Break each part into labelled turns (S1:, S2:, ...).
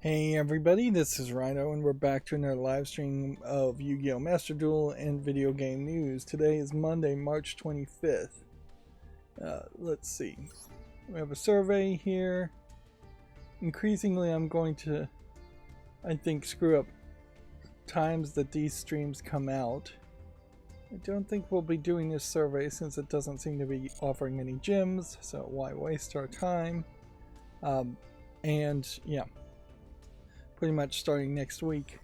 S1: Hey everybody, this is Rydo and we're back to another live stream of Yu-Gi-Oh! Master Duel and video game news. Today is Monday, March 25th. Let's see. We have a survey here. Increasingly I'm going to, I think, screw up times that these streams come out. I don't think we'll be doing this survey since it doesn't seem to be offering any gems, so why waste our time? And yeah. Pretty much starting next week,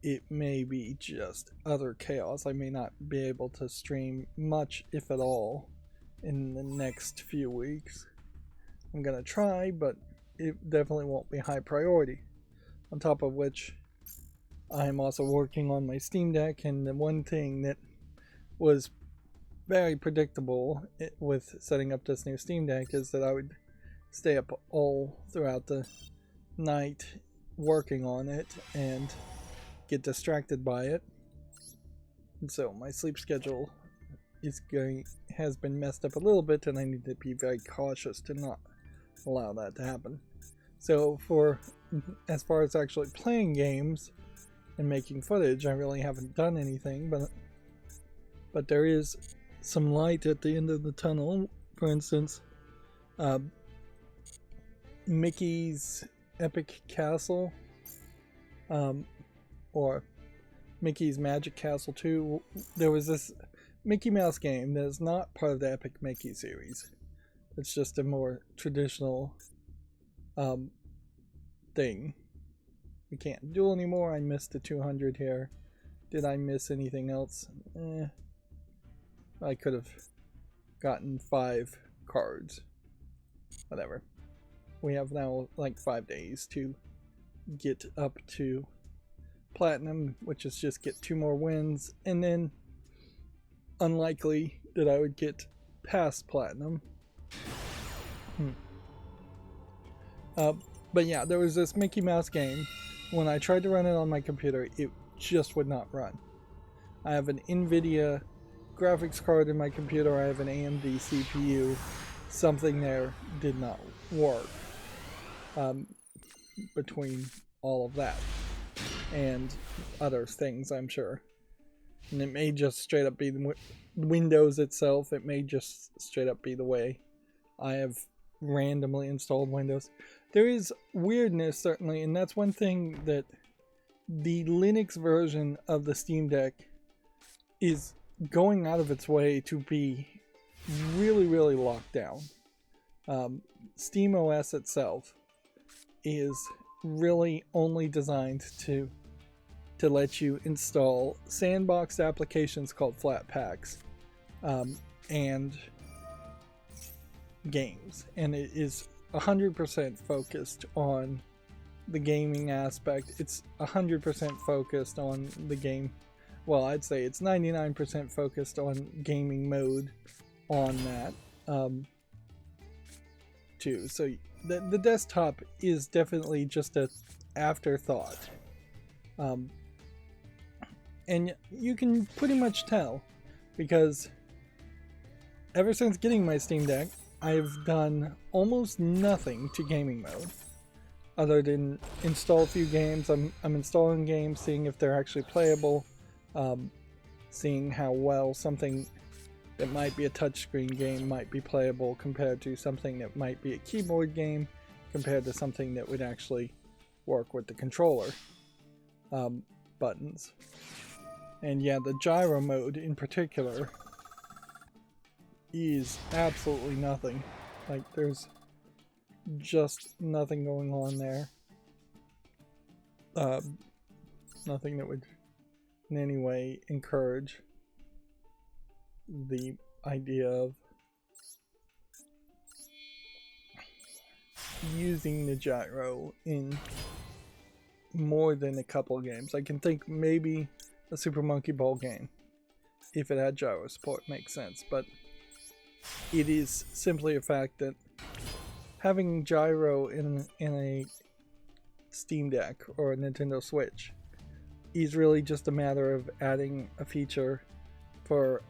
S1: it may be just utter chaos. I may not be able to stream much, if at all, in the next few weeks. I'm gonna try, but it definitely won't be high priority. On top of which, I'm also working on my Steam Deck, and the one thing that was very predictable with setting up this new Steam Deck is that I would stay up all throughout the night working on it and get distracted by it, and so my sleep schedule has been messed up a little bit, and I need to be very cautious to not allow that to happen. So as far as actually playing games and making footage, I really haven't done anything, but there is some light at the end of the tunnel. For instance, Mickey's Epic Castle, or Mickey's Magic Castle 2. There was this Mickey Mouse game that is not part of the Epic Mickey series. It's just a more traditional thing. We can't duel anymore. I missed the 200 here. Did I miss anything else? I could have gotten 5 cards. Whatever. We have now like 5 days to get up to platinum, which is just get 2 more wins, and then unlikely that I would get past platinum. But yeah, there was this Mickey Mouse game. When I tried to run it on my computer, it just would not run. I have an NVIDIA graphics card in my computer. I have an AMD CPU. Something there did not work. Between all of that and other things, I'm sure. And it may just straight up be the Windows itself. It may just straight up be the way I have randomly installed Windows. There is weirdness, certainly, and that's one thing that the Linux version of the Steam Deck is going out of its way to be really, really locked down. SteamOS itself is really only designed to let you install sandboxed applications called Flatpaks and games, and it is 100% focused on the gaming aspect. It's 100% focused on the game. Well, I'd say it's 99% focused on gaming mode on that too. So the desktop is definitely just an afterthought. And you can pretty much tell, because ever since getting my Steam Deck, I've done almost nothing to gaming mode other than install a few games. I'm installing games, seeing if they're actually playable, seeing how well something that might be a touchscreen game might be playable compared to something that might be a keyboard game, compared to something that would actually work with the controller buttons. And yeah, the gyro mode in particular is absolutely nothing. Like, there's just nothing going on there. Nothing that would in any way encourage the idea of using the gyro in more than a couple of games. I can think maybe a Super Monkey Ball game, if it had gyro support, makes sense, but it is simply a fact that having gyro in a Steam Deck or a Nintendo Switch is really just a matter of adding a feature for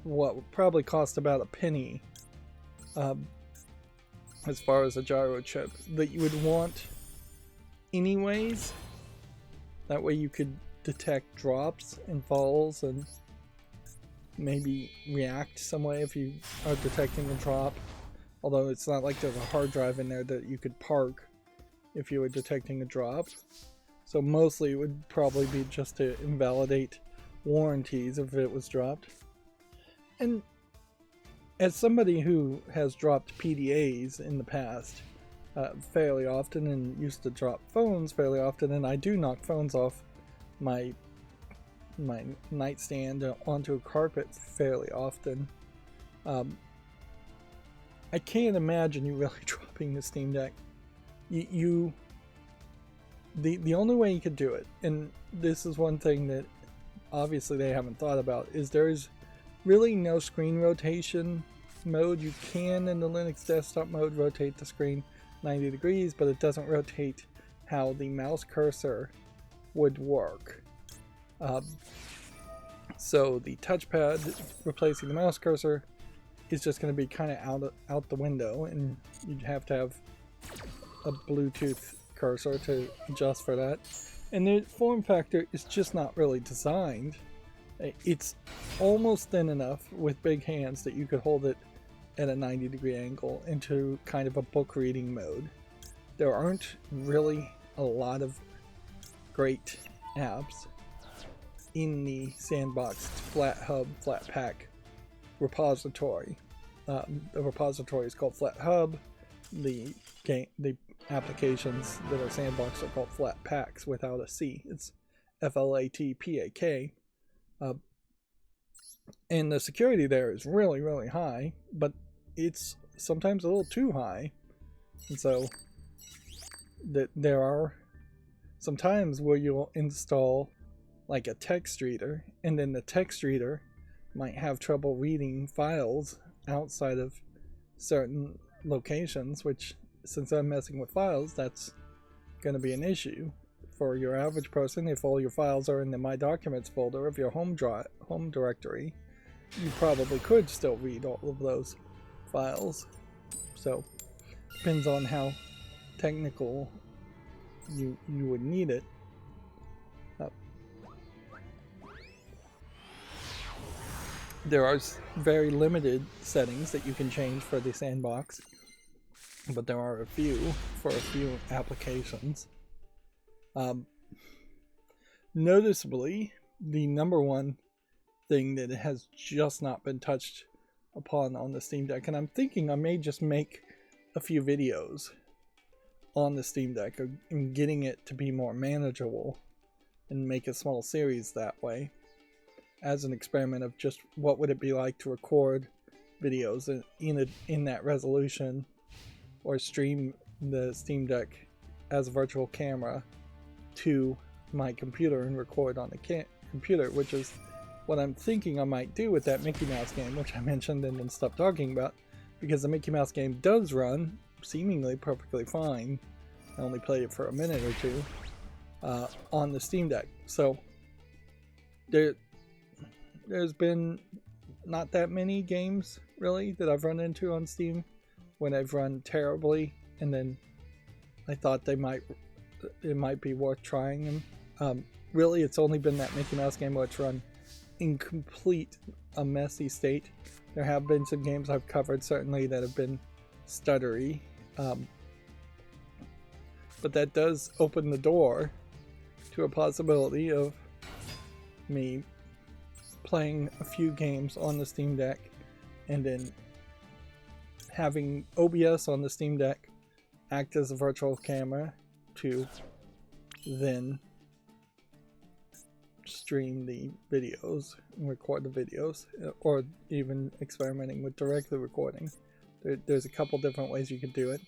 S1: what would probably cost about a penny as far as a gyro chip that you would want anyways. That way you could detect drops and falls and maybe react some way if you are detecting a drop. Although it's not like there's a hard drive in there that you could park if you were detecting a drop. So mostly it would probably be just to invalidate warranties if it was dropped. And as somebody who has dropped PDAs in the past fairly often and used to drop phones fairly often, and I do knock phones off my nightstand onto a carpet fairly often, I can't imagine you really dropping the Steam Deck. The only way you could do it, and this is one thing that obviously they haven't thought about, is there's really no screen rotation mode. You can, in the Linux desktop mode, rotate the screen 90 degrees, but it doesn't rotate how the mouse cursor would work. So the touchpad replacing the mouse cursor is just going to be kind of out the window, and you'd have to have a Bluetooth cursor to adjust for that. And the form factor is just not really designed. It's almost thin enough with big hands that you could hold it at a 90-degree angle into kind of a book reading mode. There aren't really a lot of great apps in the sandboxed flat hub, flat pack repository. The repository is called Flat Hub. The applications that are sandboxed are called Flat Paks without a C. It's FLATPAK. And the security there is really, really high, but it's sometimes a little too high. And so there are some times where you'll install like a text reader, and then the text reader might have trouble reading files outside of certain locations, which, since I'm messing with files, that's going to be an issue. For your average person, if all your files are in the My Documents folder of your home directory, you probably could still read all of those files. So, depends on how technical you would need it. There are very limited settings that you can change for the sandbox, but there are a few for a few applications. Noticeably, the number one thing that has just not been touched upon on the Steam Deck, and I'm thinking I may just make a few videos on the Steam Deck and getting it to be more manageable and make a small series that way, as an experiment of just what would it be like to record videos in that resolution, or stream the Steam Deck as a virtual camera to my computer and record on the computer, which is what I'm thinking I might do with that Mickey Mouse game, which I mentioned and then stopped talking about, because the Mickey Mouse game does run seemingly perfectly fine. I only played it for a minute or two on the Steam Deck. So there's been not that many games really that I've run into on Steam when I've run terribly, and then I thought it might be worth trying them. Really, it's only been that Mickey Mouse game where it's run in a messy state. There have been some games I've covered certainly that have been stuttery, but that does open the door to a possibility of me playing a few games on the Steam Deck and then having OBS on the Steam Deck act as a virtual camera to then stream the videos and record the videos, or even experimenting with directly recording. There's a couple different ways you could do it.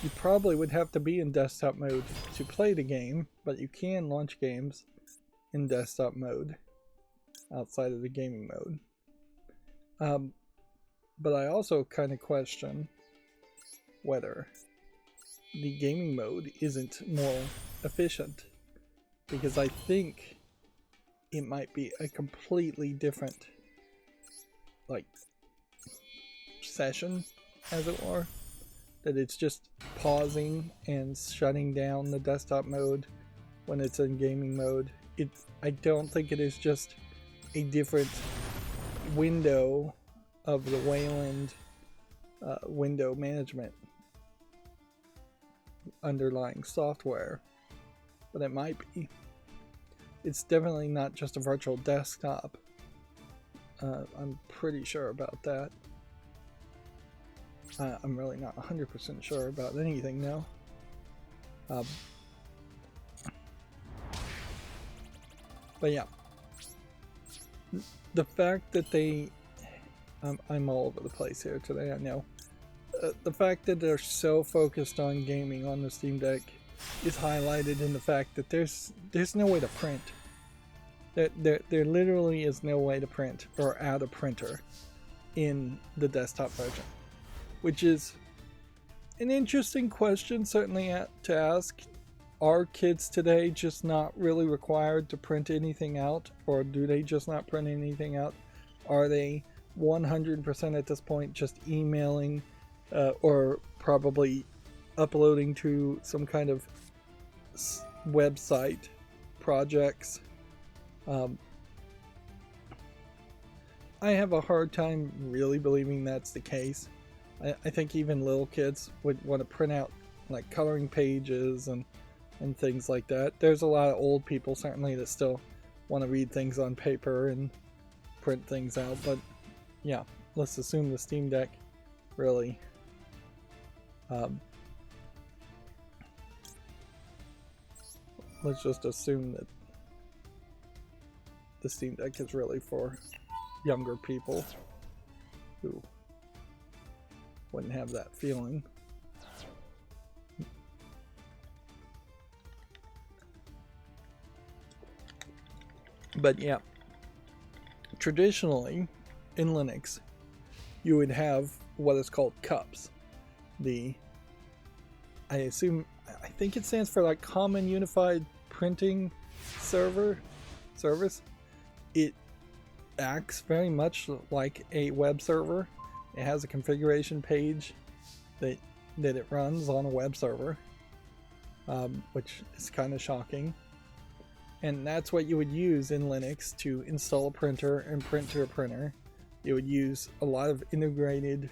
S1: You probably would have to be in desktop mode to play the game, but you can launch games in desktop mode outside of the gaming mode. But I also kind of question whether the gaming mode isn't more efficient, because I think it might be a completely different session, as it were. that it's just pausing and shutting down the desktop mode when it's in gaming mode. I don't think it is just a different window of the Wayland window management underlying software, but it might be. It's definitely not just a virtual desktop. I'm pretty sure about that. I'm really not 100% sure about anything now. But yeah, the fact that I'm all over the place here today, I know. The fact that they're so focused on gaming on the Steam Deck is highlighted in the fact that there's no way to print. There literally is no way to print or add a printer in the desktop version, which is an interesting question certainly to ask. Are kids today just not really required to print anything out, or do they just not print anything out? Are they 100% at this point just emailing or probably uploading to some kind of website projects? I have a hard time really believing that's the case. I think even little kids would want to print out like coloring pages and things like that. There's a lot of old people certainly that still want to read things on paper and print things out, but yeah, let's assume the Steam Deck really let's just assume that the Steam Deck is really for younger people who wouldn't have that feeling. But yeah, traditionally in Linux, you would have what is called cups. I think it stands for like Common Unified Printing Service. It acts very much like a web server. It has a configuration page that it runs on a web server, which is kind of shocking. And that's what you would use in Linux to install a printer and print to a printer. You would use a lot of integrated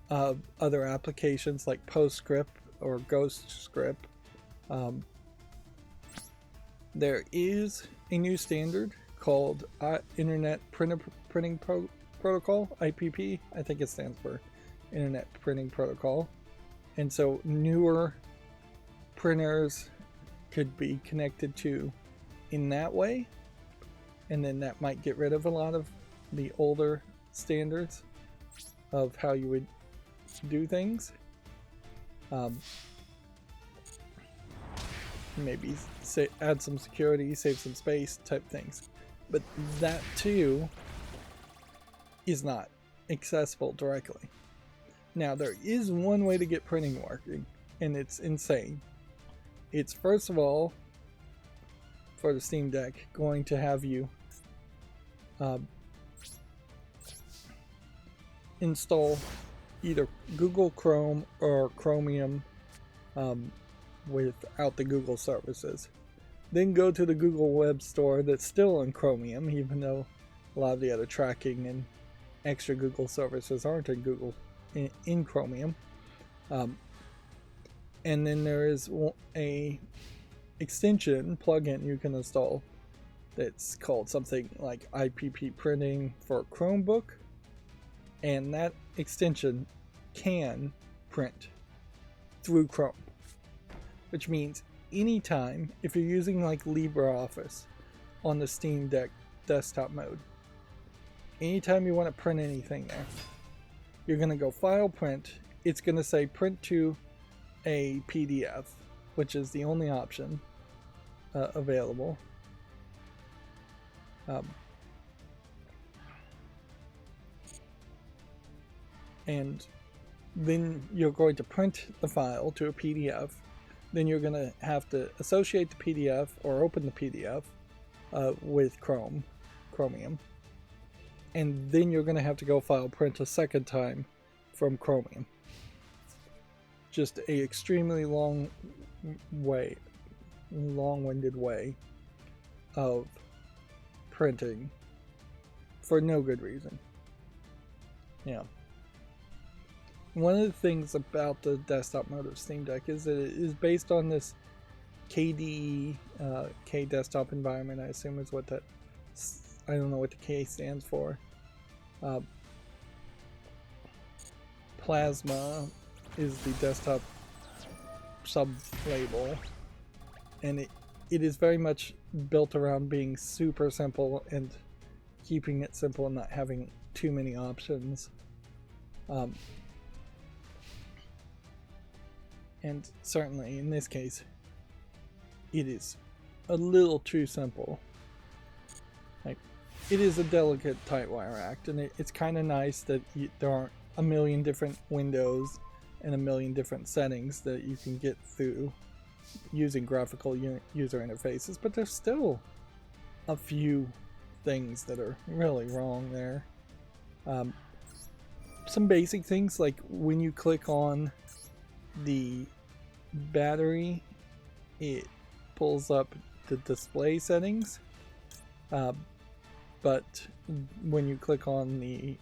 S1: other applications like PostScript or GhostScript. There is a new standard called Internet Printing Protocol, IPP. I think it stands for Internet Printing Protocol. And so newer printers could be connected to in that way, and then that might get rid of a lot of the older standards of how you would do things. Maybe add some security, save some space type things, but that too is not accessible directly. Now there is one way to get printing working, and it's insane. It's first of all, for the Steam Deck, going to have you install either Google Chrome or Chromium without the Google services. Then go to the Google Web Store that's still in Chromium, even though a lot of the other tracking and extra Google services aren't in Google in Chromium. And then there is a extension plugin you can install that's called something like IPP printing for Chromebook, and that extension can print through Chrome, which means anytime, if you're using like LibreOffice on the Steam Deck desktop mode, anytime you want to print anything there, you're going to go file print. It's going to say print to a PDF, which is the only option available. And then you're going to print the file to a PDF. Then you're going to have to associate the PDF or open the PDF with Chromium. And then you're going to have to go file print a second time from Chromium. just a extremely long-winded way of printing for no good reason. Yeah. One of the things about the desktop mode of Steam Deck is that it is based on this KDE, K desktop environment, I assume is what that, I don't know what the K stands for. Plasma is the desktop sub-label, and it is very much built around being super simple and keeping it simple and not having too many options. And certainly in this case, it is a little too simple. Like, it is a delicate tightwire act, and it's kind of nice that there aren't a million different windows and a million different settings that you can get through using graphical user interfaces, but there's still a few things that are really wrong there. Some basic things, like when you click on the battery, it pulls up the display settings, but when you click on the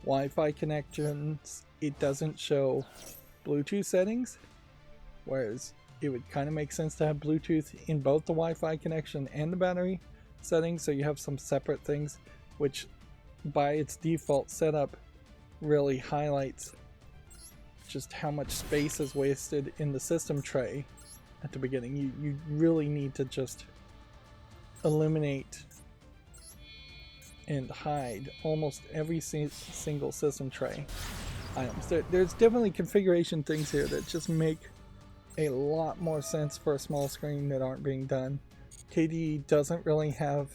S1: Wi-Fi connections, it doesn't show Bluetooth settings, whereas it would kind of make sense to have Bluetooth in both the Wi-Fi connection and the battery settings, so you have some separate things, which by its default setup really highlights just how much space is wasted in the system tray at the beginning. You really need to just eliminate and hide almost every single system tray items. There's definitely configuration things here that just make a lot more sense for a small screen that aren't being done. KDE doesn't really have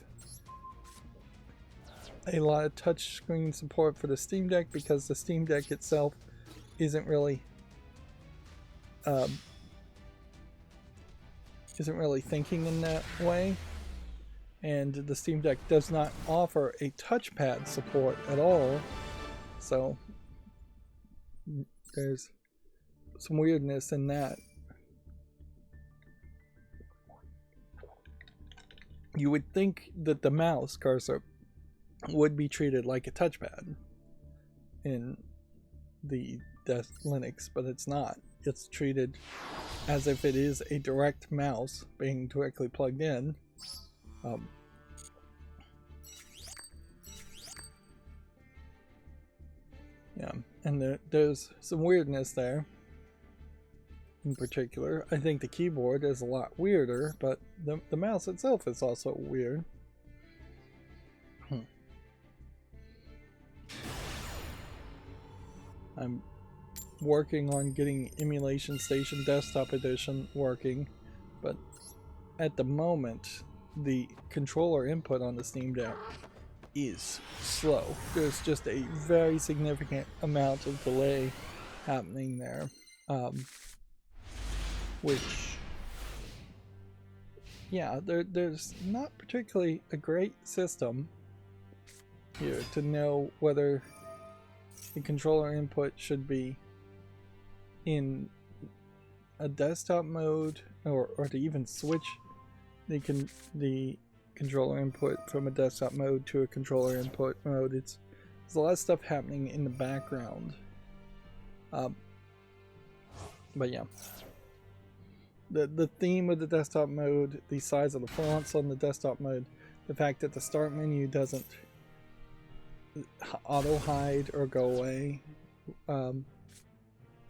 S1: a lot of touchscreen support for the Steam Deck because the Steam Deck itself isn't really thinking in that way, and the Steam Deck does not offer a touchpad support at all, so there's some weirdness in that. You would think that the mouse cursor would be treated like a touchpad in the Linux, but it's not. It's treated as if it is a direct mouse being directly plugged in. Yeah, and there's some weirdness there. In particular, I think the keyboard is a lot weirder, but the mouse itself is also weird. I'm working on getting Emulation Station Desktop Edition working, but at the moment the controller input on the Steam Deck is slow. There's just a very significant amount of delay happening there, which, yeah, there's not particularly a great system here to know whether the controller input should be in a desktop mode or to even switch the controller input from a desktop mode to a controller input mode. There's a lot of stuff happening in the background, but yeah, the theme of the desktop mode, the size of the fonts on the desktop mode, the fact that the start menu doesn't auto hide or go away on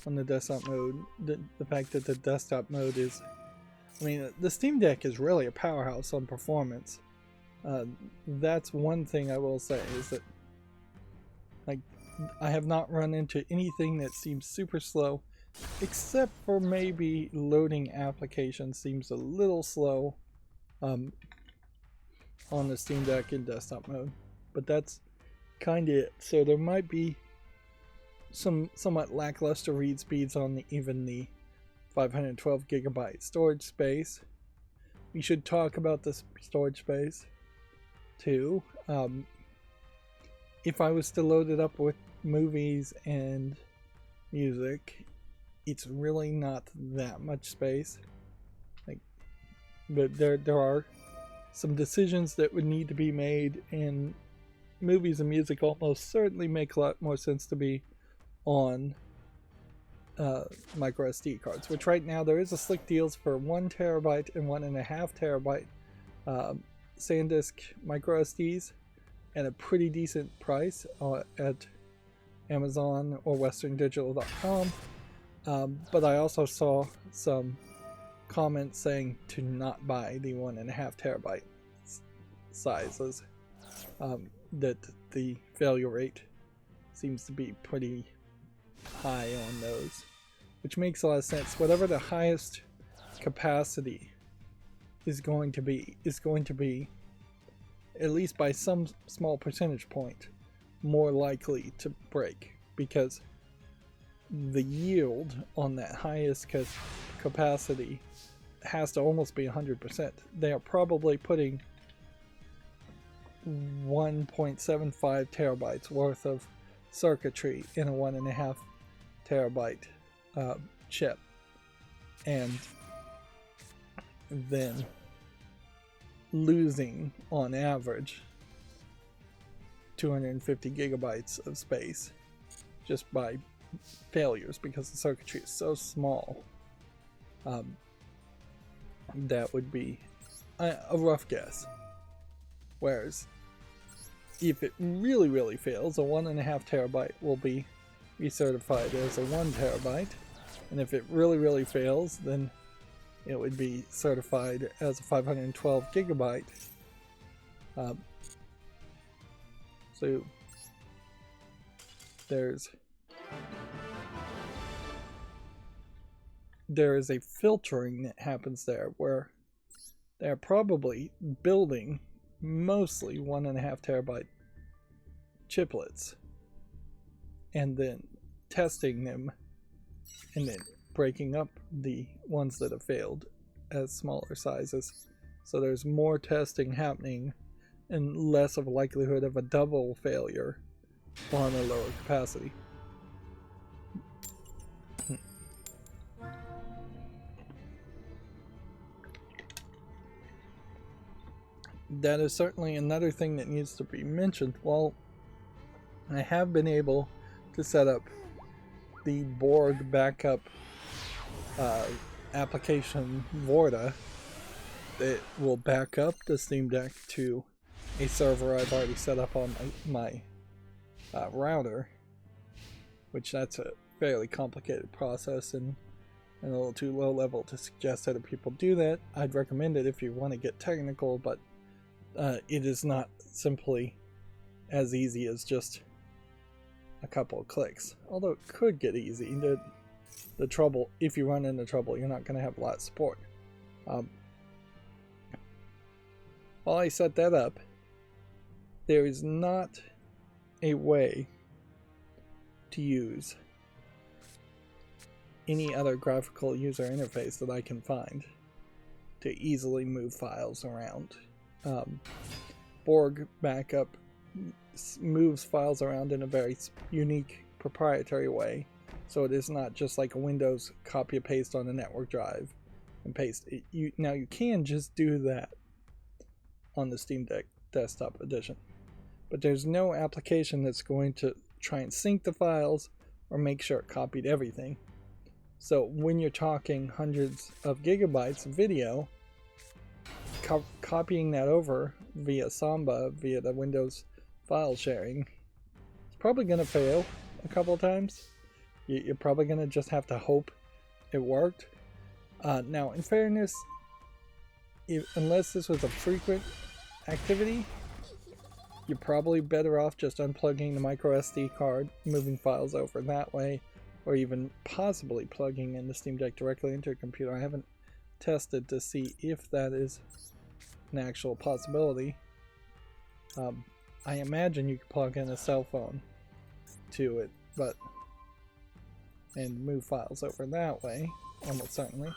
S1: the desktop mode, the fact that the desktop mode is, I mean, the Steam Deck is really a powerhouse on performance. That's one thing I will say, is that, like, I have not run into anything that seems super slow, except for maybe loading applications seems a little slow on the Steam Deck in desktop mode, but that's kind of it. So there might be some somewhat lackluster read speeds on even the 512 gigabyte storage space. We should talk about this storage space too. If I was to load it up with movies and music, it's really not that much space. Like, but there are some decisions that would need to be made, and movies and music almost certainly make a lot more sense to be on micro SD cards, which right now there is a slick deals for 1 terabyte and 1.5 terabyte SanDisk micro SDs at a pretty decent price at Amazon or westerndigital.com. But I also saw some comments saying to not buy the 1.5 terabyte sizes, that the failure rate seems to be pretty high on those, which makes a lot of sense. Whatever the highest capacity is going to be at least by some small percentage point more likely to break, because the yield on that highest capacity has to almost be 100%. They are probably putting 1.75 terabytes worth of circuitry in a 1.5 terabyte chip, and then losing on average 250 gigabytes of space just by failures because the circuitry is so small. That would be a rough guess. Whereas if it really fails, a 1.5 terabyte will be recertified as a 1 terabyte, and if it really fails, then it would be certified as a 512 gigabyte. So there is a filtering that happens there, where they're probably building mostly 1.5 terabyte chiplets and then testing them and then breaking up the ones that have failed as smaller sizes. So there's more testing happening and less of a likelihood of a double failure on a lower capacity. That is certainly another thing that needs to be mentioned. While I have been able to set up the Borg backup application Vorta that will back up the Steam Deck to a server I've already set up on my router, which that's a fairly complicated process and a little too low level to suggest other people do that. I'd recommend it if you want to get technical, but it is not simply as easy as just a couple of clicks, although it could get easy. The trouble, if you run into trouble, you're not going to have a lot of support. While I set that up, there is not a way to use any other graphical user interface that I can find to easily move files around. Borg backup moves files around in a very unique proprietary way, so it is not just like a Windows copy and paste on a network drive and paste it. Now you can just do that on the Steam Deck desktop edition, but there's no application that's going to try and sync the files or make sure it copied everything. So when you're talking hundreds of gigabytes of video, copying that over via Samba, via the Windows file sharing, it's probably going to fail a couple of times. You're probably going to just have to hope it worked. Now, in fairness, unless this was a frequent activity, you're probably better off just unplugging the micro SD card, moving files over that way, or even possibly plugging in the Steam Deck directly into your computer. I haven't tested to see if that is an actual possibility. I imagine you could plug in a cell phone to it, and move files over that way, almost certainly.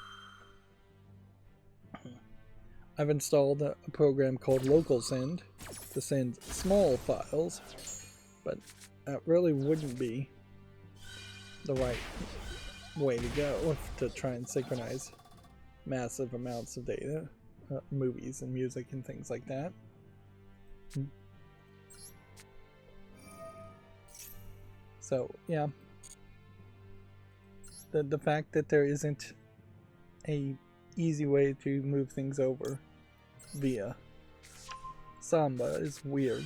S1: I've installed a program called LocalSend to send small files, but that really wouldn't be the right way to go to try and synchronize massive amounts of data, movies and music and things like that. So yeah, the fact that there isn't a easy way to move things over via Samba is weird,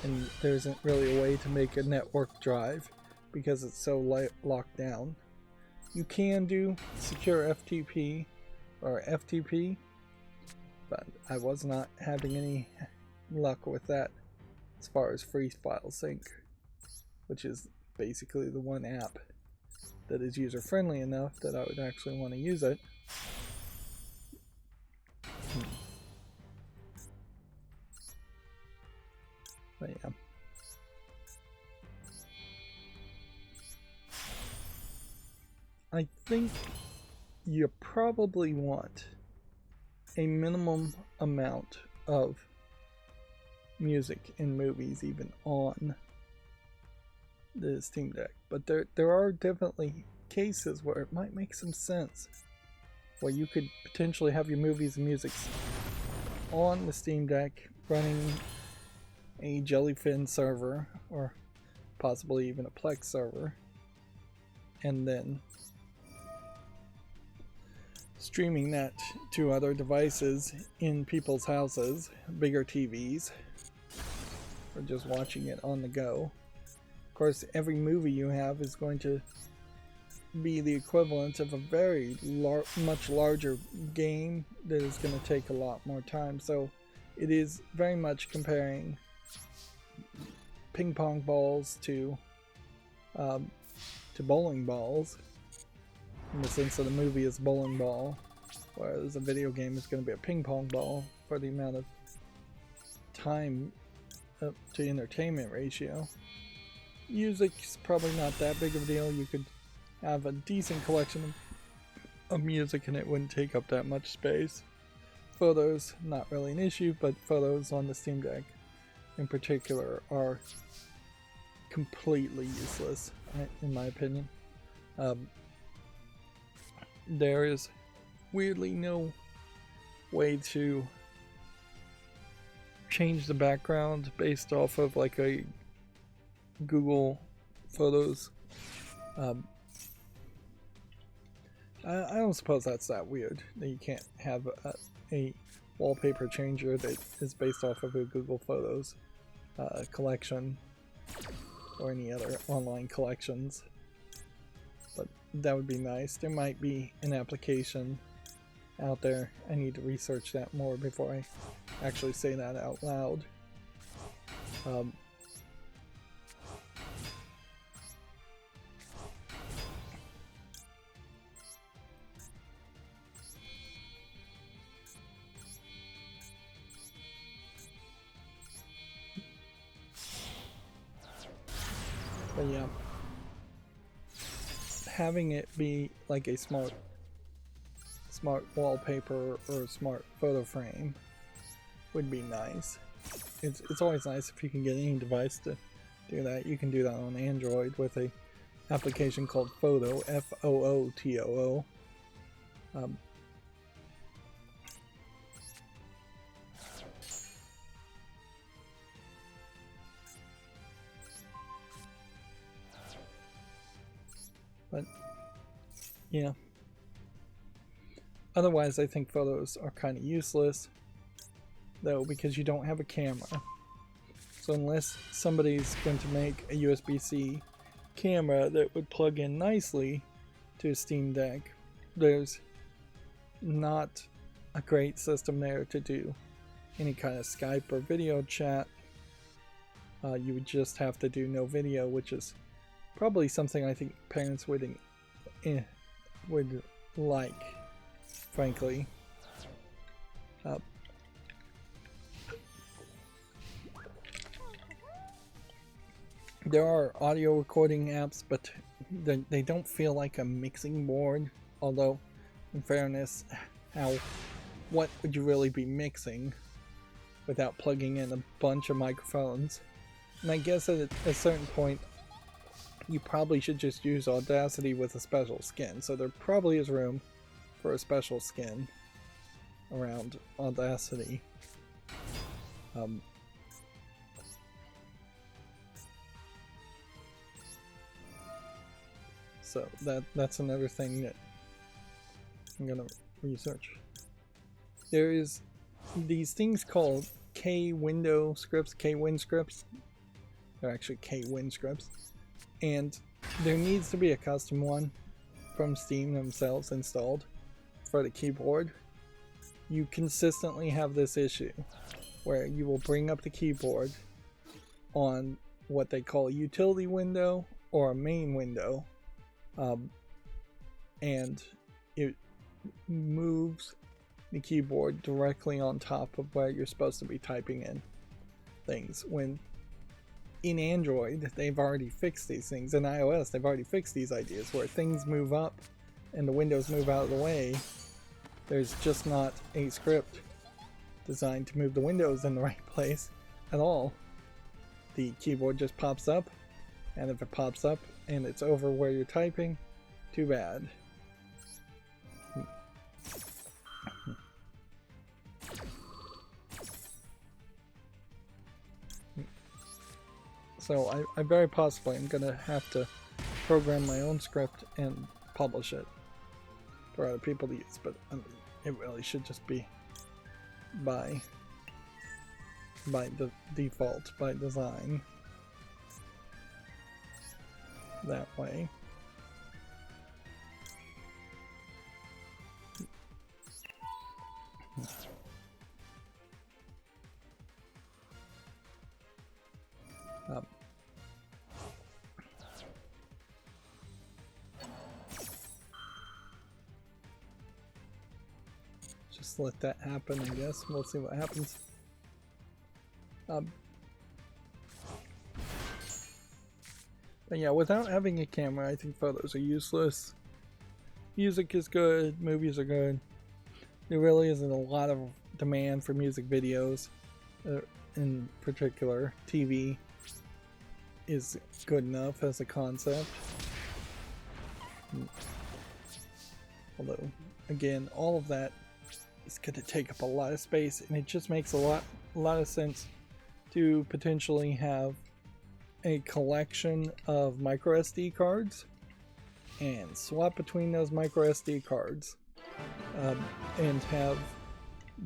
S1: and there isn't really a way to make a network drive because it's so locked down. You can do secure FTP or FTP, but I was not having any luck with that as far as free file sync, which is basically the one app that is user friendly enough that I would actually want to use it. But yeah. I think you probably want a minimum amount of music and movies even on the Steam Deck, but there are definitely cases where it might make some sense where you could potentially have your movies and music on the Steam Deck running a Jellyfin server or possibly even a Plex server, and then streaming that to other devices in people's houses, bigger TVs, or just watching it on the go. Of course, every movie you have is going to be the equivalent of a very much larger game that is going to take a lot more time. So it is very much comparing ping pong balls to bowling balls, in the sense that the movie is bowling ball, whereas a video game is going to be a ping pong ball for the amount of time up to entertainment ratio. Music's probably not that big of a deal. You could have a decent collection of music and it wouldn't take up that much space. Photos, not really an issue, but photos on the Steam Deck in particular are completely useless, in my opinion. There is weirdly no way to change the background based off of like a Google Photos. I don't suppose that's that weird that you can't have a wallpaper changer that is based off of a Google Photos collection or any other online collections, but that would be nice. There might be an application out there. I need to research that more before I actually say that out loud. But yeah, having it be like a smart wallpaper or a smart photo frame would be nice. It's always nice if you can get any device to do that. You can do that on Android with a application called Photo, F-O-O-T-O-O. But yeah, otherwise I think photos are kind of useless though, because you don't have a camera. So unless somebody's going to make a USB-C camera that would plug in nicely to a Steam Deck, there's not a great system there to do any kind of Skype or video chat. You would just have to do no video, which is probably something I think parents would like, frankly. There are audio recording apps, but they don't feel like a mixing board. Although, in fairness, what would you really be mixing without plugging in a bunch of microphones? And I guess at a certain point, you probably should just use Audacity with a special skin. So there probably is room for a special skin around Audacity. So that's another thing that I'm gonna research. There is these things called K-window scripts, K-win scripts. They're actually K-win scripts. And there needs to be a custom one from Steam themselves installed for the keyboard. You consistently have this issue where you will bring up the keyboard on what they call a utility window or a main window, and it moves the keyboard directly on top of where you're supposed to be typing in things. When in Android, they've already fixed these things. In iOS, they've already fixed these ideas where things move up and the windows move out of the way. There's just not a script designed to move the windows in the right place at all. The keyboard just pops up, and if it pops up and it's over where you're typing, too bad. So I very possibly am gonna have to program my own script and publish it for other people to use, but I mean, it really should just be by the default, by design, that way. Just let that happen, I guess. We'll see what happens. But yeah, without having a camera, I think photos are useless. Music is good, movies are good. There really isn't a lot of demand for music videos. In particular, TV is good enough as a concept. Although, again, all of that is going to take up a lot of space, and it just makes a lot of sense to potentially have a collection of micro SD cards and swap between those micro SD cards, and have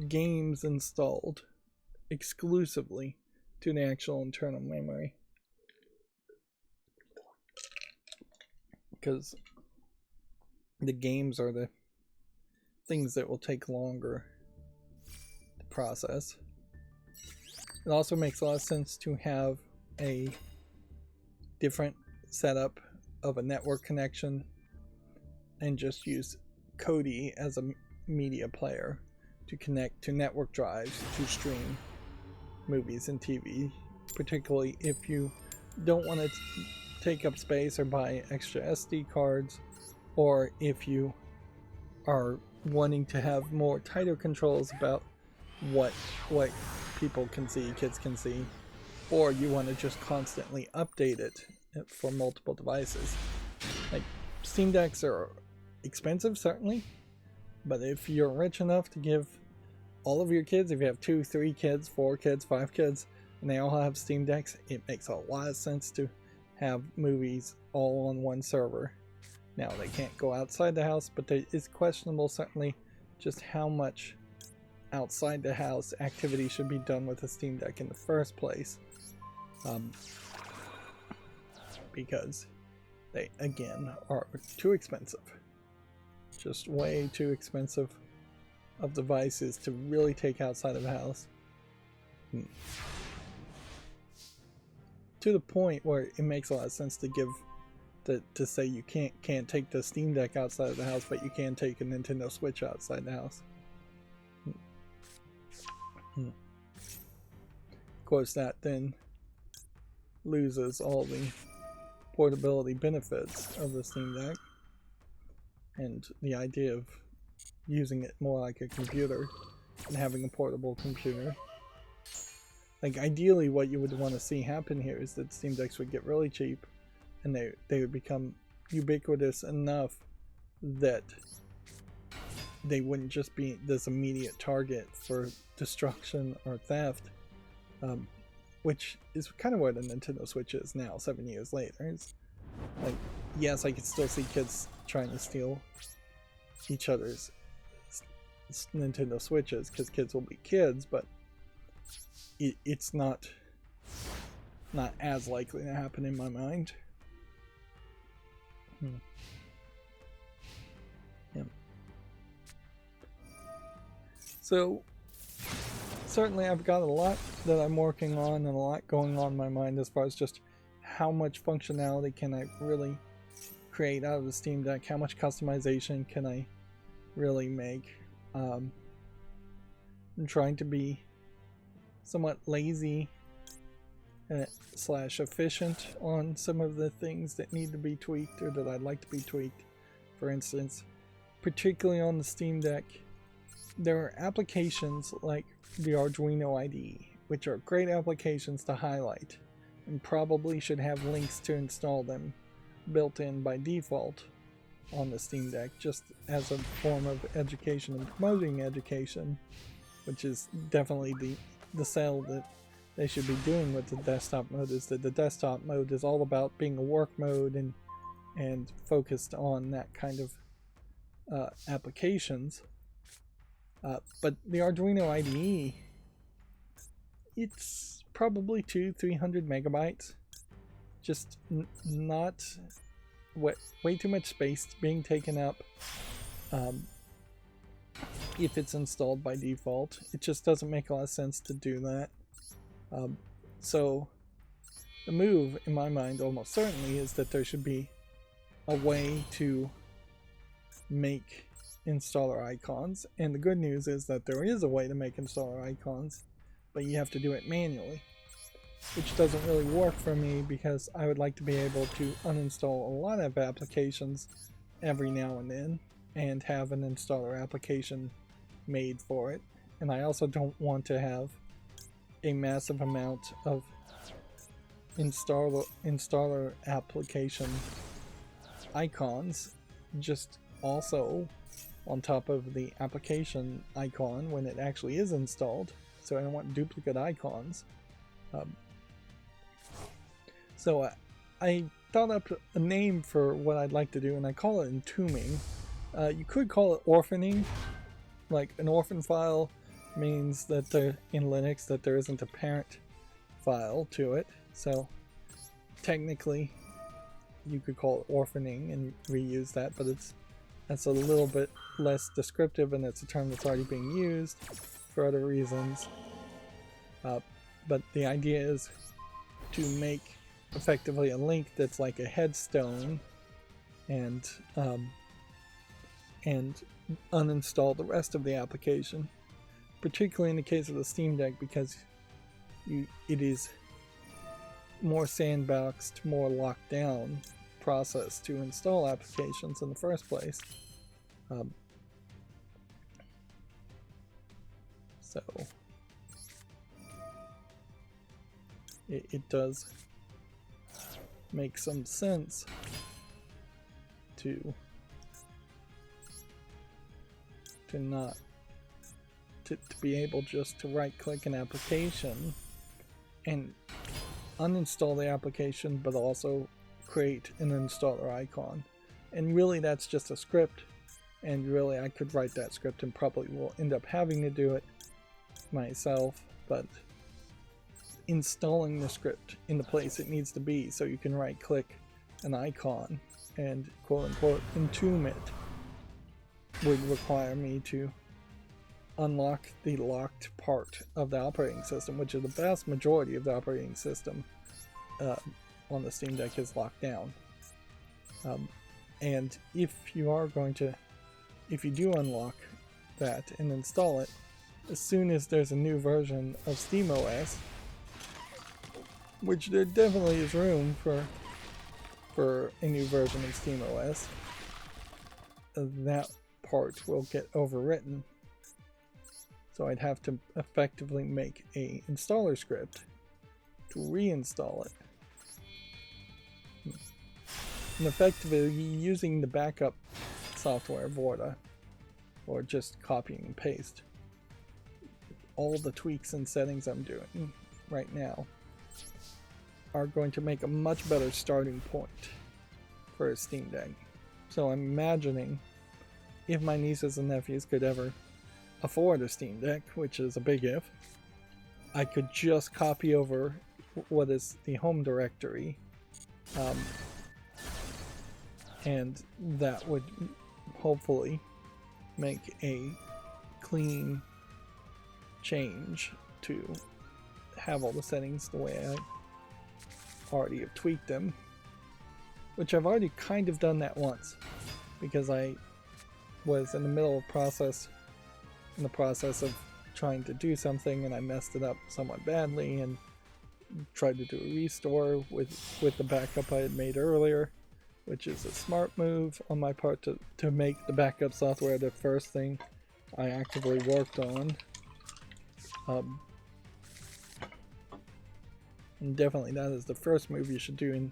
S1: games installed exclusively to the actual internal memory, because the games are the things that will take longer to process. It also makes a lot of sense to have a different setup of a network connection and just use Kodi as a media player to connect to network drives to stream movies and TV, particularly if you don't want to take up space or buy extra SD cards, or if you are wanting to have more tighter controls about what people can see, kids can see, or you want to just constantly update it for multiple devices. Like, Steam Decks are expensive, certainly, but if you're rich enough to give all of your kids, if you have 2, 3 kids, 4 kids, 5 kids, and they all have Steam Decks, it makes a lot of sense to have movies all on one server. Now, they can't go outside the house, but it's questionable, certainly, just how much outside the house activity should be done with a Steam Deck in the first place. Because they, again, are too expensive. Just way too expensive of devices to really take outside of the house. To the point where it makes a lot of sense to give to say you can't take the Steam Deck outside of the house, but you can take a Nintendo Switch outside the house. Of course, that then loses all the portability benefits of the Steam Deck and the idea of using it more like a computer and having a portable computer. Like, ideally what you would want to see happen here is that Steam Decks would get really cheap, and they would become ubiquitous enough that they wouldn't just be this immediate target for destruction or theft, which is kind of what a Nintendo Switch is now, 7 years later. It's like, yes, I could still see kids trying to steal each other's Nintendo Switches because kids will be kids, but it's not as likely to happen in my mind. Yeah. So certainly I've got a lot that I'm working on and a lot going on in my mind as far as just how much functionality can I really create out of the Steam Deck, how much customization can I really make. I'm trying to be somewhat lazy slash efficient on some of the things that need to be tweaked or that I'd like to be tweaked. For instance, particularly on the Steam Deck, there are applications like the Arduino IDE, which are great applications to highlight and probably should have links to install them built in by default on the Steam Deck, just as a form of education and promoting education, which is definitely the sell that they should be doing with the desktop mode, is that the desktop mode is all about being a work mode and focused on that kind of applications. But the Arduino IDE, it's probably 200-300 megabytes, just not way too much space being taken up if it's installed by default. It just doesn't make a lot of sense to do that. So the move, in my mind, almost certainly is that there should be a way to make installer icons, and the good news is that there is a way to make installer icons, but you have to do it manually, which doesn't really work for me because I would like to be able to uninstall a lot of applications every now and then and have an installer application made for it. And I also don't want to have a massive amount of installer application icons just also on top of the application icon when it actually is installed. So I don't want duplicate icons. So I thought up a name for what I'd like to do, and I call it entombing. You could call it orphaning. Like, an orphan file means that in Linux that there isn't a parent file to it. So technically you could call it orphaning and reuse that, but that's a little bit less descriptive, and it's a term that's already being used for other reasons. But the idea is to make effectively a link that's like a headstone and uninstall the rest of the application, particularly in the case of the Steam Deck, because it is more sandboxed, more locked down process to install applications in the first place. So it does make some sense to be able just to right click an application and uninstall the application, but also create an installer icon. And really that's just a script, and really I could write that script and probably will end up having to do it myself, but installing the script in the place it needs to be so you can right click an icon and quote unquote entomb it would require me to unlock the locked part of the operating system, which is the vast majority of the operating system on the Steam Deck is locked down. And if you do unlock that and install it, as soon as there's a new version of SteamOS, which there definitely is room for a new version of SteamOS, that part will get overwritten. So I'd have to effectively make a installer script to reinstall it. and effectively using the backup software Vorta, or just copying and paste all the tweaks and settings I'm doing right now are going to make a much better starting point for a Steam Deck. So I'm imagining if my nieces and nephews could ever afford a Steam Deck, which is a big if, I could just copy over what is the home directory, and that would hopefully make a clean change to have all the settings the way I already have tweaked them, which I've already kind of done that once because I was in the middle of the process of trying to do something and I messed it up somewhat badly and tried to do a restore with the backup I had made earlier, which is a smart move on my part to make the backup software the first thing I actively worked on. And definitely that is the first move you should do in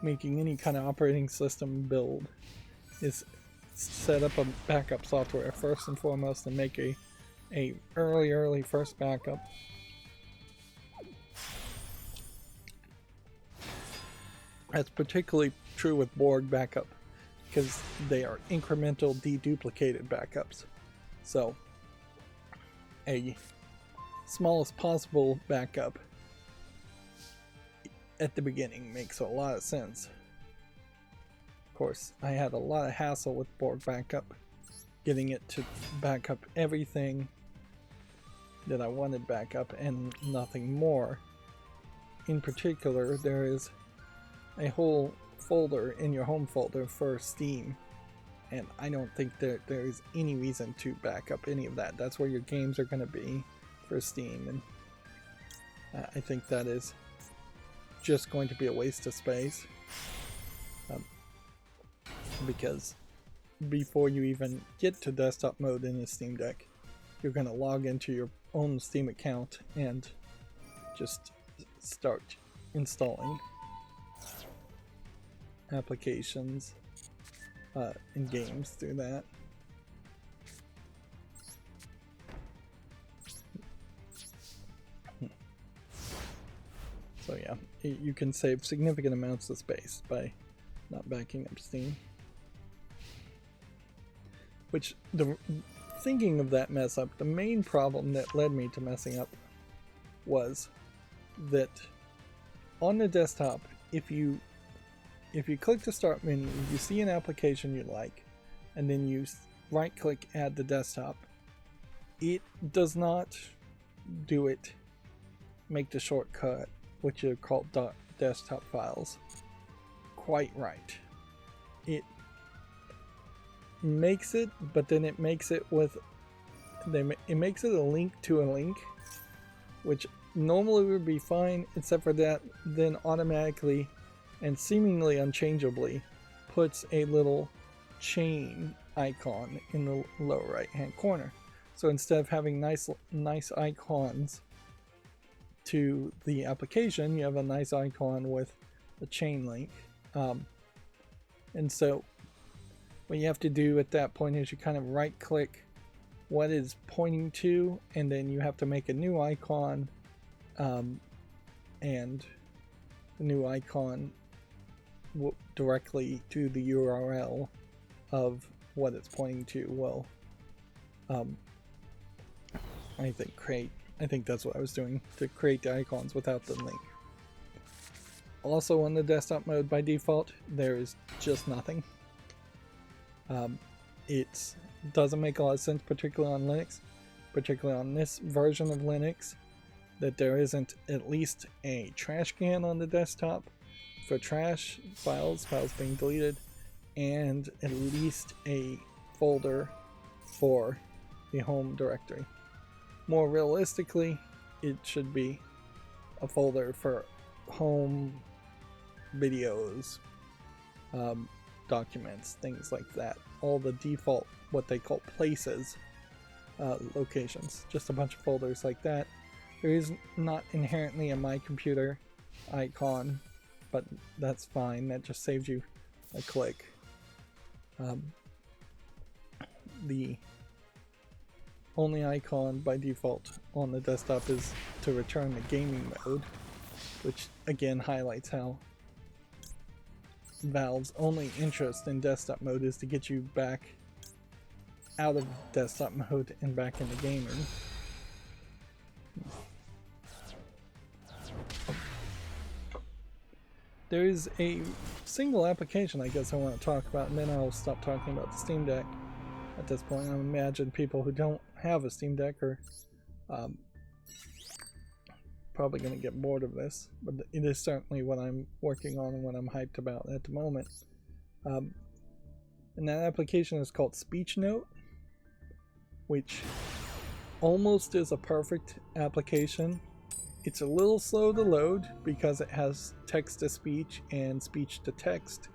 S1: making any kind of operating system build, is set up a backup software first and foremost and make a early first backup. That's particularly true with Borg backup because they are incremental deduplicated backups. So a smallest possible backup at the beginning makes a lot of sense. Of course, I had a lot of hassle with Borg backup, getting it to back up everything that I wanted backup and nothing more. In particular, there is a whole folder in your home folder for Steam, and I don't think that there is any reason to back up any of that. That's where your games are going to be for Steam, and I think that is just going to be a waste of space, because before you even get to desktop mode in a Steam Deck, you're going to log into your own Steam account and just start installing applications and games through that. So yeah, you can save significant amounts of space by not backing up Steam. Which, thinking of that mess up, the main problem that led me to messing up was that on the desktop, if you click the start menu, you see an application you like, and then you right click add the desktop, it does not make the shortcut, which are called desktop files, quite right. It makes it, but then it makes it it makes it a link to a link, which normally would be fine, except for that then automatically and seemingly unchangeably puts a little chain icon in the lower right hand corner. So instead of having nice icons to the application, you have a nice icon with a chain link. And so what you have to do at that point is you kind of right click what is pointing to, and then you have to make a new icon, and the new icon directly to the URL of what it's pointing to will, I think that's what I was doing, to create the icons without the link. Also on the desktop mode by default, there is just nothing. It doesn't make a lot of sense, particularly on Linux, particularly on this version of Linux, that there isn't at least a trash can on the desktop for trash files being deleted, and at least a folder for the home directory. More realistically, it should be a folder for home, videos, documents, things like that. All the default, what they call places, locations. Just a bunch of folders like that. There is not inherently a My Computer icon, but that's fine. That just saves you a click. The only icon by default on the desktop is to return the gaming mode, which again highlights how Valve's only interest in desktop mode is to get you back out of desktop mode and back into gaming. There is a single application I guess I want to talk about, and then I'll stop talking about the Steam Deck at this point. I imagine people who don't have a Steam Deck are probably going to get bored of this, but it is certainly what I'm working on and what I'm hyped about at the moment. And that application is called Speech Note, which almost is a perfect application. It's a little slow to load because it has text-to-speech and speech-to-text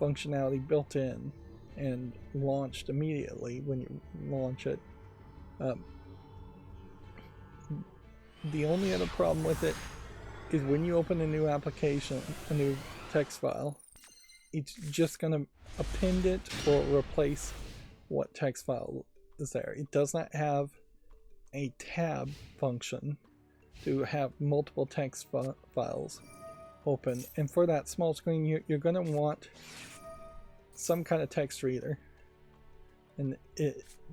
S1: functionality built in and launched immediately when you launch it. The only other problem with it is when you open a new application, a new text file, it's just going to append it or replace what text file is there. It does not have a tab function to have multiple text files open, and for that small screen you're going to want some kind of text reader, and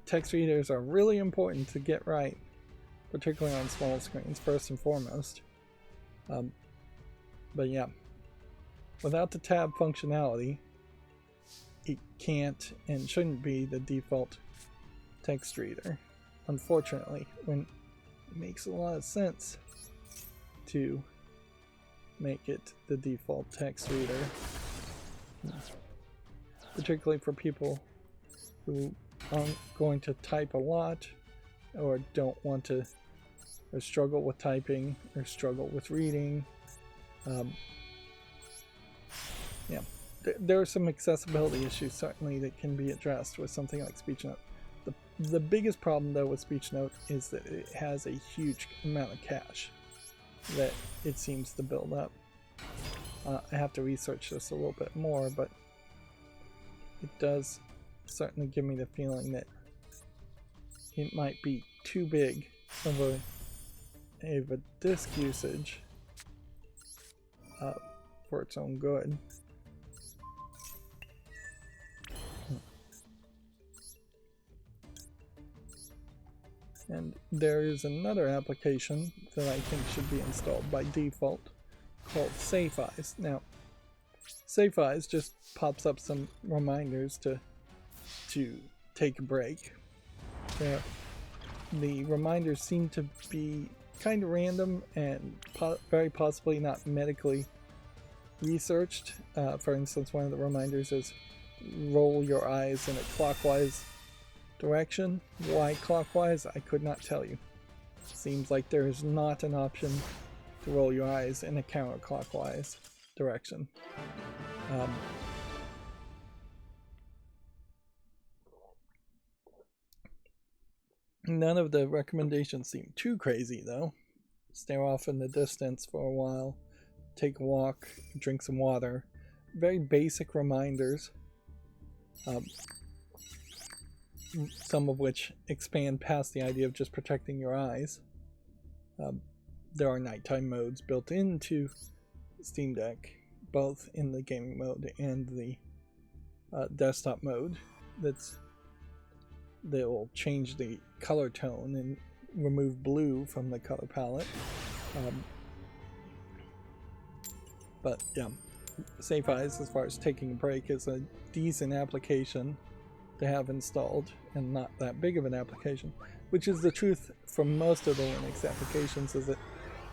S1: text readers are really important to get right, particularly on small screens first and foremost. But yeah, without the tab functionality it can't and shouldn't be the default text reader, unfortunately, when it makes a lot of sense to make it the default text reader, particularly for people who aren't going to type a lot or don't want to, or struggle with typing or struggle with reading. Yeah, there are some accessibility issues certainly that can be addressed with something like Speech Note. The biggest problem though with Speech Note is that it has a huge amount of cache that it seems to build up. I have to research this a little bit more, but it does certainly give me the feeling that it might be too big of a disk usage for its own good. And there is another application that I think should be installed by default called Safe Eyes. Now, Safe Eyes just pops up some reminders to take a break. The reminders seem to be kind of random and very possibly not medically researched. For instance, one of the reminders is roll your eyes in a clockwise direction. Why clockwise? I could not tell you. Seems like there is not an option to roll your eyes in a counterclockwise direction. None of the recommendations seem too crazy though. Stare off in the distance for a while, take a walk, drink some water. Very basic reminders. Some of which expand past the idea of just protecting your eyes. There are nighttime modes built into Steam Deck, both in the gaming mode and the desktop mode. That will change the color tone and remove blue from the color palette. But yeah, Safe Eyes, as far as taking a break, is a decent application to have installed, and not that big of an application, which is the truth for most of the Linux applications, is that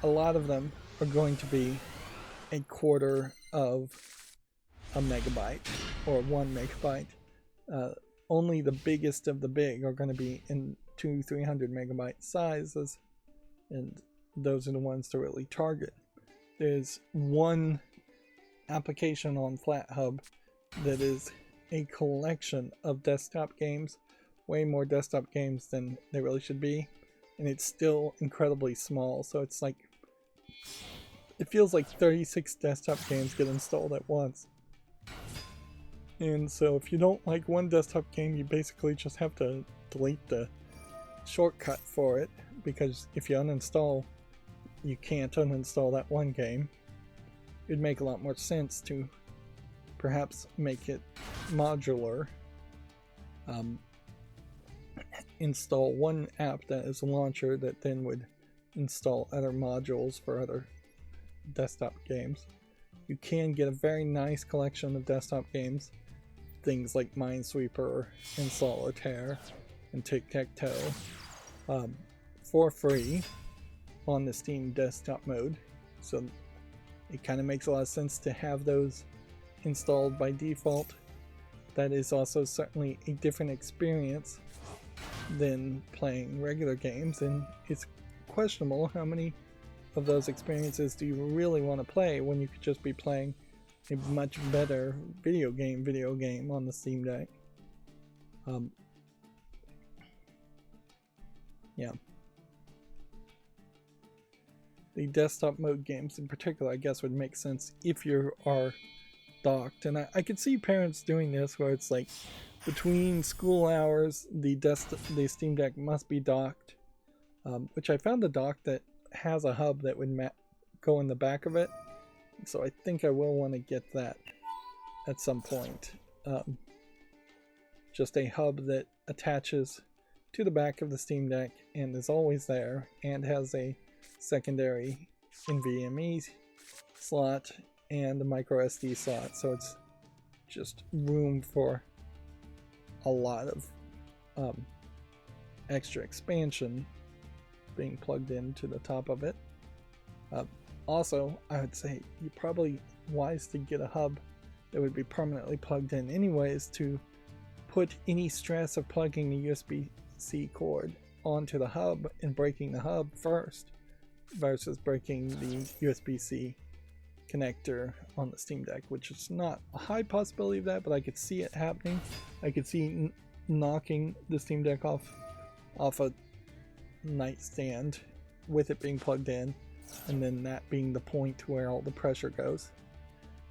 S1: a lot of them are going to be a quarter of a megabyte or 1 megabyte. Only the biggest of the big are going to be in 200-300 megabyte sizes, and those are the ones to really target. There's one application on FlatHub that is a collection of desktop games, way more desktop games than they really should be, and it's still incredibly small, so it's like, it feels like 36 desktop games get installed at once. And so if you don't like one desktop game, you basically just have to delete the shortcut for it, because if you uninstall, you can't uninstall that one game. It'd make a lot more sense to perhaps make it modular. Install one app that is a launcher that then would install other modules for other desktop games. You can get a very nice collection of desktop games, things like Minesweeper and Solitaire and Tic-Tac-Toe, for free on the Steam desktop mode. So it kind of makes a lot of sense to have those installed by default. That is also certainly a different experience than playing regular games, and it's questionable how many of those experiences do you really want to play when you could just be playing a much better video game on the Steam Deck. Yeah. The desktop mode games in particular, I guess, would make sense if you are docked. And I could see parents doing this where it's like between school hours, the Steam Deck must be docked, which I found a dock that has a hub that would go in the back of it. So I think I will want to get that at some point. Just a hub that attaches to the back of the Steam Deck and is always there, and has a secondary NVMe slot and a micro SD slot, so it's just room for a lot of extra expansion being plugged into the top of it. Also, I would say you're probably wise to get a hub that would be permanently plugged in anyways, to put any stress of plugging the USB-C cord onto the hub and breaking the hub first, versus breaking the USB-C connector on the Steam Deck, which is not a high possibility of that, but I could see it happening. I could see knocking the Steam Deck off a nightstand with it being plugged in, and then that being the point where all the pressure goes.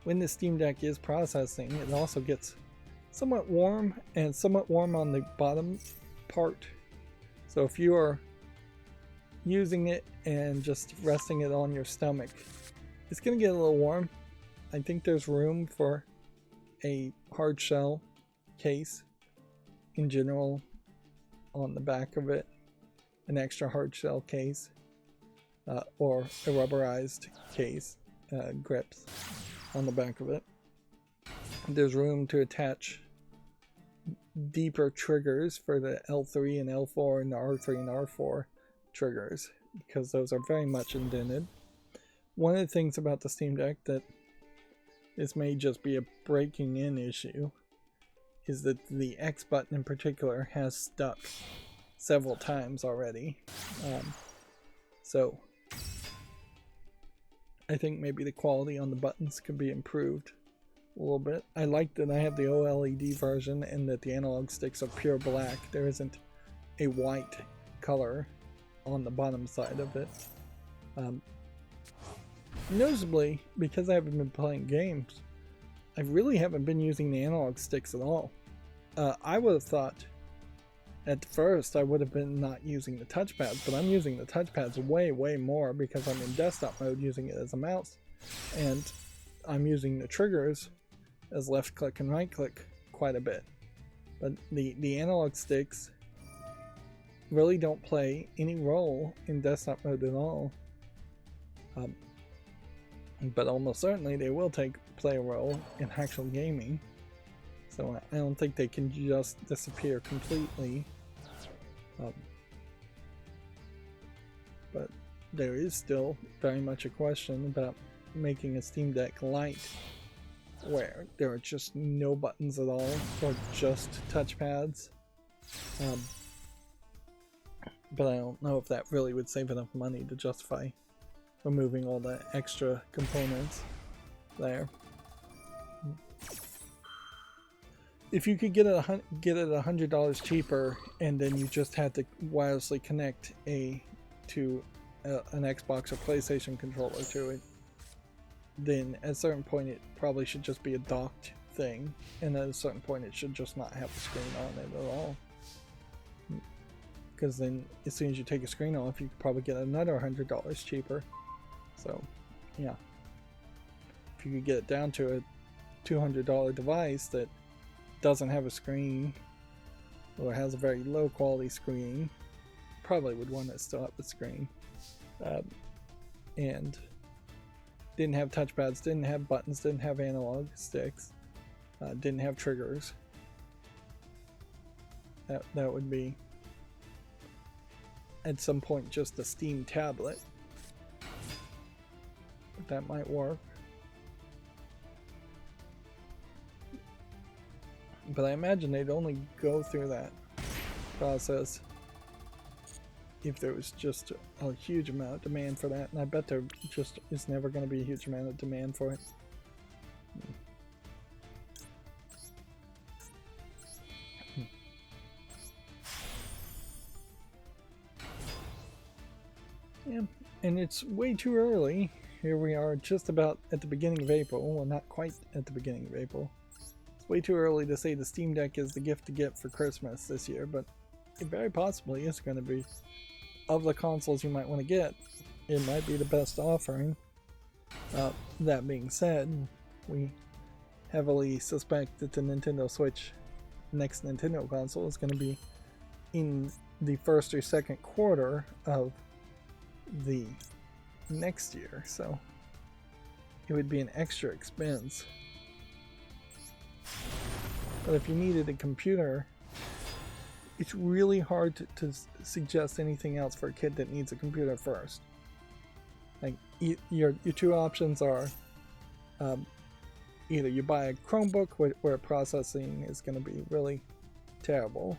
S1: When the Steam Deck is processing, it also gets somewhat warm, and somewhat warm on the bottom part. So if you are using it and just resting it on your stomach, it's going to get a little warm. I think there's room for a hard shell case in general on the back of it, an extra hard shell case, or a rubberized case, grips on the back of it. There's room to attach deeper triggers for the L3 and L4 and the R3 and R4 triggers, because those are very much indented. One of the things about the Steam Deck that this may just be a breaking in issue is that the X button in particular has stuck several times already. So I think maybe the quality on the buttons could be improved a little bit. I like that I have the OLED version and that the analog sticks are pure black. There isn't a white color on the bottom side of it. Noticeably, because I haven't been playing games, I really haven't been using the analog sticks at all. I would have thought at first I would have been not using the touchpads, but I'm using the touchpads way more because I'm in desktop mode using it as a mouse, and I'm using the triggers as left click and right click quite a bit. But the analog sticks really don't play any role in desktop mode at all. But almost certainly they will play a role in actual gaming. So I don't think they can just disappear completely. But there is still very much a question about making a Steam Deck Lite where there are just no buttons at all, or just touchpads. But I don't know if that really would save enough money to justify removing all the extra components there. If you could get it $100 cheaper, and then you just had to wirelessly connect to an Xbox or PlayStation controller to it, then at a certain point it probably should just be a docked thing, and at a certain point it should just not have a screen on it at all. Because then as soon as you take a screen off, you could probably get another $100 cheaper. So yeah, if you could get it down to a $200 device that doesn't have a screen or has a very low quality screen, probably would want to still have a screen, and didn't have touchpads, didn't have buttons, didn't have analog sticks, didn't have triggers. That would be at some point just a Steam tablet, but that might work. But I imagine they'd only go through that process if there was just a huge amount of demand for that, and I bet there just is never going to be a huge amount of demand for it. Yeah, and it's way too early. Here we are just about at the beginning of April. Well, not quite at the beginning of April. It's way too early to say the Steam Deck is the gift to get for Christmas this year, but it very possibly is going to be. Of the consoles you might want to get, it might be the best offering. That being said, we heavily suspect that the Nintendo Switch next Nintendo console is going to be in the first or second quarter of the next year, so it would be an extra expense. But if you needed a computer, it's really hard to suggest anything else for a kid that needs a computer first. Like, your two options are either you buy a Chromebook where processing is going to be really terrible,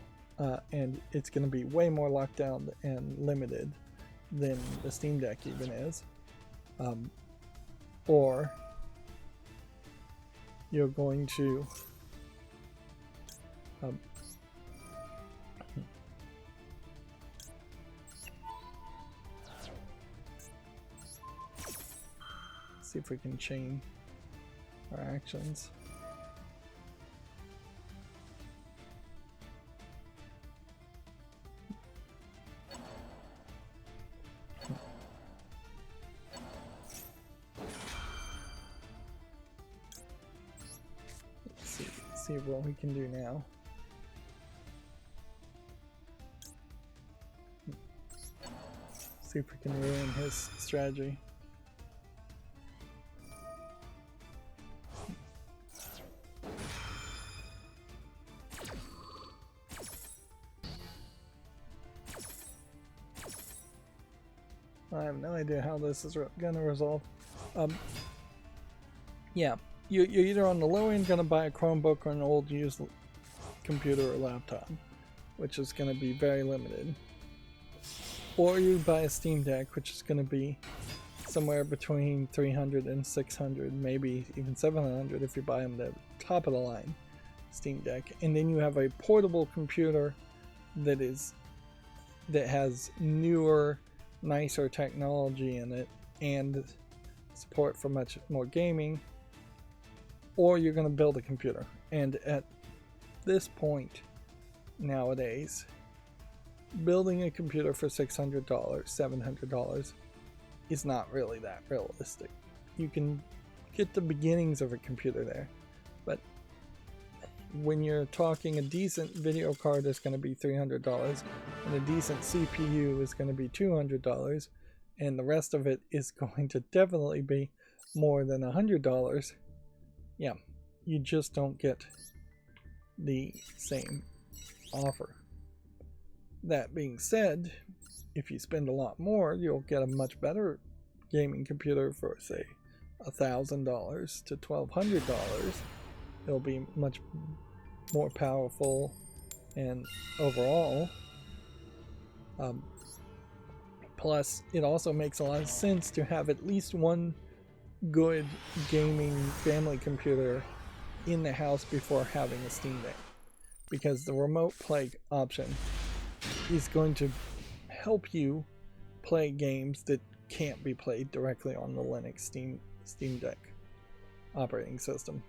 S1: and it's going to be way more locked down and limited than the Steam Deck even is, or you're going to see if we can chain our actions. Let's see what we can do now. See if we can ruin his strategy. I have no idea how this is gonna resolve. Yeah, you're either on the low end gonna buy a Chromebook or an old used computer or laptop, which is gonna be very limited. Or you buy a Steam Deck, which is gonna be somewhere between $300 and $600, maybe even $700 if you buy them the top of the line Steam Deck, and then you have a portable computer that has newer, nicer technology in it and support for much more gaming, or you're going to build a computer. And at this point nowadays, building a computer for $600, $700 is not really that realistic. You can get the beginnings of a computer there, but when you're talking a decent video card is going to be $300 and a decent CPU is going to be $200, and the rest of it is going to definitely be more than $100, yeah, you just don't get the same offer. That being said, if you spend a lot more, you'll get a much better gaming computer for, say, $1,000 to $1,200. It'll be much more powerful, and overall, plus it also makes a lot of sense to have at least one good gaming family computer in the house before having a Steam Deck, because the remote play option is going to help you play games that can't be played directly on the Linux Steam Deck operating system.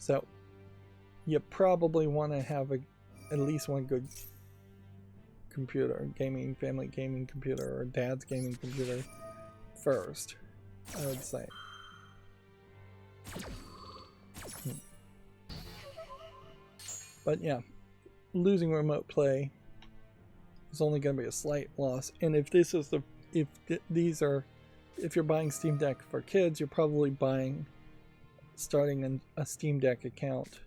S1: So you probably want to have at least one good computer, family gaming computer, or dad's gaming computer first, I would say. But yeah, losing remote play is only going to be a slight loss. And if you're buying Steam Deck for kids, you're probably starting a Steam Deck account,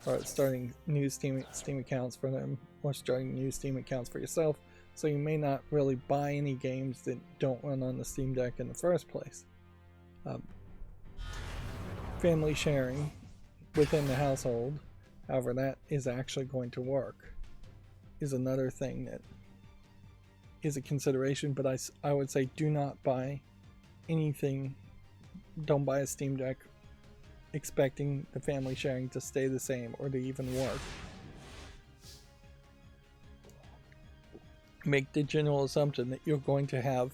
S1: or starting new Steam accounts for them, or starting new Steam accounts for yourself. So you may not really buy any games that don't run on the Steam Deck in the first place. Family sharing within the household, however that is actually going to work, is another thing that is a consideration. But I would say do not buy anything, don't buy a Steam Deck expecting the family sharing to stay the same or to even work. Make the general assumption that you're going to have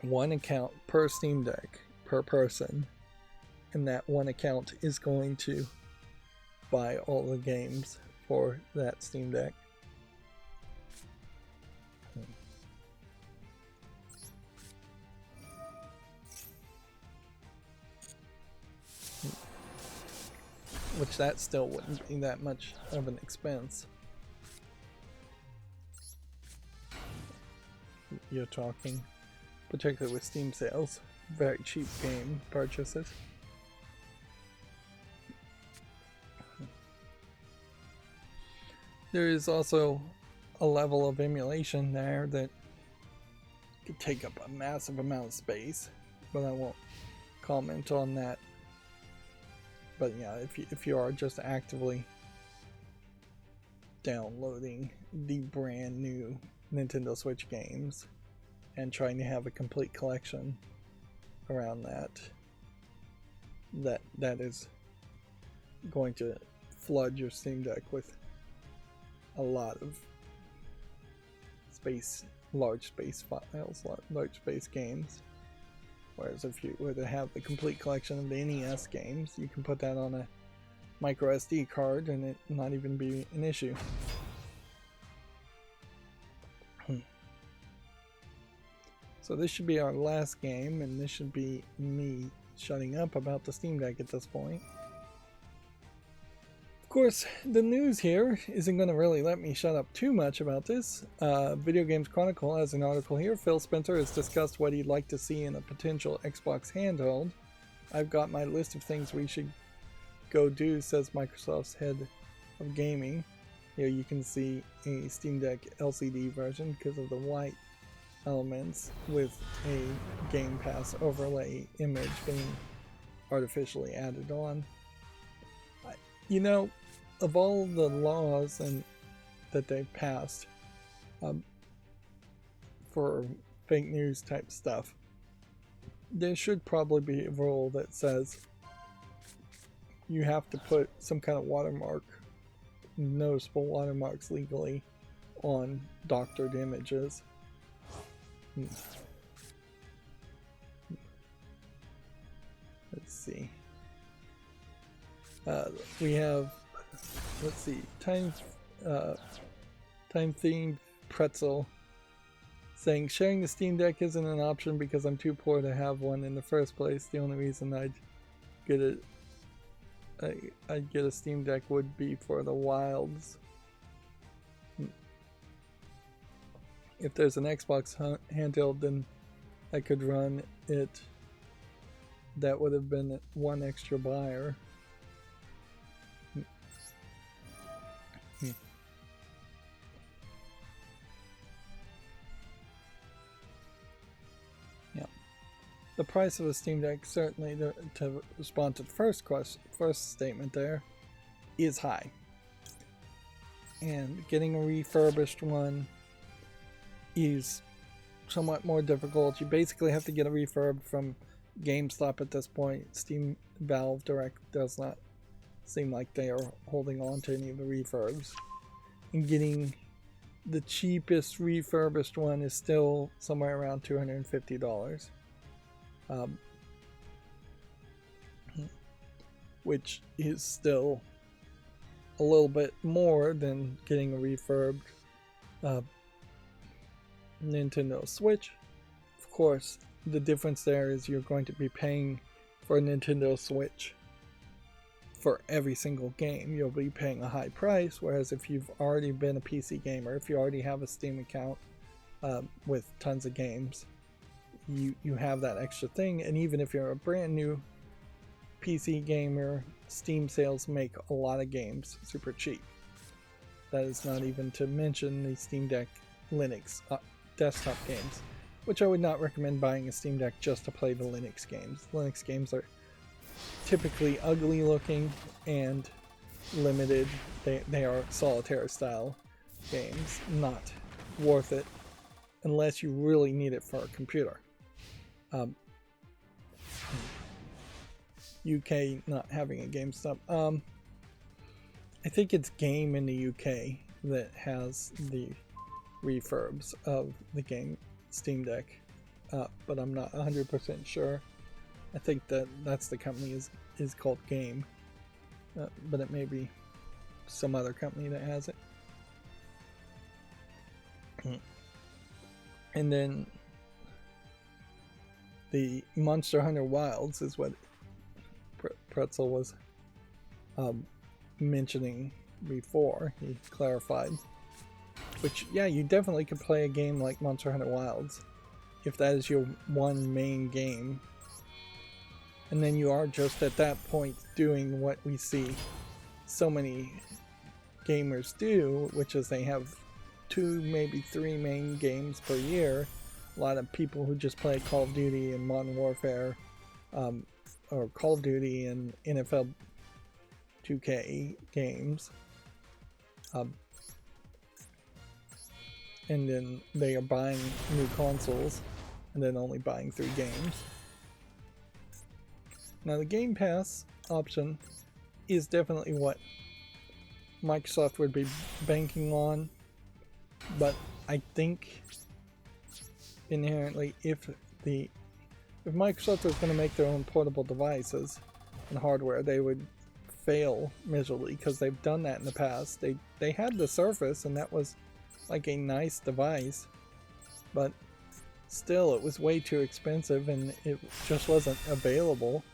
S1: one account per Steam Deck per person, and that one account is going to buy all the games for that Steam Deck. Which that still wouldn't be that much of an expense. You're talking, particularly with Steam sales, very cheap game purchases. There is also a level of emulation there that could take up a massive amount of space, but I won't comment on that. But yeah, if you are just actively downloading the brand new Nintendo Switch games and trying to have a complete collection around that is going to flood your Steam Deck with a lot of large space files, large space games. Whereas if you were to have the complete collection of the NES games, you can put that on a micro SD card and it not even be an issue. So this should be our last game, and this should be me shutting up about the Steam Deck at this point. Of course, the news here isn't going to really let me shut up too much about this. Video Games Chronicle has an article here. Phil Spencer has discussed what he'd like to see in a potential Xbox handheld. I've got my list of things we should go do, says Microsoft's head of gaming. Here you can see a Steam Deck LCD version because of the white elements with a Game Pass overlay image being artificially added on. You know, of all the laws that they've passed for fake news type stuff, there should probably be a rule that says you have to put some kind of watermark, noticeable watermarks legally, on doctored images. Let's see. We have, let's see, time themed pretzel saying sharing the Steam Deck isn't an option because I'm too poor to have one in the first place. The only reason I'd get a Steam Deck would be for the Wilds. If there's an Xbox handheld, then I could run it. That would have been one extra buyer. Yeah, the price of a Steam Deck, certainly to respond to the first statement there, is high. And getting a refurbished one is somewhat more difficult. You basically have to get a refurb from GameStop at this point. Steam Valve Direct does not seem like they are holding on to any of the refurbs. And getting the cheapest refurbished one is still somewhere around $250. which is still a little bit more than getting a refurbed Nintendo Switch. Of course, the difference there is you're going to be paying for a Nintendo Switch for every single game. You'll be paying a high price, whereas if you've already been a PC gamer, if you already have a Steam account with tons of games, you have that extra thing. And even if you're a brand new PC gamer, Steam sales make a lot of games super cheap. That is not even to mention the Steam Deck Linux desktop games, which I would not recommend buying a Steam Deck just to play the Linux games. Linux games are typically ugly looking and limited. They are solitaire style games, not worth it unless you really need it for a computer. UK not having a GameStop. I think it's Game in the UK that has the refurbs of the game Steam Deck, but I'm not 100% sure. I think that's the company is called Game, but it may be some other company that has it. And then the Monster Hunter Wilds is what Pretzel was mentioning before. He clarified. Which, yeah, you definitely could play a game like Monster Hunter Wilds if that is your one main game. And then you are just at that point doing what we see so many gamers do, which is they have 2, maybe 3 main games per year. A lot of people who just play Call of Duty and Modern Warfare, or Call of Duty and NFL 2K games. And then they are buying new consoles and then only buying 3 games. Now the Game Pass option is definitely what Microsoft would be banking on, but I think inherently if Microsoft was going to make their own portable devices and hardware, they would fail miserably, because they've done that in the past. They had the Surface, and that was like a nice device, but still it was way too expensive and it just wasn't available.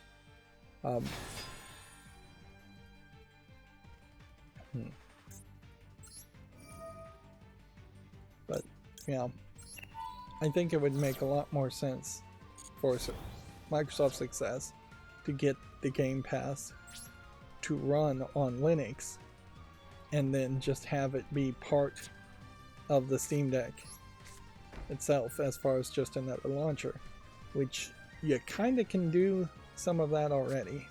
S1: But yeah, I think it would make a lot more sense for Microsoft's success to get the Game Pass to run on Linux and then just have it be part of the Steam Deck itself as far as just another launcher, which you kind of can do some of that already.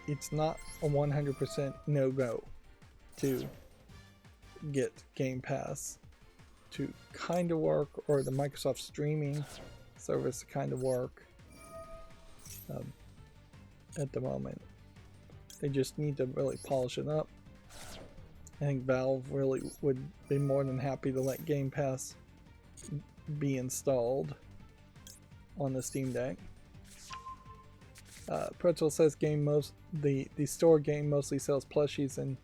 S1: It's not a 100% no-go to get Game Pass to kind of work, or the Microsoft streaming service to kind of work at the moment. They just need to really polish it up. I think Valve really would be more than happy to let Game Pass be installed on the Steam Deck. Pretzel says the store game mostly sells plushies and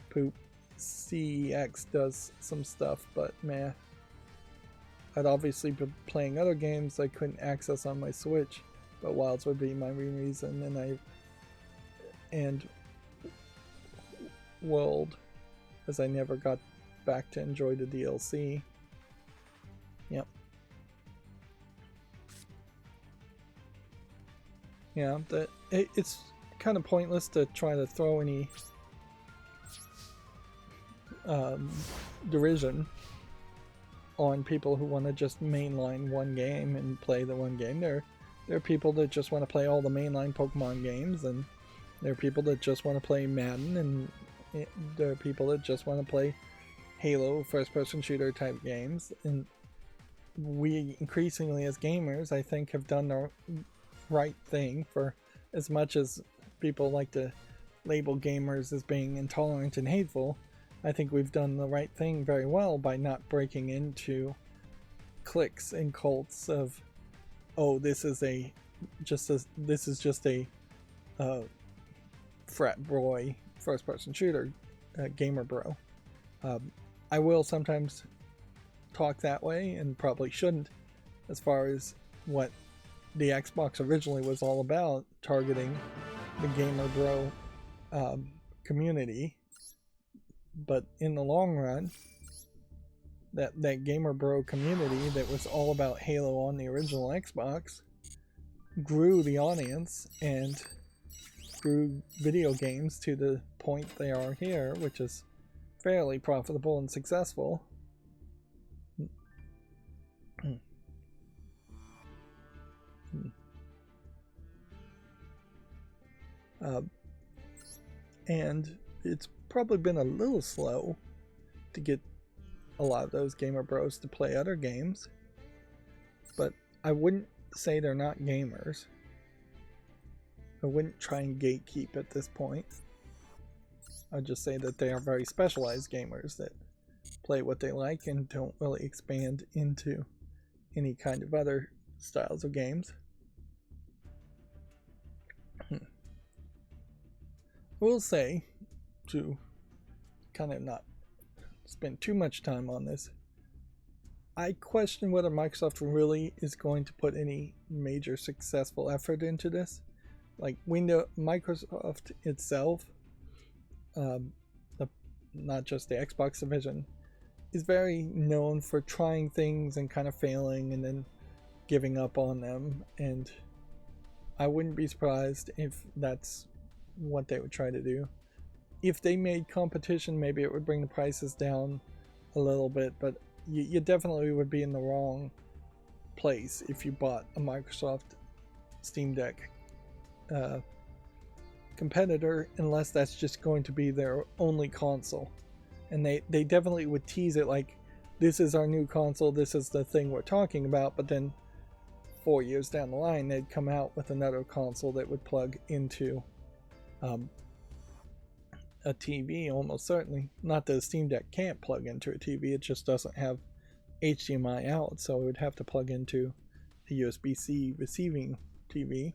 S1: poop. CEX does some stuff, but meh. I'd obviously be playing other games I couldn't access on my Switch, but Wilds would be my main reason, and World, as I never got back to enjoy the DLC. Yep. Yeah, it's kind of pointless to try to throw any derision on people who want to just mainline one game and play the one game. There are people that just want to play all the mainline Pokemon games, and there are people that just want to play Madden, and there are people that just want to play Halo first-person shooter type games. And we increasingly as gamers, I think, have done the right thing. For as much as people like to label gamers as being intolerant and hateful, I think we've done the right thing very well by not breaking into cliques and cults of, oh, this is just a frat boy first person shooter gamer bro. I will sometimes talk that way, and probably shouldn't, as far as what the Xbox originally was all about, targeting the gamer bro community. But in the long run, that gamer bro community that was all about Halo on the original Xbox grew the audience and grew video games to the point they are here, which is fairly profitable and successful. And it's probably been a little slow to get a lot of those gamer bros to play other games, but I wouldn't say they're not gamers. I wouldn't try and gatekeep at this point. I'd just say that they are very specialized gamers that play what they like and don't really expand into any kind of other styles of games. I will say, to kind of not spend too much time on this, I question whether Microsoft really is going to put any major successful effort into this. Like Microsoft itself, not just the Xbox division, is very known for trying things and kind of failing and then giving up on them, and I wouldn't be surprised if that's what they would try to do. If they made competition, maybe it would bring the prices down a little bit, but you definitely would be in the wrong place if you bought a Microsoft Steam Deck competitor, unless that's just going to be their only console. And they definitely would tease it like, this is our new console, this is the thing we're talking about, but then 4 years down the line they'd come out with another console that would plug into a TV, almost certainly. Not that the Steam Deck can't plug into a TV, it just doesn't have HDMI out, so it would have to plug into a USB-C receiving TV.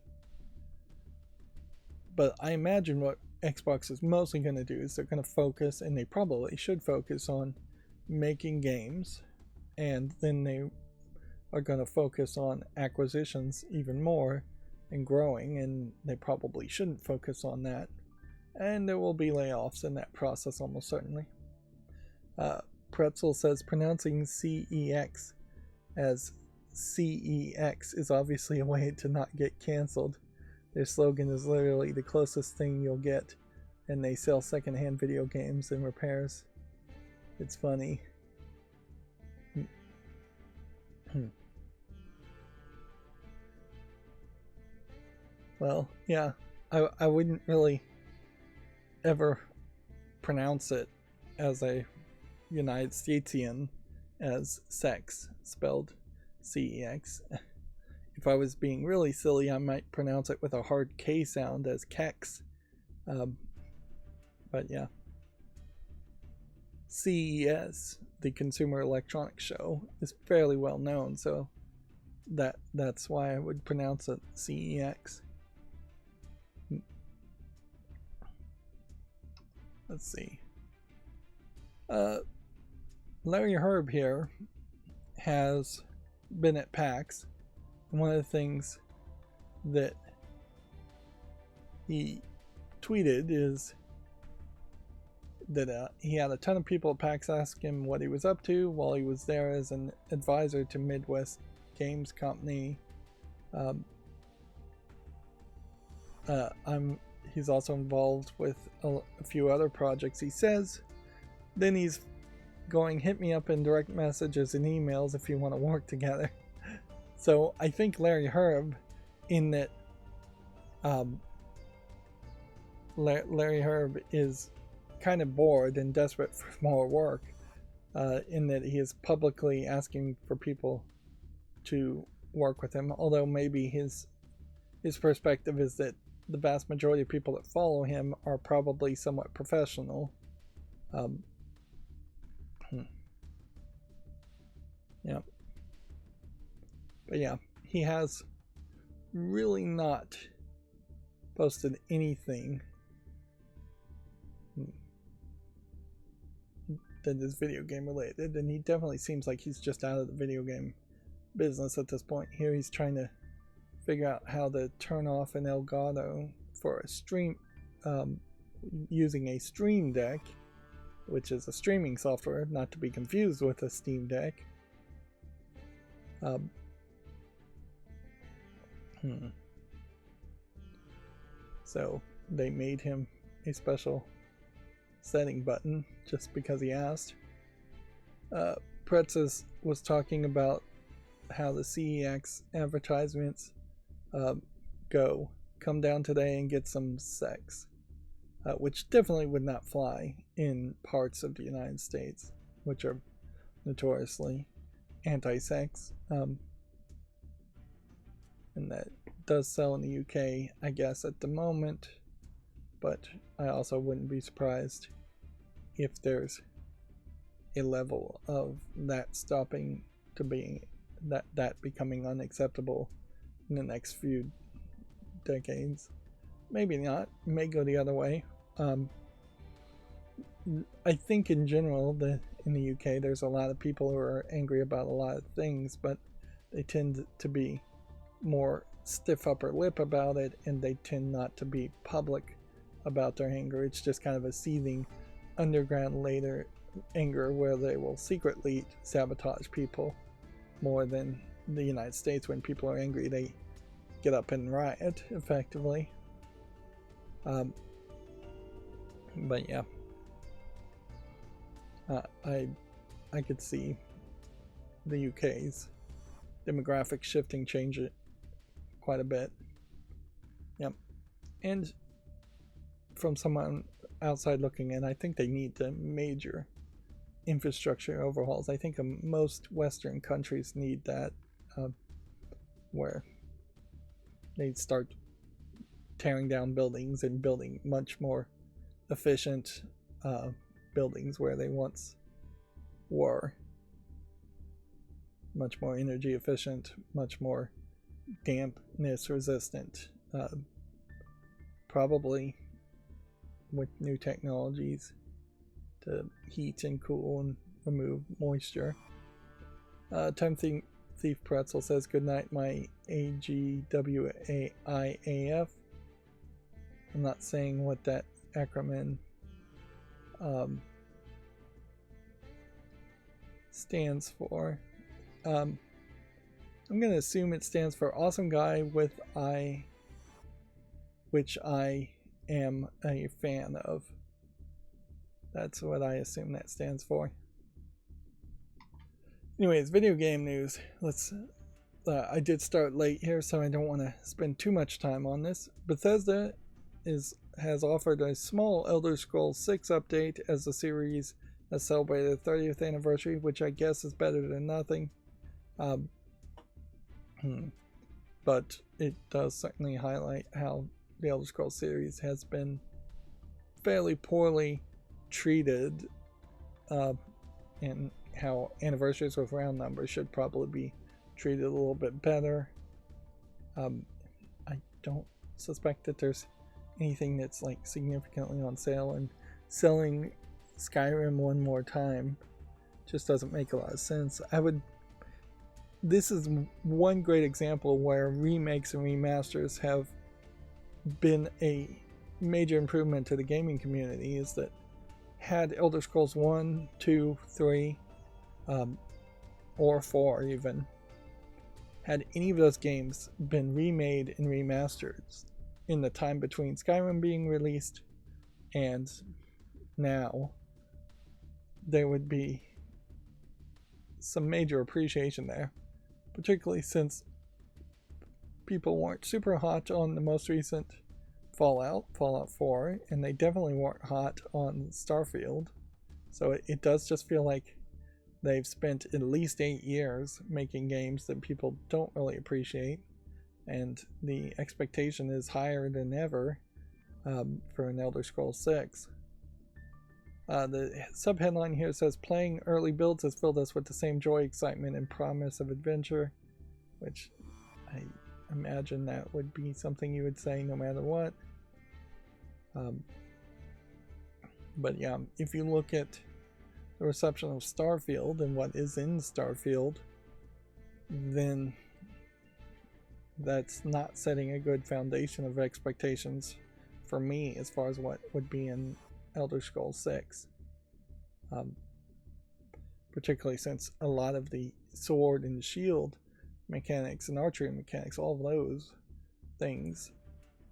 S1: But I imagine what Xbox is mostly going to do is they're going to focus, and they probably should focus, on making games, and then they are going to focus on acquisitions even more and growing, and they probably shouldn't focus on that. And there will be layoffs in that process almost certainly. Pretzel says pronouncing CEX as CEX is obviously a way to not get cancelled. Their slogan is literally the closest thing you'll get, and they sell secondhand video games and repairs. It's funny. Well, yeah, I wouldn't really ever pronounce it as a United Statesian as sex, spelled CEX. If I was being really silly, I might pronounce it with a hard K sound as kex. But yeah. CES, the Consumer Electronics Show, is fairly well known, so that's why I would pronounce it CEX. Let's see. Larry Herb here has been at PAX, and one of the things that he tweeted is that he had a ton of people at PAX ask him what he was up to while he was there as an advisor to Midwest Games Company. He's also involved with a few other projects, he says. Then he's going, hit me up in direct messages and emails if you want to work together. So I think Larry Herb, in that Larry Herb is kind of bored and desperate for more work, in that he is publicly asking for people to work with him, although maybe his perspective is that the vast majority of people that follow him are probably somewhat professional. Yeah. But yeah, he has really not posted anything that is video game related, and he definitely seems like he's just out of the video game business at this point. Here he's trying to figure out how to turn off an Elgato for a stream, using a Stream Deck, which is a streaming software, not to be confused with a Steam Deck. So they made him a special setting button just because he asked. Pretzes was talking about how the CEX advertisements go. Come down today and get some sex. Which definitely would not fly in parts of the United States, which are notoriously anti-sex. And that does sell in the UK, I guess, at the moment. But I also wouldn't be surprised if there's a level of that stopping to being that becoming unacceptable in the next few decades. Maybe not. It may go the other way. I think in general that in the UK there's a lot of people who are angry about a lot of things, but they tend to be more stiff upper lip about it, and they tend not to be public about their anger. It's just kind of a seething underground later anger where they will secretly sabotage people more than the United States. When people are angry, they get up and riot effectively. But yeah, I could see the UK's demographic shifting, change it quite a bit. Yep. And from someone outside looking in, I think they need the major infrastructure overhauls. I think most Western countries need that, where they start tearing down buildings and building much more efficient buildings where they once were. Much more energy efficient, much more dampness resistant. Probably with new technologies to heat and cool and remove moisture. Time Thief Pretzel says, good night, my AGWAIAF. I'm not saying what that acronym stands for. I'm going to assume it stands for Awesome Guy with I, which I am a fan of. That's what I assume that stands for. Anyways, video game news. I did start late here, so I don't want to spend too much time on this. Bethesda has offered a small Elder Scrolls 6 update as the series has celebrated the 30th anniversary, which I guess is better than nothing. But it does certainly highlight how the Elder Scrolls series has been fairly poorly treated, and how anniversaries with round numbers should probably be treated a little bit better. I don't suspect that there's anything that's like significantly on sale, and selling Skyrim one more time just doesn't make a lot of sense. This is one great example where remakes and remasters have been a major improvement to the gaming community, is that had Elder Scrolls 1, 2, 3, or 4 even, had any of those games been remade and remastered in the time between Skyrim being released and now, there would be some major appreciation there, particularly since people weren't super hot on the most recent Fallout 4, and they definitely weren't hot on Starfield. So it does just feel like they've spent at least 8 years making games that people don't really appreciate, and the expectation is higher than ever for an Elder Scrolls 6. The subheadline here says, playing early builds has filled us with the same joy, excitement, and promise of adventure, which I imagine that would be something you would say no matter what. Um, but yeah, if you look at the reception of Starfield and what is in Starfield, then that's not setting a good foundation of expectations for me as far as what would be in Elder Scrolls 6. Particularly since a lot of the sword and shield mechanics and archery mechanics, all of those things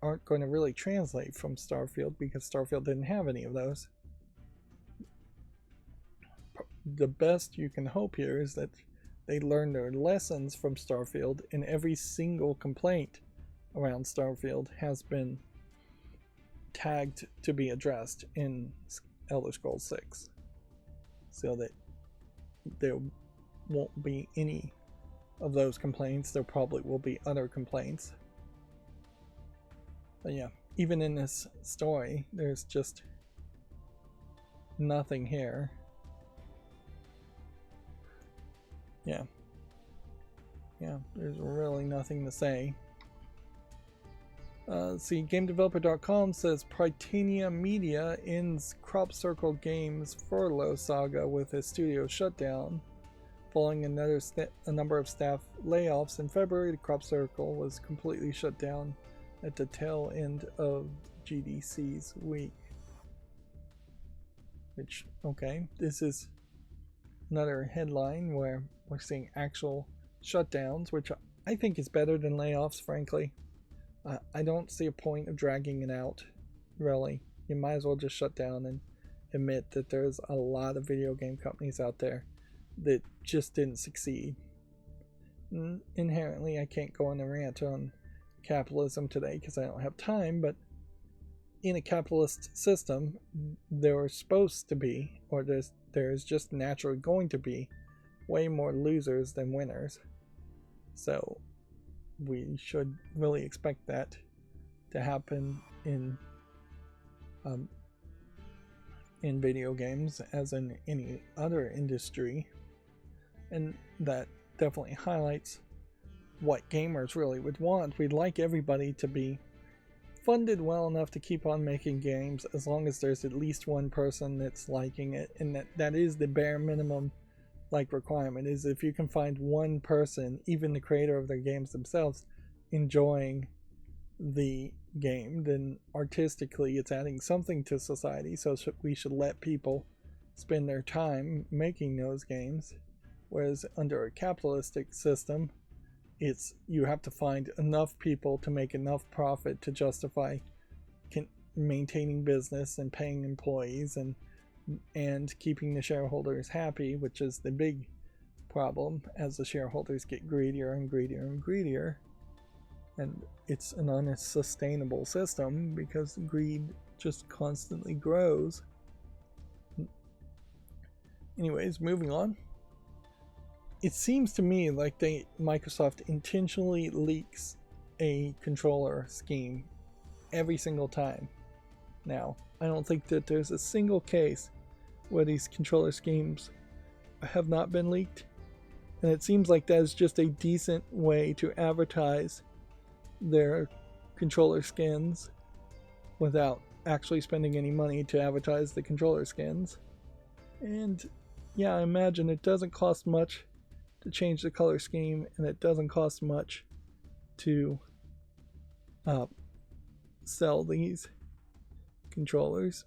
S1: aren't going to really translate from Starfield because Starfield didn't have any of those. The best you can hope here is that they learn their lessons from Starfield, and every single complaint around Starfield has been tagged to be addressed in Elder Scrolls 6, so that there won't be any of those complaints. There probably will be other complaints. But yeah, even in this story, there's just nothing here. Yeah, there's really nothing to say. See, GameDeveloper.com says Prytania Media ends Crop Circle Games furlough saga with a studio shutdown. Following a number of staff layoffs in February, the Crop Circle was completely shut down at the tail end of GDC's week. Which, okay, this is another headline where we're seeing actual shutdowns, which I think is better than layoffs, frankly. I don't see a point of dragging it out, really. You might as well just shut down and admit that there's a lot of video game companies out there that just didn't succeed. Inherently, I can't go on a rant on capitalism today because I don't have time, but in a capitalist system, there are supposed to be, or there's just naturally going to be, way more losers than winners. So we should really expect that to happen in video games as in any other industry, and that definitely highlights what gamers really would want. We'd like everybody to be funded well enough to keep on making games, as long as there's at least one person that's liking it, and that is the bare minimum requirement, is if you can find one person, even the creator of their games themselves, enjoying the game, then artistically it's adding something to society. So we should let people spend their time making those games, whereas under a capitalistic system, it's you have to find enough people to make enough profit to justify maintaining business and paying employees and keeping the shareholders happy, which is the big problem as the shareholders get greedier and greedier and greedier. And it's an unsustainable system because greed just constantly grows. Anyways, moving on. It seems to me like Microsoft intentionally leaks a controller scheme every single time. Now, I don't think that there's a single case where these controller schemes have not been leaked, and it seems like that is just a decent way to advertise their controller skins without actually spending any money to advertise the controller skins. And yeah, I imagine it doesn't cost much to change the color scheme, and it doesn't cost much to sell these controllers.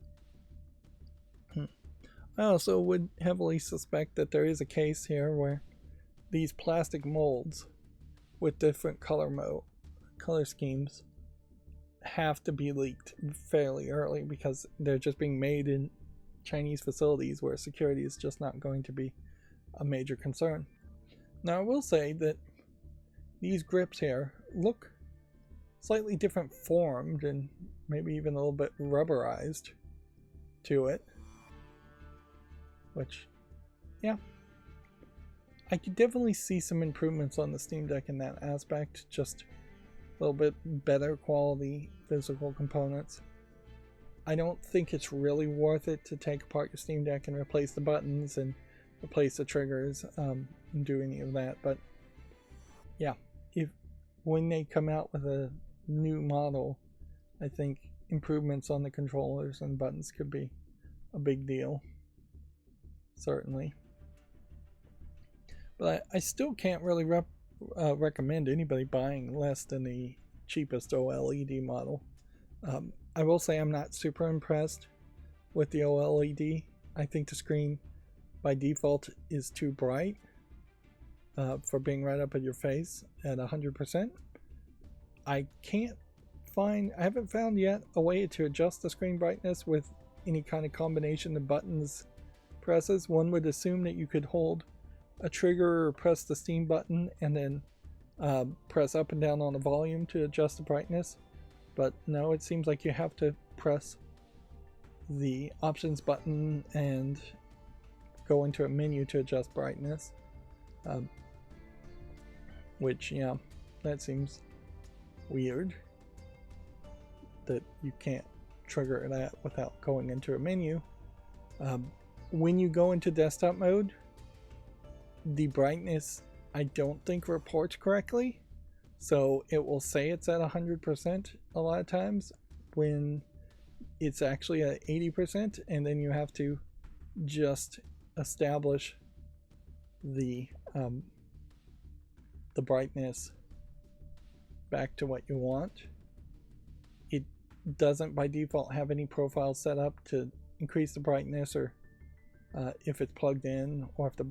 S1: I also would heavily suspect that there is a case here where these plastic molds with different color schemes have to be leaked fairly early because they're just being made in Chinese facilities where security is just not going to be a major concern. Now, I will say that these grips here look slightly different formed and maybe even a little bit rubberized to it, which, yeah, I could definitely see some improvements on the Steam Deck in that aspect, just a little bit better quality physical components. I don't think it's really worth it to take apart your Steam Deck and replace the buttons and replace the triggers and do any of that, but yeah, when they come out with a new model, I think improvements on the controllers and buttons could be a big deal, certainly. But I still can't really recommend anybody buying less than the cheapest OLED model. I will say I'm not super impressed with the OLED. I think the screen by default is too bright for being right up at your face at 100%. I haven't found yet a way to adjust the screen brightness with any kind of combination of buttons presses. One would assume that you could hold a trigger or press the Steam button and then press up and down on the volume to adjust the brightness, but no, it seems like you have to press the options button and go into a menu to adjust brightness, which, yeah, that seems weird that you can't trigger that without going into a menu. When you go into desktop mode, the brightness I don't think reports correctly, so it will say it's at 100% a lot of times when it's actually at 80%, and then you have to just establish the brightness back to what you want. It doesn't by default have any profiles set up to increase the brightness or if it's plugged in, or if the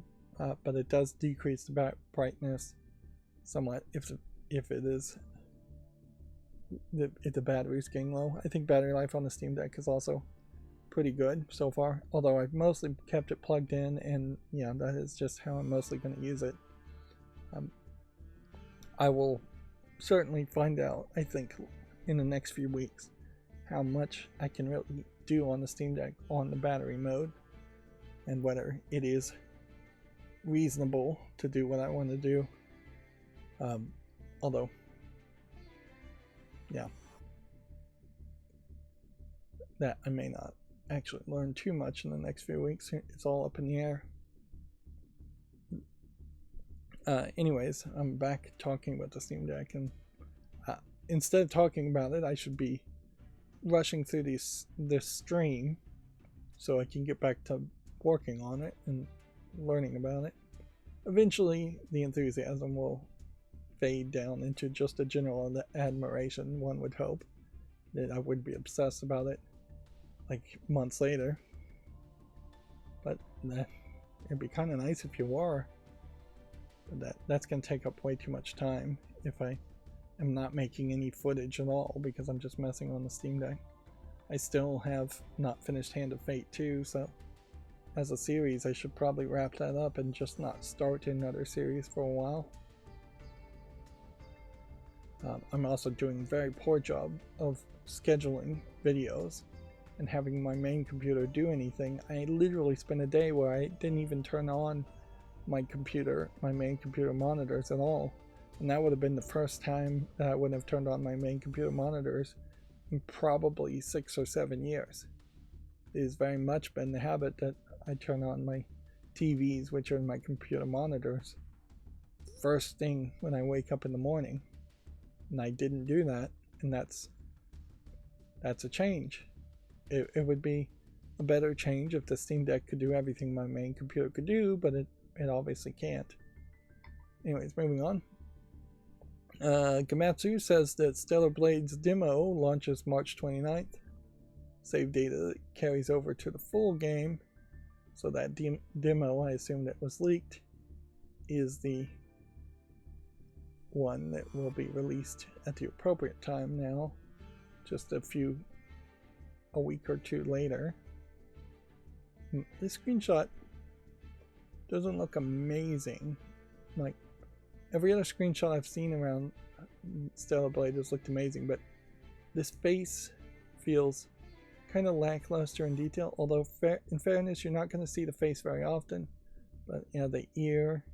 S1: but it does decrease the brightness somewhat if the battery's getting low. I think battery life on the Steam Deck is also pretty good so far, although I've mostly kept it plugged in, and yeah, that is just how I'm mostly going to use it. I will certainly find out, I think, in the next few weeks how much I can really do on the Steam Deck on the battery mode, and whether it is reasonable to do what I want to do. Although, yeah, that I may not actually learn too much in the next few weeks. It's all up in the air. Anyways, I'm back talking about the Steam Deck, and instead of talking about it, I should be rushing through this stream so I can get back to working on it and learning about it. Eventually, the enthusiasm will fade down into just a general admiration, one would hope. That I would be obsessed about it like months later. But it'd be kind of nice if you were. But that's going to take up way too much time if I am not making any footage at all, because I'm just messing on the Steam Deck. I still have not finished Hand of Fate 2, so as a series I should probably wrap that up and just not start another series for a while. I'm also doing a very poor job of scheduling videos and having my main computer do anything. I literally spent a day where I didn't even turn on my main computer monitors at all, and that would have been the first time that I wouldn't have turned on my main computer monitors in probably 6 or 7 years. It has very much been the habit that I turn on my TVs, which are my computer monitors, first thing when I wake up in the morning, and I didn't do that, and that's a change. It would be a better change if the Steam Deck could do everything my main computer could do, but it obviously can't. Anyways, moving on. Gamatsu says that Stellar Blade's demo launches March 29th. Save data that carries over to the full game, so that demo, I assume that was leaked, is the one that will be released at the appropriate time now, just a week or two later. This screenshot doesn't look amazing. Like every other screenshot I've seen around Stellar Blade has looked amazing, but this face feels kind of lackluster in detail, although in fairness, you're not going to see the face very often. But you know, the ear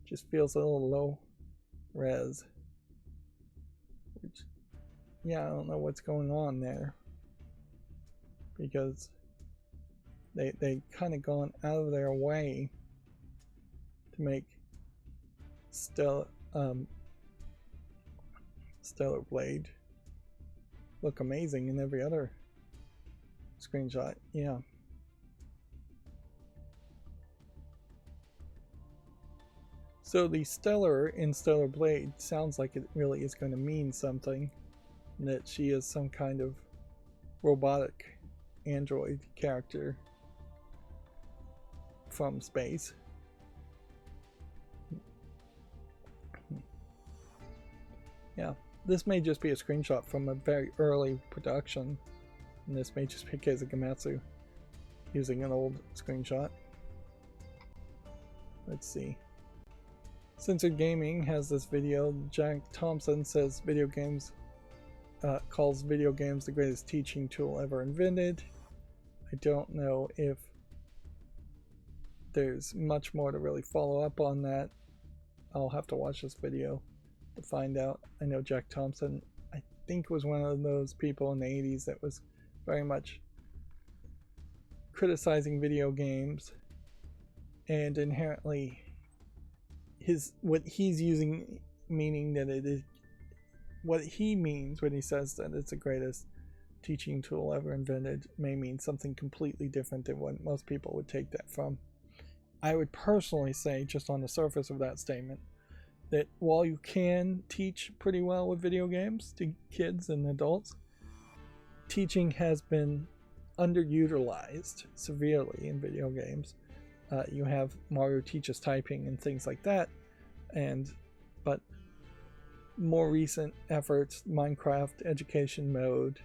S1: just feels a little low res, which, yeah, I don't know what's going on there, because they kind of gone out of their way to make Stellar Blade look amazing in every other screenshot. Yeah. So the Stellar in Stellar Blade sounds like it really is going to mean something, and that she is some kind of robotic android character from space. Yeah, this may just be a screenshot from a very early production, and this may just be Keizo Gamatsu using an old screenshot. Let's see. Censored Gaming has this video. Jack Thompson says calls video games the greatest teaching tool ever invented. I don't know if there's much more to really follow up on that. I'll have to watch this video to find out. I know Jack Thompson, I think, was one of those people in the 80s that was very much criticizing video games, and inherently what he's using, meaning that it is what he means when he says that it's the greatest teaching tool ever invented, may mean something completely different than what most people would take that from. I would personally say, just on the surface of that statement, that while you can teach pretty well with video games to kids and adults, teaching has been underutilized severely in video games. You have Mario teaches typing and things like that, but more recent efforts, Minecraft education mode,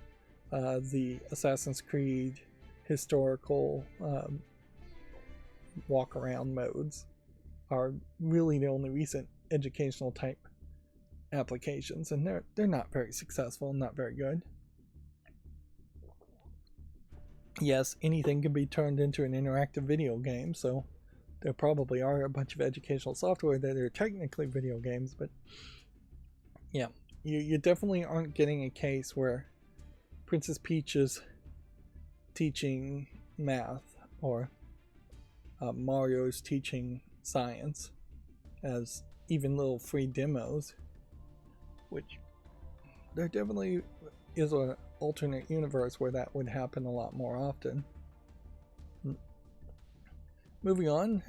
S1: the Assassin's Creed historical walk around modes are really the only recent educational type applications, and they're not very successful, not very good. Yes, anything can be turned into an interactive video game, so there probably are a bunch of educational software that are technically video games, but yeah, you definitely aren't getting a case where Princess Peach is teaching math or Mario's teaching science as even little free demos, which there definitely is an alternate universe where that would happen a lot more often. Moving on,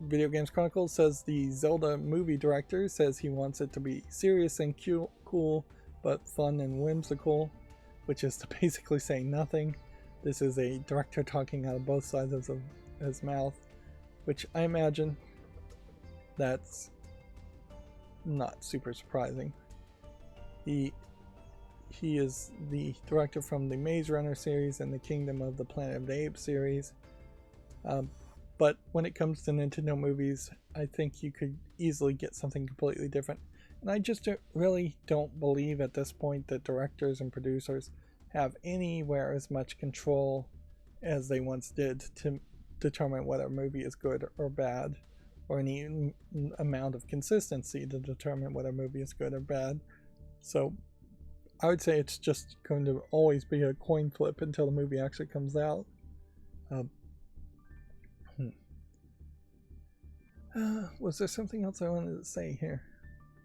S1: Video Games Chronicles says the Zelda movie director says he wants it to be serious and cool, but fun and whimsical, which is to basically say nothing. This is a director talking out of both sides of his mouth, which I imagine that's not super surprising. He is the director from the Maze Runner series and the Kingdom of the Planet of the Apes series. But when it comes to Nintendo movies, I think you could easily get something completely different. And I just really don't believe at this point that directors and producers have anywhere as much control as they once did to determine whether a movie is good or bad, or any amount of consistency to determine whether a movie is good or bad. So I would say it's just going to always be a coin flip until the movie actually comes out. Was there something else I wanted to say here?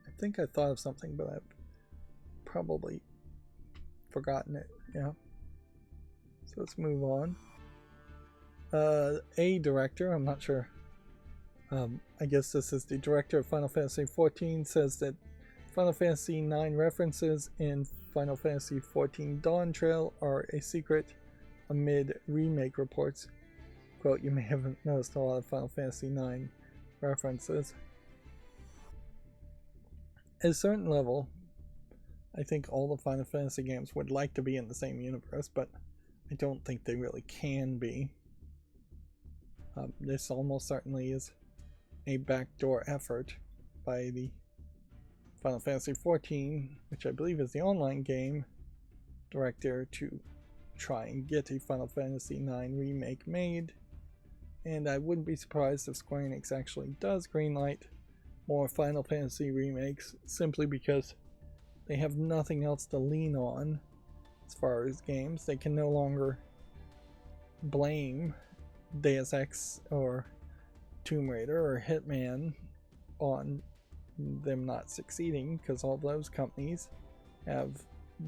S1: I think I thought of something, but I've probably forgotten it. Yeah. So let's move on. A director, I'm not sure. I guess this is the director of Final Fantasy XIV, says that Final Fantasy IX references in Final Fantasy XIV Dawn Trail are a secret amid remake reports. Quote, you may have noticed a lot of Final Fantasy IX references. At a certain level, I think all the Final Fantasy games would like to be in the same universe, but I don't think they really can be. This almost certainly is a backdoor effort by the Final Fantasy XIV, which I believe is the online game director, to try and get a Final Fantasy IX remake made. And I wouldn't be surprised if Square Enix actually does greenlight more Final Fantasy remakes, simply because they have nothing else to lean on as far as games. They can no longer blame Deus Ex or Tomb Raider or Hitman on them not succeeding, because all those companies have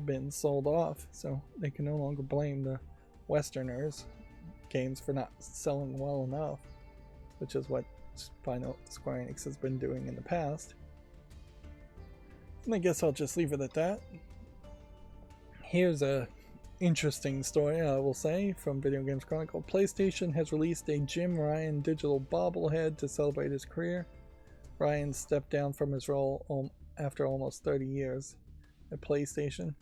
S1: been sold off, so they can no longer blame the Westerners games for not selling well enough, which is what Square Enix has been doing in the past. And I guess I'll just leave it at that. Here's a interesting story, I will say, from Video Games Chronicle. PlayStation has released a Jim Ryan digital bobblehead to celebrate his career. Ryan stepped down from his role after almost 30 years at PlayStation.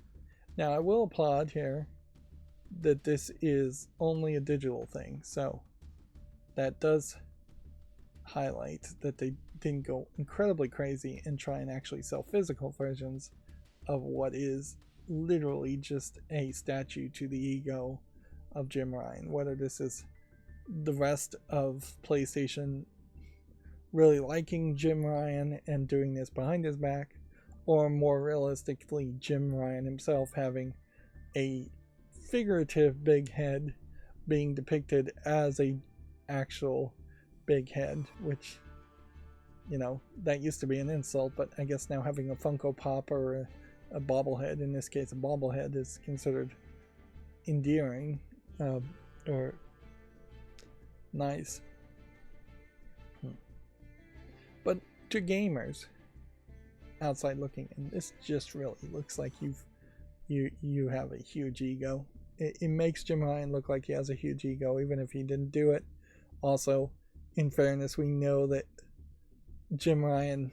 S1: Now, I will applaud here that this is only a digital thing, so that does highlight that they didn't go incredibly crazy and try and actually sell physical versions of what is literally just a statue to the ego of Jim Ryan. Whether this is the rest of PlayStation really liking Jim Ryan and doing this behind his back, or more realistically Jim Ryan himself having a figurative big head being depicted as a actual big head, which, you know, that used to be an insult, but I guess now having a Funko Pop or a bobblehead, in this case a bobblehead, is considered endearing or nice. But to gamers outside looking in, this just really looks like you have a huge ego. It makes Jim Ryan look like he has a huge ego, even if he didn't do it. Also, in fairness, we know that Jim Ryan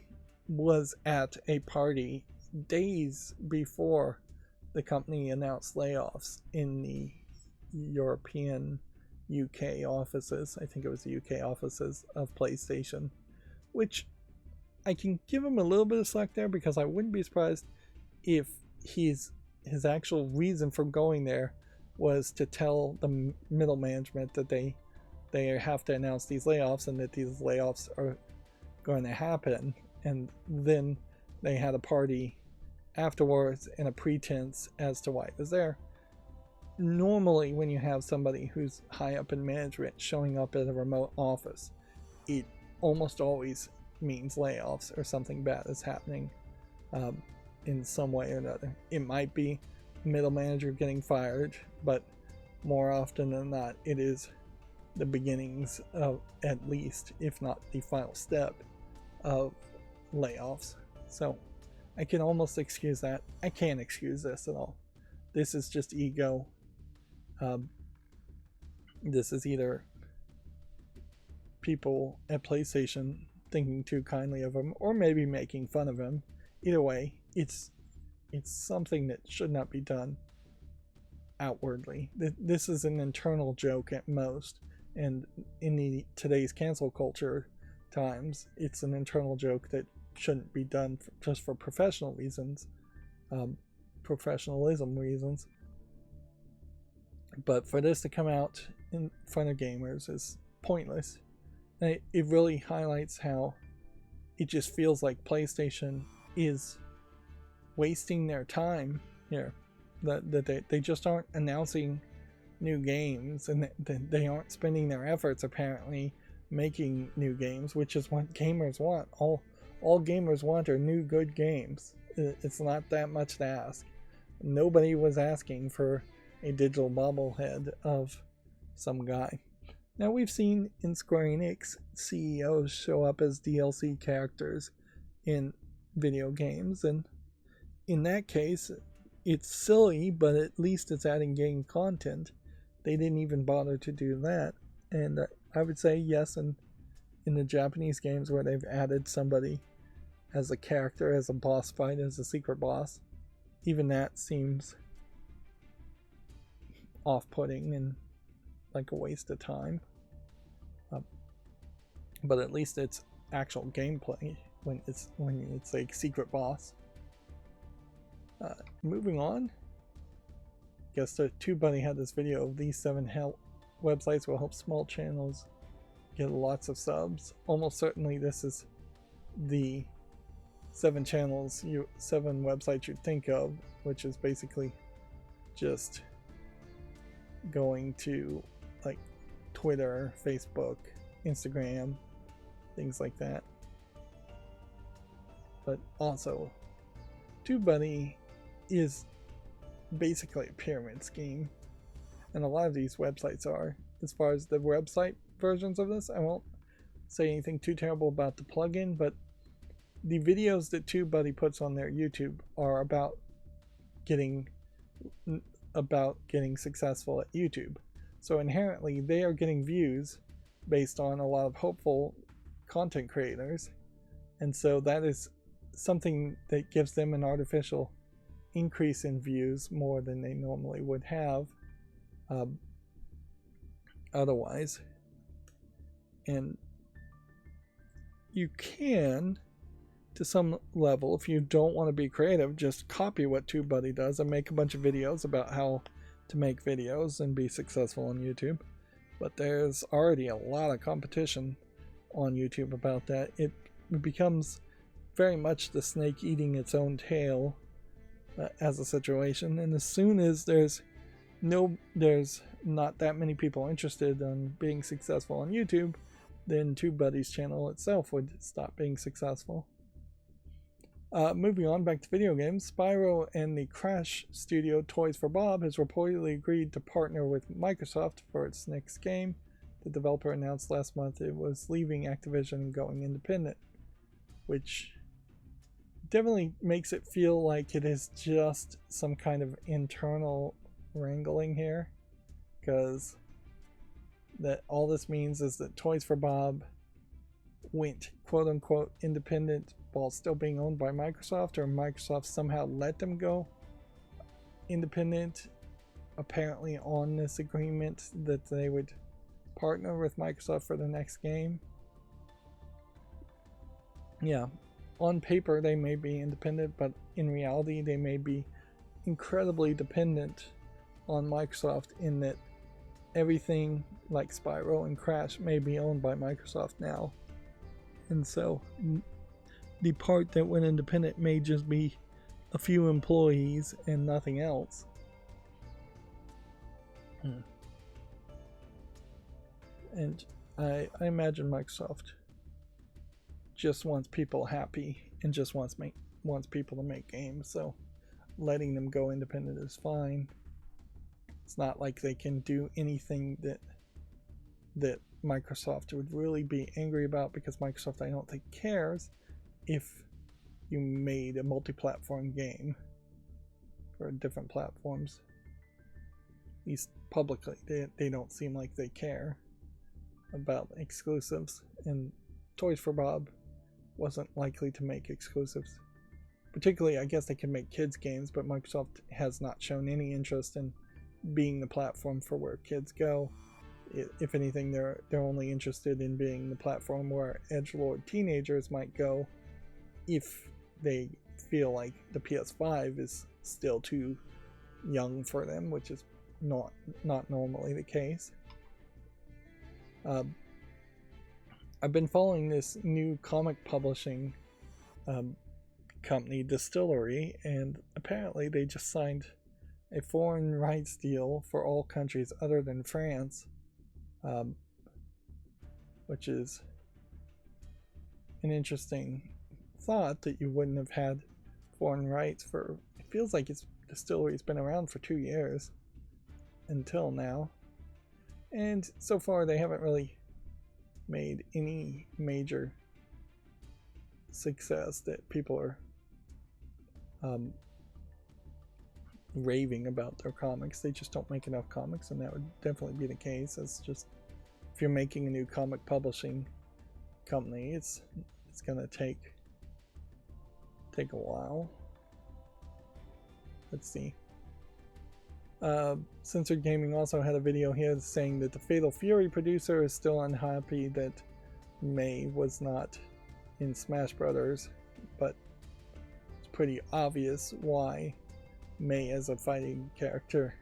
S1: was at a party days before the company announced layoffs in the European UK offices. I think it was the UK offices of PlayStation, which I can give him a little bit of slack there, because I wouldn't be surprised if his actual reason for going there was to tell the middle management that they have to announce these layoffs and that these layoffs are going to happen, and then they had a party afterwards and a pretense as to why it was there. Normally, when you have somebody who's high up in management showing up at a remote office, it almost always means layoffs or something bad is happening in some way or another. It might be middle manager getting fired, but more often than not, it is the beginnings of, at least, if not the final step of layoffs. So I can almost excuse that. I can't excuse this at all. This is just ego. This is either people at PlayStation thinking too kindly of him, or maybe making fun of him. Either way, it's something that should not be done outwardly. This is an internal joke at most, and in today's cancel culture times, it's an internal joke that shouldn't be done just for professional reasons, professionalism reasons. But for this to come out in front of gamers is pointless. And it really highlights how it just feels like PlayStation is wasting their time here. That they just aren't announcing new games, and that they aren't spending their efforts apparently making new games, which is what gamers want. All gamers want are new good games. It's not that much to ask. Nobody was asking for a digital bobblehead of some guy. Now, we've seen in Square Enix CEOs show up as DLC characters in video games, and in that case, it's silly, but at least it's adding game content. They didn't even bother to do that, and I would say yes, in the Japanese games where they've added somebody as a character, as a boss fight, as a secret boss, even that seems off-putting and like a waste of time. But at least it's actual gameplay when it's a secret boss. Moving on, guess the TubeBuddy had this video of these 7 websites will help small channels get lots of subs. Almost certainly this is the 7 websites you'd think of, which is basically just going to like Twitter, Facebook, Instagram, things like that. But also, TubeBuddy is basically a pyramid scheme. And a lot of these websites are. As far as the website versions of this, I won't say anything too terrible about the plugin, but the videos that TubeBuddy puts on their YouTube are about getting successful at YouTube. So inherently, they are getting views based on a lot of hopeful content creators, and so that is something that gives them an artificial increase in views more than they normally would have otherwise. And you can, to some level, if you don't want to be creative, just copy what TubeBuddy does and make a bunch of videos about how to make videos and be successful on YouTube. But there's already a lot of competition on YouTube about that. It becomes very much the snake eating its own tail as a situation, and as soon as there's not that many people interested in being successful on YouTube, then TubeBuddy's channel itself would stop being successful. Moving on back to video games, Spyro and the Crash studio Toys for Bob has reportedly agreed to partner with Microsoft for its next game. The developer announced last month it was leaving Activision and going independent, which definitely makes it feel like it is just some kind of internal wrangling here, because that all this means is that Toys for Bob went quote-unquote independent while still being owned by Microsoft, or Microsoft somehow let them go independent, apparently on this agreement that they would partner with Microsoft for the next game. Yeah, on paper they may be independent, but in reality they may be incredibly dependent on Microsoft, in that everything like Spyro and Crash may be owned by Microsoft now. And so the part that went independent may just be a few employees and nothing else. And I imagine Microsoft just wants people happy and just wants people to make games, so letting them go independent is fine. It's not like they can do anything that Microsoft would really be angry about, because Microsoft, I don't think, cares if you made a multi-platform game for different platforms. At least publicly, they don't seem like they care about exclusives, and Toys for Bob wasn't likely to make exclusives. Particularly, I guess they can make kids games, but Microsoft has not shown any interest in being the platform for where kids go. If anything, they're only interested in being the platform where edgelord teenagers might go if they feel like the PS5 is still too young for them, which is not normally the case. I've been following this new comic publishing company, Distillery, and apparently they just signed a foreign rights deal for all countries other than France, which is an interesting thought, that you wouldn't have had foreign rights for, it feels like Distillery's been around for 2 years until now, and so far they haven't really made any major success that people are raving about their comics. They just don't make enough comics, and that would definitely be the case. It's just, if you're making a new comic publishing company, it's gonna take a while. Let's see. Censored Gaming also had a video here saying that the Fatal Fury producer is still unhappy that Mei was not in Smash Brothers, but it's pretty obvious why Mei as a fighting character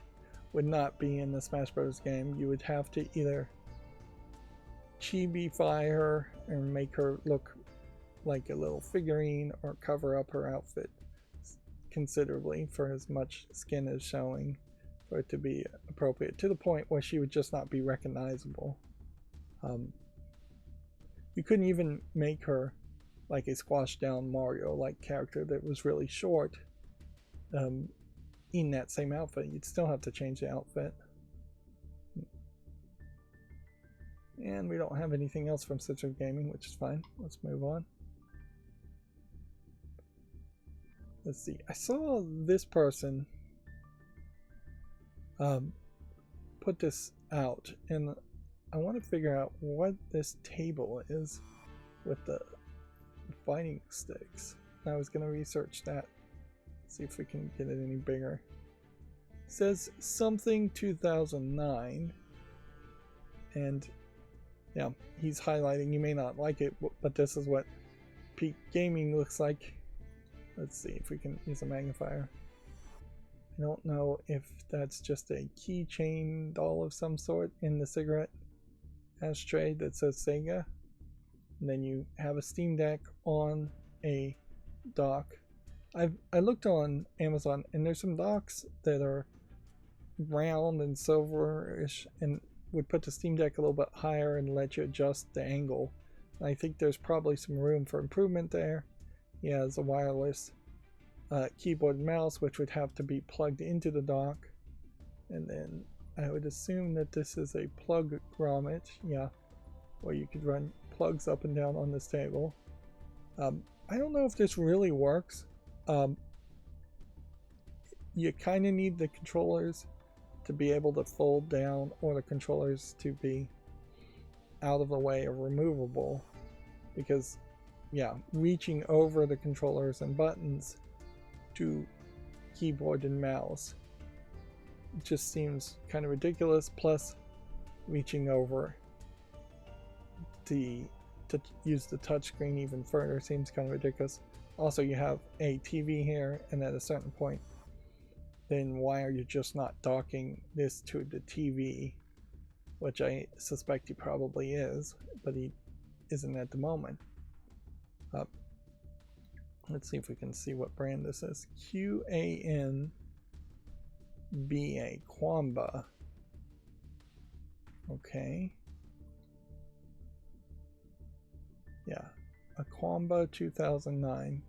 S1: would not be in the Smash Bros. Game. You would have to either chibi-fy her and make her look like a little figurine, or cover up her outfit considerably for as much skin as showing for it to be appropriate, to the point where she would just not be recognizable. You couldn't even make her like a squashed down Mario like character that was really short. in that same outfit. You'd still have to change the outfit. And we don't have anything else from Citrus Gaming, which is fine. Let's move on. Let's see. I saw this person put this out, and I want to figure out what this table is with the fighting sticks. I was going to research that, see if we can get it any bigger. It says something 2009, and yeah, he's highlighting. You may not like it, but this is what peak gaming looks like. Let's see if we can use a magnifier. I don't know if that's just a keychain doll of some sort in the cigarette ashtray that says Sega. And then you have a Steam Deck on a dock. I looked on Amazon, and there's some docks that are round and silverish and would put the Steam Deck a little bit higher and let you adjust the angle. And I think there's probably some room for improvement there. He has a wireless keyboard and mouse, which would have to be plugged into the dock. And then I would assume that this is a plug grommet, yeah, where you could run plugs up and down on this table. I don't know if this really works. You kind of need the controllers to be able to fold down, or the controllers to be out of the way or removable, because yeah, reaching over the controllers and buttons to keyboard and mouse just seems kind of ridiculous. Plus, reaching over to use the touchscreen even further seems kind of ridiculous. Also, you have a TV here, and at a certain point, then why are you just not docking this to the TV? Which I suspect he probably is, but he isn't at the moment. Let's see if we can see what brand this is. QANBA, Quamba. Okay. Yeah, a Quamba 2009.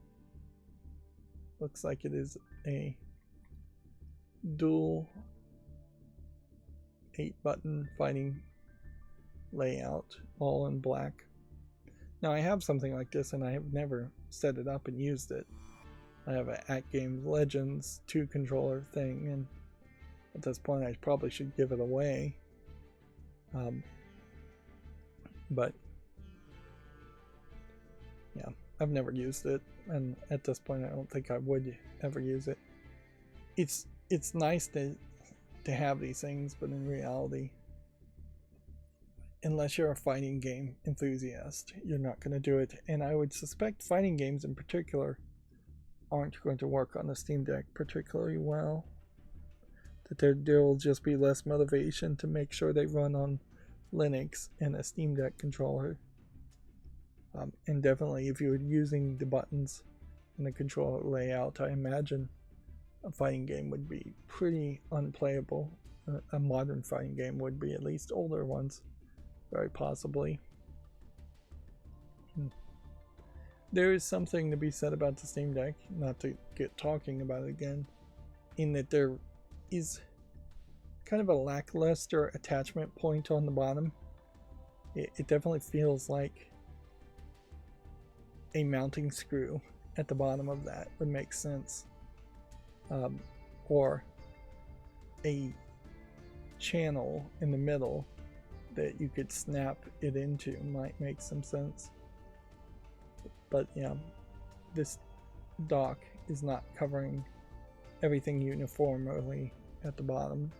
S1: Looks like it is a dual 8-button fighting layout, all in black. Now I have something like this, and I have never set it up and used it. I have an At Games Legends 2 controller thing, and at this point I probably should give it away. But yeah, I've never used it, and at this point I don't think I would ever use it. It's nice to have these things, but in reality, unless you're a fighting game enthusiast, you're not going to do it. And I would suspect fighting games in particular aren't going to work on the Steam Deck particularly well. That there will just be less motivation to make sure they run on Linux and a Steam Deck controller. And definitely if you're using the buttons and the controller layout, I imagine a fighting game would be pretty unplayable. A modern fighting game would be, at least older ones. Very possibly. There is something to be said about the Steam Deck, not to get talking about it again, in that there is kind of a lackluster attachment point on the bottom. It definitely feels like a mounting screw at the bottom of that would make sense. Or a channel in the middle that you could snap it into might make some sense. But yeah, this dock is not covering everything uniformly at the bottom,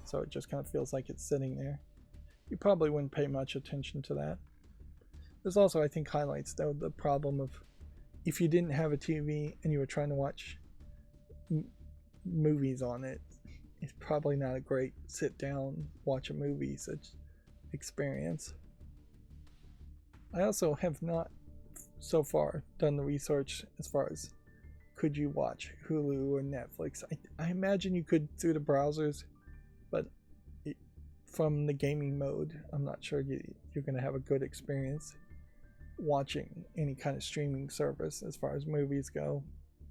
S1: so it just kind of feels like it's sitting there. You probably wouldn't pay much attention to that. This also, I think, highlights though the problem of if you didn't have a TV and you were trying to watch movies on it, it's probably not a great sit down watch a movie such experience. I also have not so far done the research as far as could you watch Hulu or Netflix. I imagine you could through the browsers, but from the gaming mode, I'm not sure you're going to have a good experience watching any kind of streaming service as far as movies go.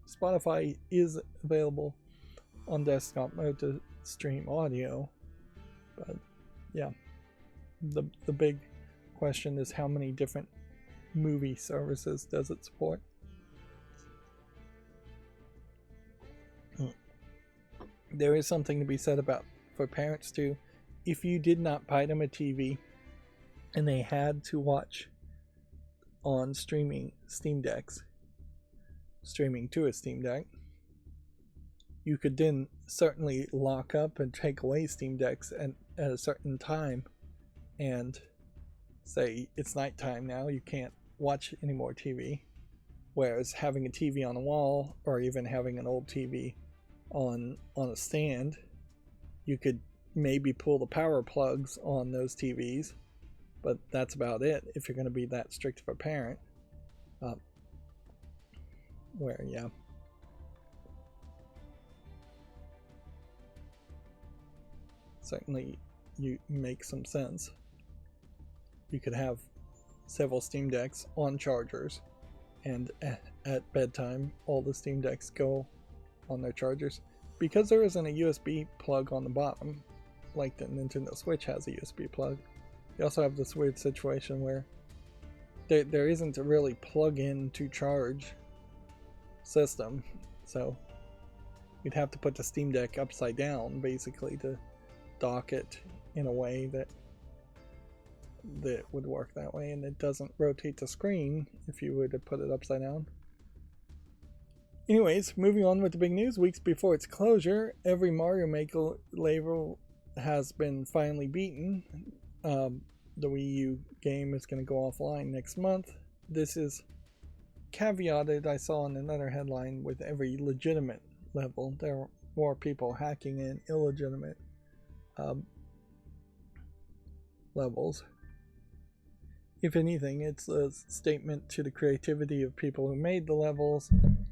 S1: Spotify is available on desktop mode to stream audio. But yeah, the big question is how many different movie services does it support? There is something to be said about for parents too. If you did not buy them a TV and they had to watch on streaming Steam Decks, streaming to a Steam Deck, you could then certainly lock up and take away Steam Decks at a certain time and say it's nighttime now, you can't watch any more TV. Whereas having a TV on a wall, or even having an old TV on a stand, you could maybe pull the power plugs on those TVs, but that's about it if you're going to be that strict of a parent. Where, yeah. Certainly, you make some sense. You could have several Steam Decks on chargers, and at bedtime, all the Steam Decks go on their chargers. Because there isn't a USB plug on the bottom, like the Nintendo Switch has a USB plug, you also have this weird situation where there isn't a really plug-in to charge system, so you'd have to put the Steam Deck upside down, basically, to dock it in a way that would work that way, and it doesn't rotate the screen if you were to put it upside down. Anyways, moving on with the big news. Weeks before its closure, every Mario Maker label has been finally beaten. The Wii U game is going to go offline next month. This is caveated, I saw in another headline, with every legitimate level. There are more people hacking in illegitimate levels. If anything, it's a statement to the creativity of people who made the levels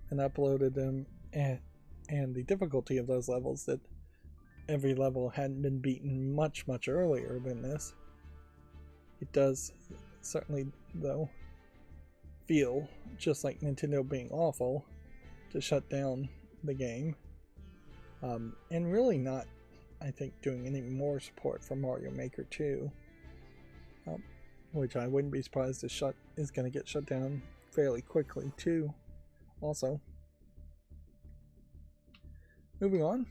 S1: and uploaded them, and the difficulty of those levels, that every level hadn't been beaten much earlier than this. It does certainly, though, feel just like Nintendo being awful to shut down the game, and really not, I think, doing any more support for Mario Maker 2, which I wouldn't be surprised is going to get shut down fairly quickly too. Also, moving on.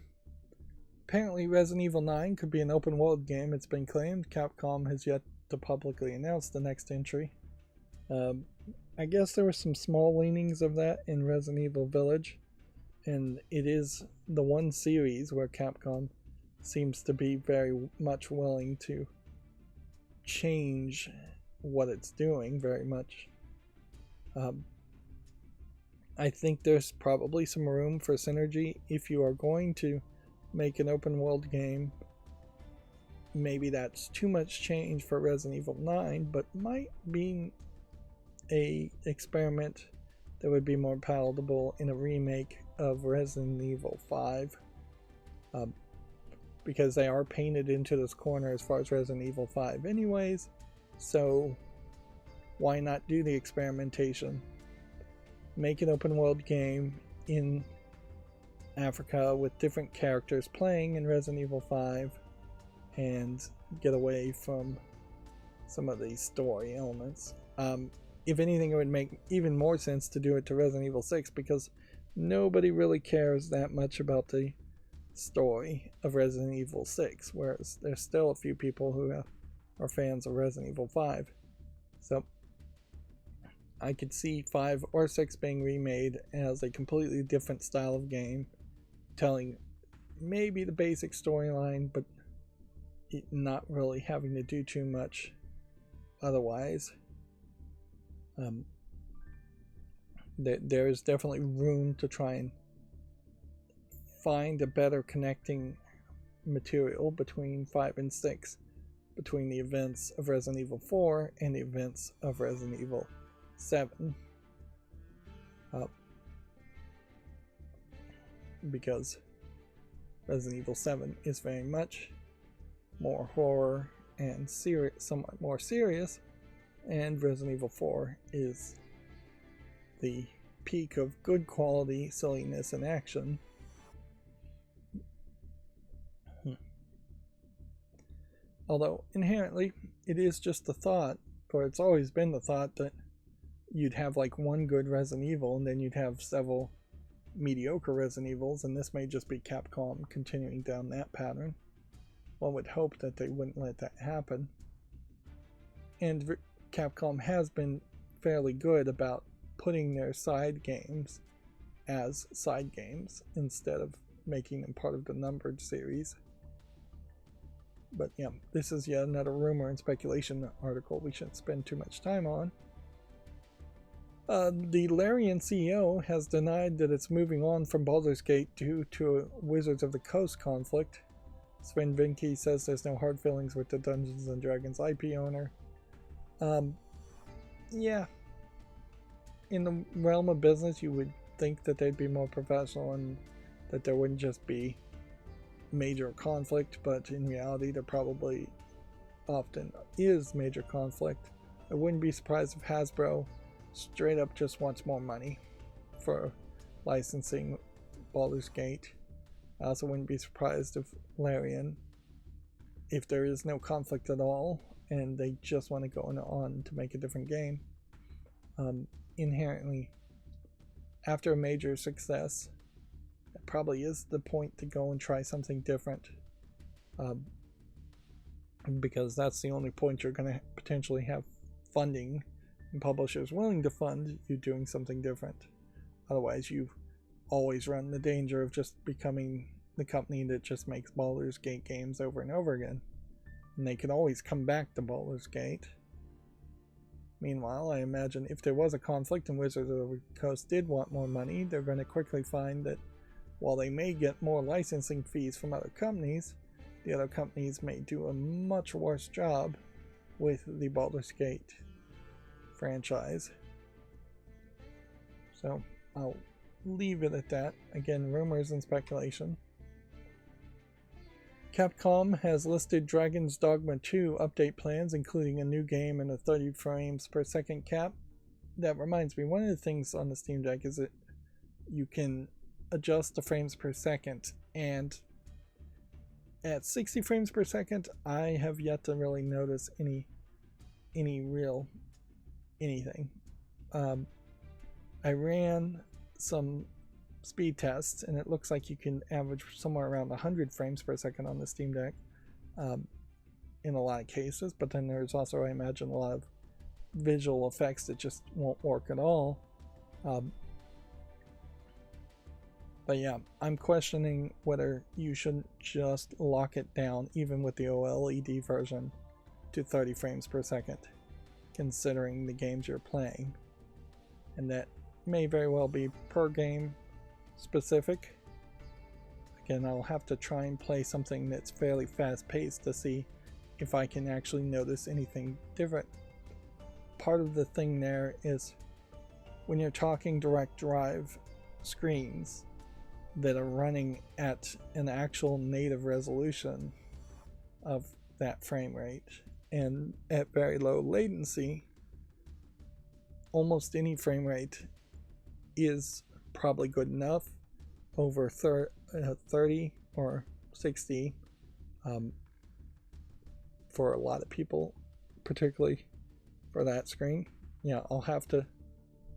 S1: Apparently Resident Evil 9 could be an open world game, it's been claimed. Capcom has yet to publicly announce the next entry. I guess there were some small leanings of that in Resident Evil Village, and it is the one series where Capcom seems to be very much willing to change what it's doing very much. I think there's probably some room for synergy if you are going to make an open world game. Maybe that's too much change for Resident Evil 9, but might be a experiment that would be more palatable in a remake of Resident Evil 5, because they are painted into this corner as far as Resident Evil 5 anyways, so why not do the experimentation? Make an open world game in Africa with different characters playing in Resident Evil 5, and get away from some of these story elements. If anything, it would make even more sense to do it to Resident Evil 6, because nobody really cares that much about the story of Resident Evil 6, whereas there's still a few people who are fans of Resident Evil 5. So I could see 5 or 6 being remade as a completely different style of game, telling maybe the basic storyline, but not really having to do too much otherwise. There is definitely room to try and find a better connecting material between 5 and 6, between the events of Resident Evil 4 and the events of Resident Evil 7, because Resident Evil 7 is very much more horror and somewhat more serious, and Resident Evil 4 is the peak of good quality silliness and action. Although inherently it is just the thought, or it's always been the thought, that you'd have like one good Resident Evil and then you'd have several mediocre Resident Evils, and this may just be Capcom continuing down that pattern. One would hope that they wouldn't let that happen. And Capcom has been fairly good about putting their side games as side games instead of making them part of the numbered series. But yeah, this is yet another rumor and speculation article we shouldn't spend too much time on. The Larian CEO has denied that it's moving on from Baldur's Gate due to a Wizards of the Coast conflict. Sven Vinke says there's no hard feelings with the Dungeons & Dragons IP owner. Yeah. In the realm of business, you would think that they'd be more professional and that there wouldn't just be major conflict, but in reality there probably often is major conflict. I wouldn't be surprised if Hasbro straight up just wants more money for licensing Baldur's Gate. I also wouldn't be surprised if Larian, if there is no conflict at all and they just want to go on to make a different game, inherently after a major success, that probably is the point to go and try something different, because that's the only point you're going to potentially have funding and publishers willing to fund you doing something different. Otherwise, you always run the danger of just becoming the company that just makes Baldur's Gate games over and over again. And they can always come back to Baldur's Gate. Meanwhile, I imagine if there was a conflict and Wizards of the Coast did want more money, they're going to quickly find that while they may get more licensing fees from other companies, the other companies may do a much worse job with the Baldur's Gate franchise. So I'll leave it at that. Again, rumors and speculation. Capcom has listed Dragon's Dogma 2 update plans, including a new game and a 30 frames per second cap. That reminds me, one of the things on the Steam Deck is that you can adjust the frames per second, and at 60 frames per second I have yet to really notice any real anything. I ran some speed tests and it looks like you can average somewhere around 100 frames per second on the Steam Deck in a lot of cases, but then there's also, I imagine, a lot of visual effects that just won't work at all. But yeah, I'm questioning whether you shouldn't just lock it down, even with the OLED version, to 30 frames per second, considering the games you're playing. And that may very well be per game specific. Again, I'll have to try and play something that's fairly fast paced to see if I can actually notice anything different. Part of the thing there is when you're talking direct drive screens that are running at an actual native resolution of that frame rate and at very low latency, almost any frame rate is probably good enough. Over 30 or 60 for a lot of people, particularly for that screen. Yeah, I'll have to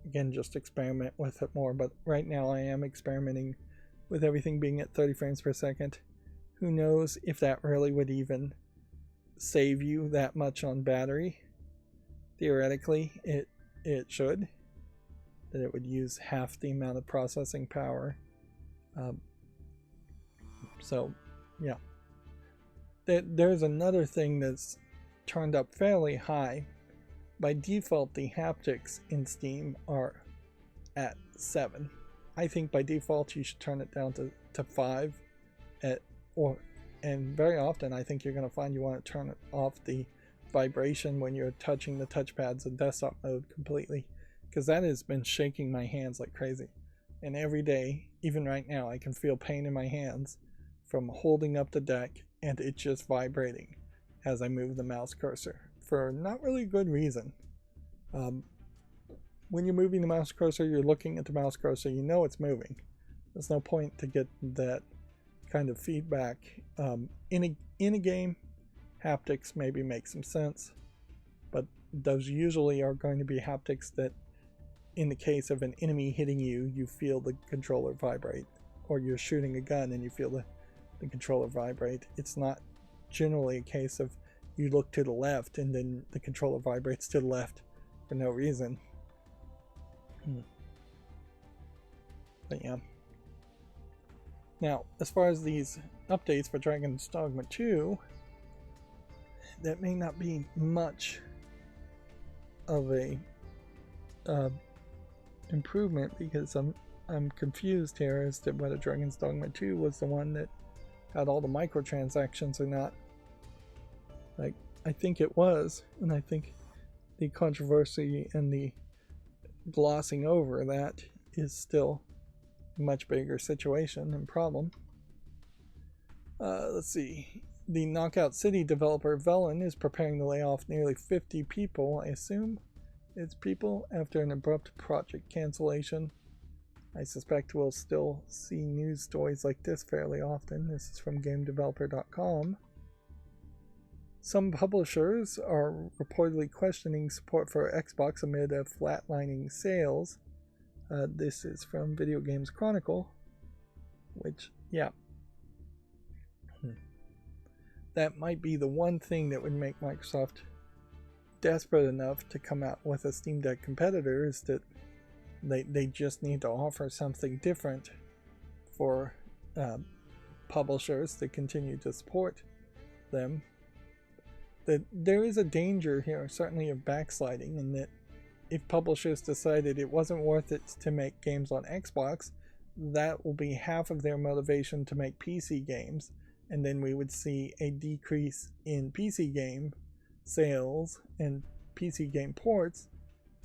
S1: again just experiment with it more, but right now I am experimenting with everything being at 30 frames per second. Who knows if that really would even save you that much on battery. Theoretically it should, that it would use half the amount of processing power. So yeah, there's another thing that's turned up fairly high. By default, the haptics in Steam are at 7. I think by default you should turn it down to 5 and very often I think you're going to find you want to turn off the vibration when you're touching the touchpads in desktop mode completely, because that has been shaking my hands like crazy. And every day, even right now, I can feel pain in my hands from holding up the deck and it just vibrating as I move the mouse cursor for not really good reason. When you're moving the mouse cursor, you're looking at the mouse cursor, you know it's moving. There's no point to get that kind of feedback. In a game, haptics maybe make some sense, but those usually are going to be haptics that, in the case of an enemy hitting you, you feel the controller vibrate, or you're shooting a gun and you feel the controller vibrate. It's not generally a case of you look to the left and then the controller vibrates to the left for no reason. But yeah. Now, as far as these updates for Dragon's Dogma 2, that may not be much of a improvement, because I'm confused here as to whether Dragon's Dogma 2 was the one that had all the microtransactions or not. Like, I think it was, and I think the controversy and the glossing over that is still a much bigger situation and problem. Let's see. The Knockout City developer Velen is preparing to lay off nearly 50 people, I assume it's people, after an abrupt project cancellation. I suspect we'll still see news stories like this fairly often. This is from GameDeveloper.com. Some publishers are reportedly questioning support for Xbox amid a flatlining sales. This is from Video Games Chronicle, which, yeah. That might be the one thing that would make Microsoft desperate enough to come out with a Steam Deck competitor, is that they just need to offer something different for publishers to continue to support them. That there is a danger here, certainly, of backsliding, in that if publishers decided it wasn't worth it to make games on Xbox, that will be half of their motivation to make PC games, and then we would see a decrease in PC game sales and PC game ports,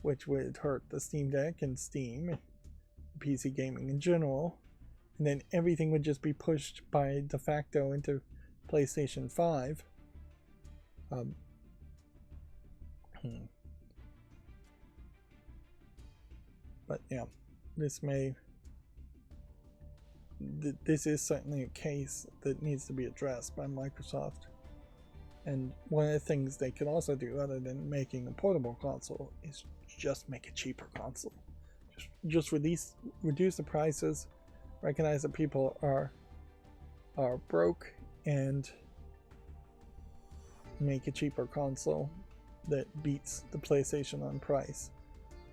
S1: which would hurt the Steam Deck and Steam, PC gaming in general, and then everything would just be pushed by de facto into PlayStation 5. But yeah, this is certainly a case that needs to be addressed by Microsoft. And one of the things they could also do, other than making a portable console, is just make a cheaper console. Just reduce the prices, recognize that people are broke, and make a cheaper console that beats the PlayStation on price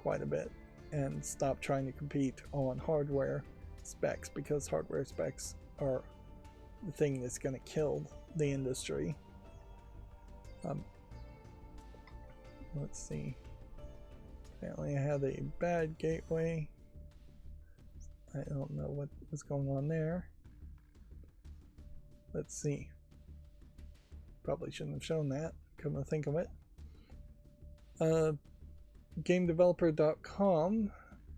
S1: quite a bit, and stop trying to compete on hardware specs, because hardware specs are the thing that's going to kill the industry. Let's see. Apparently I had a bad gateway. I don't know what was going on there. Let's see. Probably shouldn't have shown that, come to think of it. GameDeveloper.com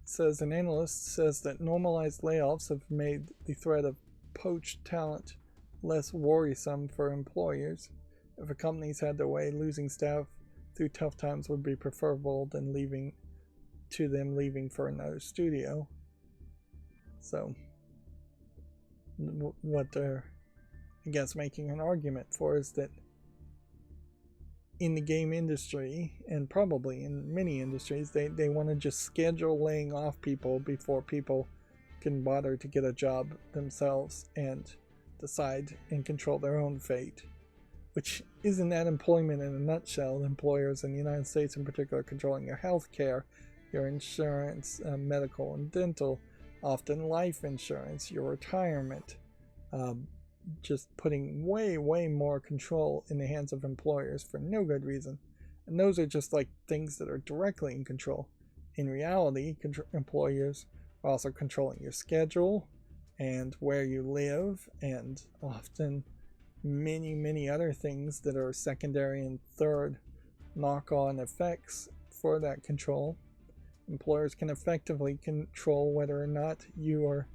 S1: says an analyst says that normalized layoffs have made the threat of poached talent less worrisome for employers. If a company's had their way, losing staff through tough times would be preferable than leaving for another studio. So, what they're, I guess, making an argument for is that in the game industry, and probably in many industries, they want to just schedule laying off people before people can bother to get a job themselves and decide and control their own fate. Which isn't that employment in a nutshell. Employers in the United States in particular controlling your health care, your insurance, medical and dental, often life insurance, your retirement, just putting way more control in the hands of employers for no good reason. And those are just like things that are directly in control. In reality, employers are also controlling your schedule and where you live, and often many other things that are secondary and third knock-on effects for that control. Employers can effectively control whether or not you are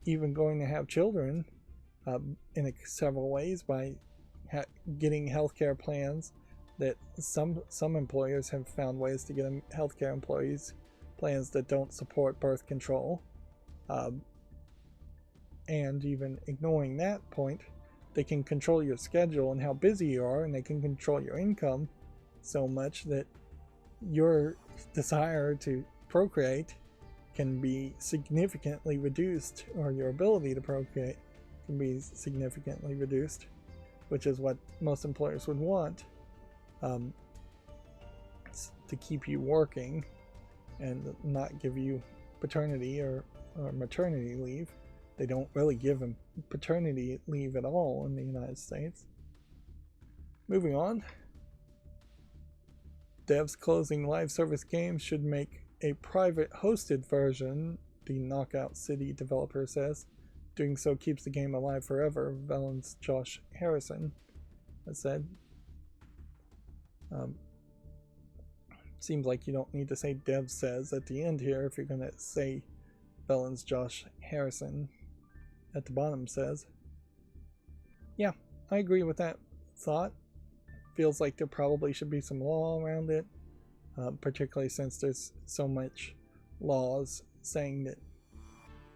S1: even going to have children in several ways, by getting healthcare plans that some employers have found ways to get healthcare employees plans that don't support birth control, and even ignoring that point, they can control your schedule and how busy you are, and they can control your income so much that your desire to procreate can be significantly reduced, or your ability to procreate can be significantly reduced, which is what most employers would want, to keep you working and not give you paternity or maternity leave. They don't really give them paternity leave at all in the United States. Moving on. Devs closing live service games should make a private hosted version, the Knockout City developer says. Doing so keeps the game alive forever, Velen's Josh Harrison has said. Seems like you don't need to say Dev says at the end here if you're going to say Velen's Josh Harrison at the bottom says. Yeah, I agree with that thought. Feels like there probably should be some law around it, particularly since there's so much laws saying that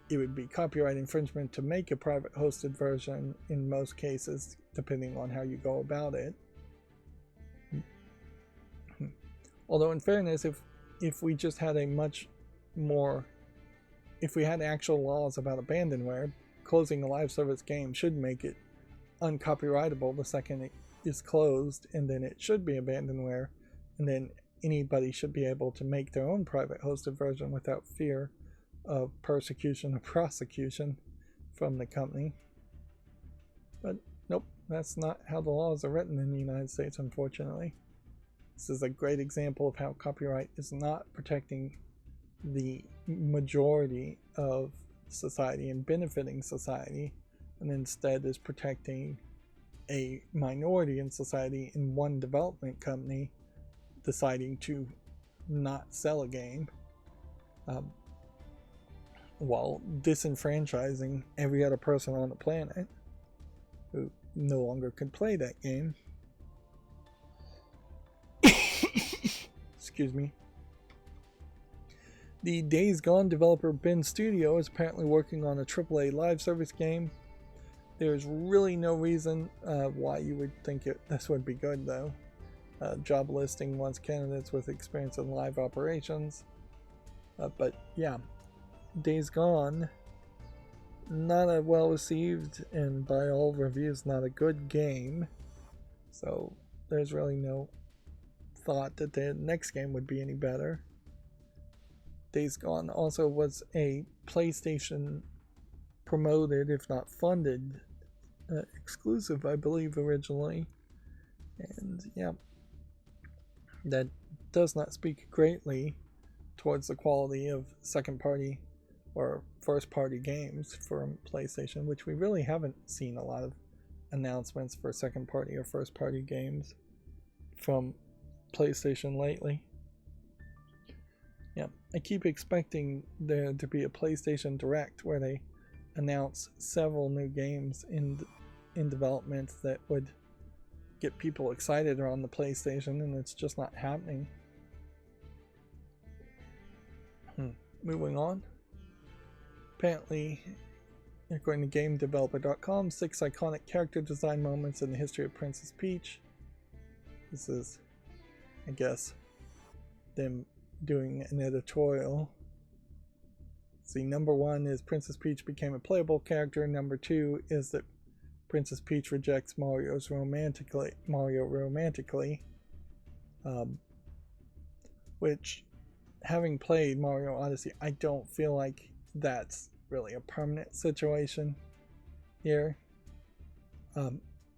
S1: it would be copyright infringement to make a private hosted version in most cases, depending on how you go about it. Although in fairness, if we just had a much more, if we had actual laws about abandonware, closing a live service game should make it uncopyrightable the second it is closed, and then it should be abandonware, and then anybody should be able to make their own private hosted version without fear of persecution or prosecution from the company. But nope, that's not how the laws are written in the United States, unfortunately. This is a great example of how copyright is not protecting the majority of society and benefiting society, and instead is protecting a minority in society in one development company deciding to not sell a game, while disenfranchising every other person on the planet who no longer could play that game. Excuse me. The Days Gone developer Ben Studio is apparently working on a AAA live service game. There's really no reason why you would think this would be good, though. Job listing wants candidates with experience in live operations. But yeah, Days Gone, not a well received, and by all reviews, not a good game. So there's really no thought that the next game would be any better. Days Gone also was a PlayStation promoted, if not funded, exclusive, I believe, originally. And yeah, that does not speak greatly towards the quality of second party or first party games from PlayStation, which we really haven't seen a lot of announcements for second party or first party games from PlayStation lately. Yeah, I keep expecting there to be a PlayStation Direct where they announce several new games in development that would get people excited around the PlayStation, and it's just not happening. Moving on. Apparently, according to GameDeveloper.com, 6 iconic character design moments in the history of Princess Peach. This is, I guess, them doing an editorial. See, number 1 is Princess Peach became a playable character. Number 2 is that Princess Peach rejects Mario romantically, which, having played Mario Odyssey, I don't feel like that's really a permanent situation here.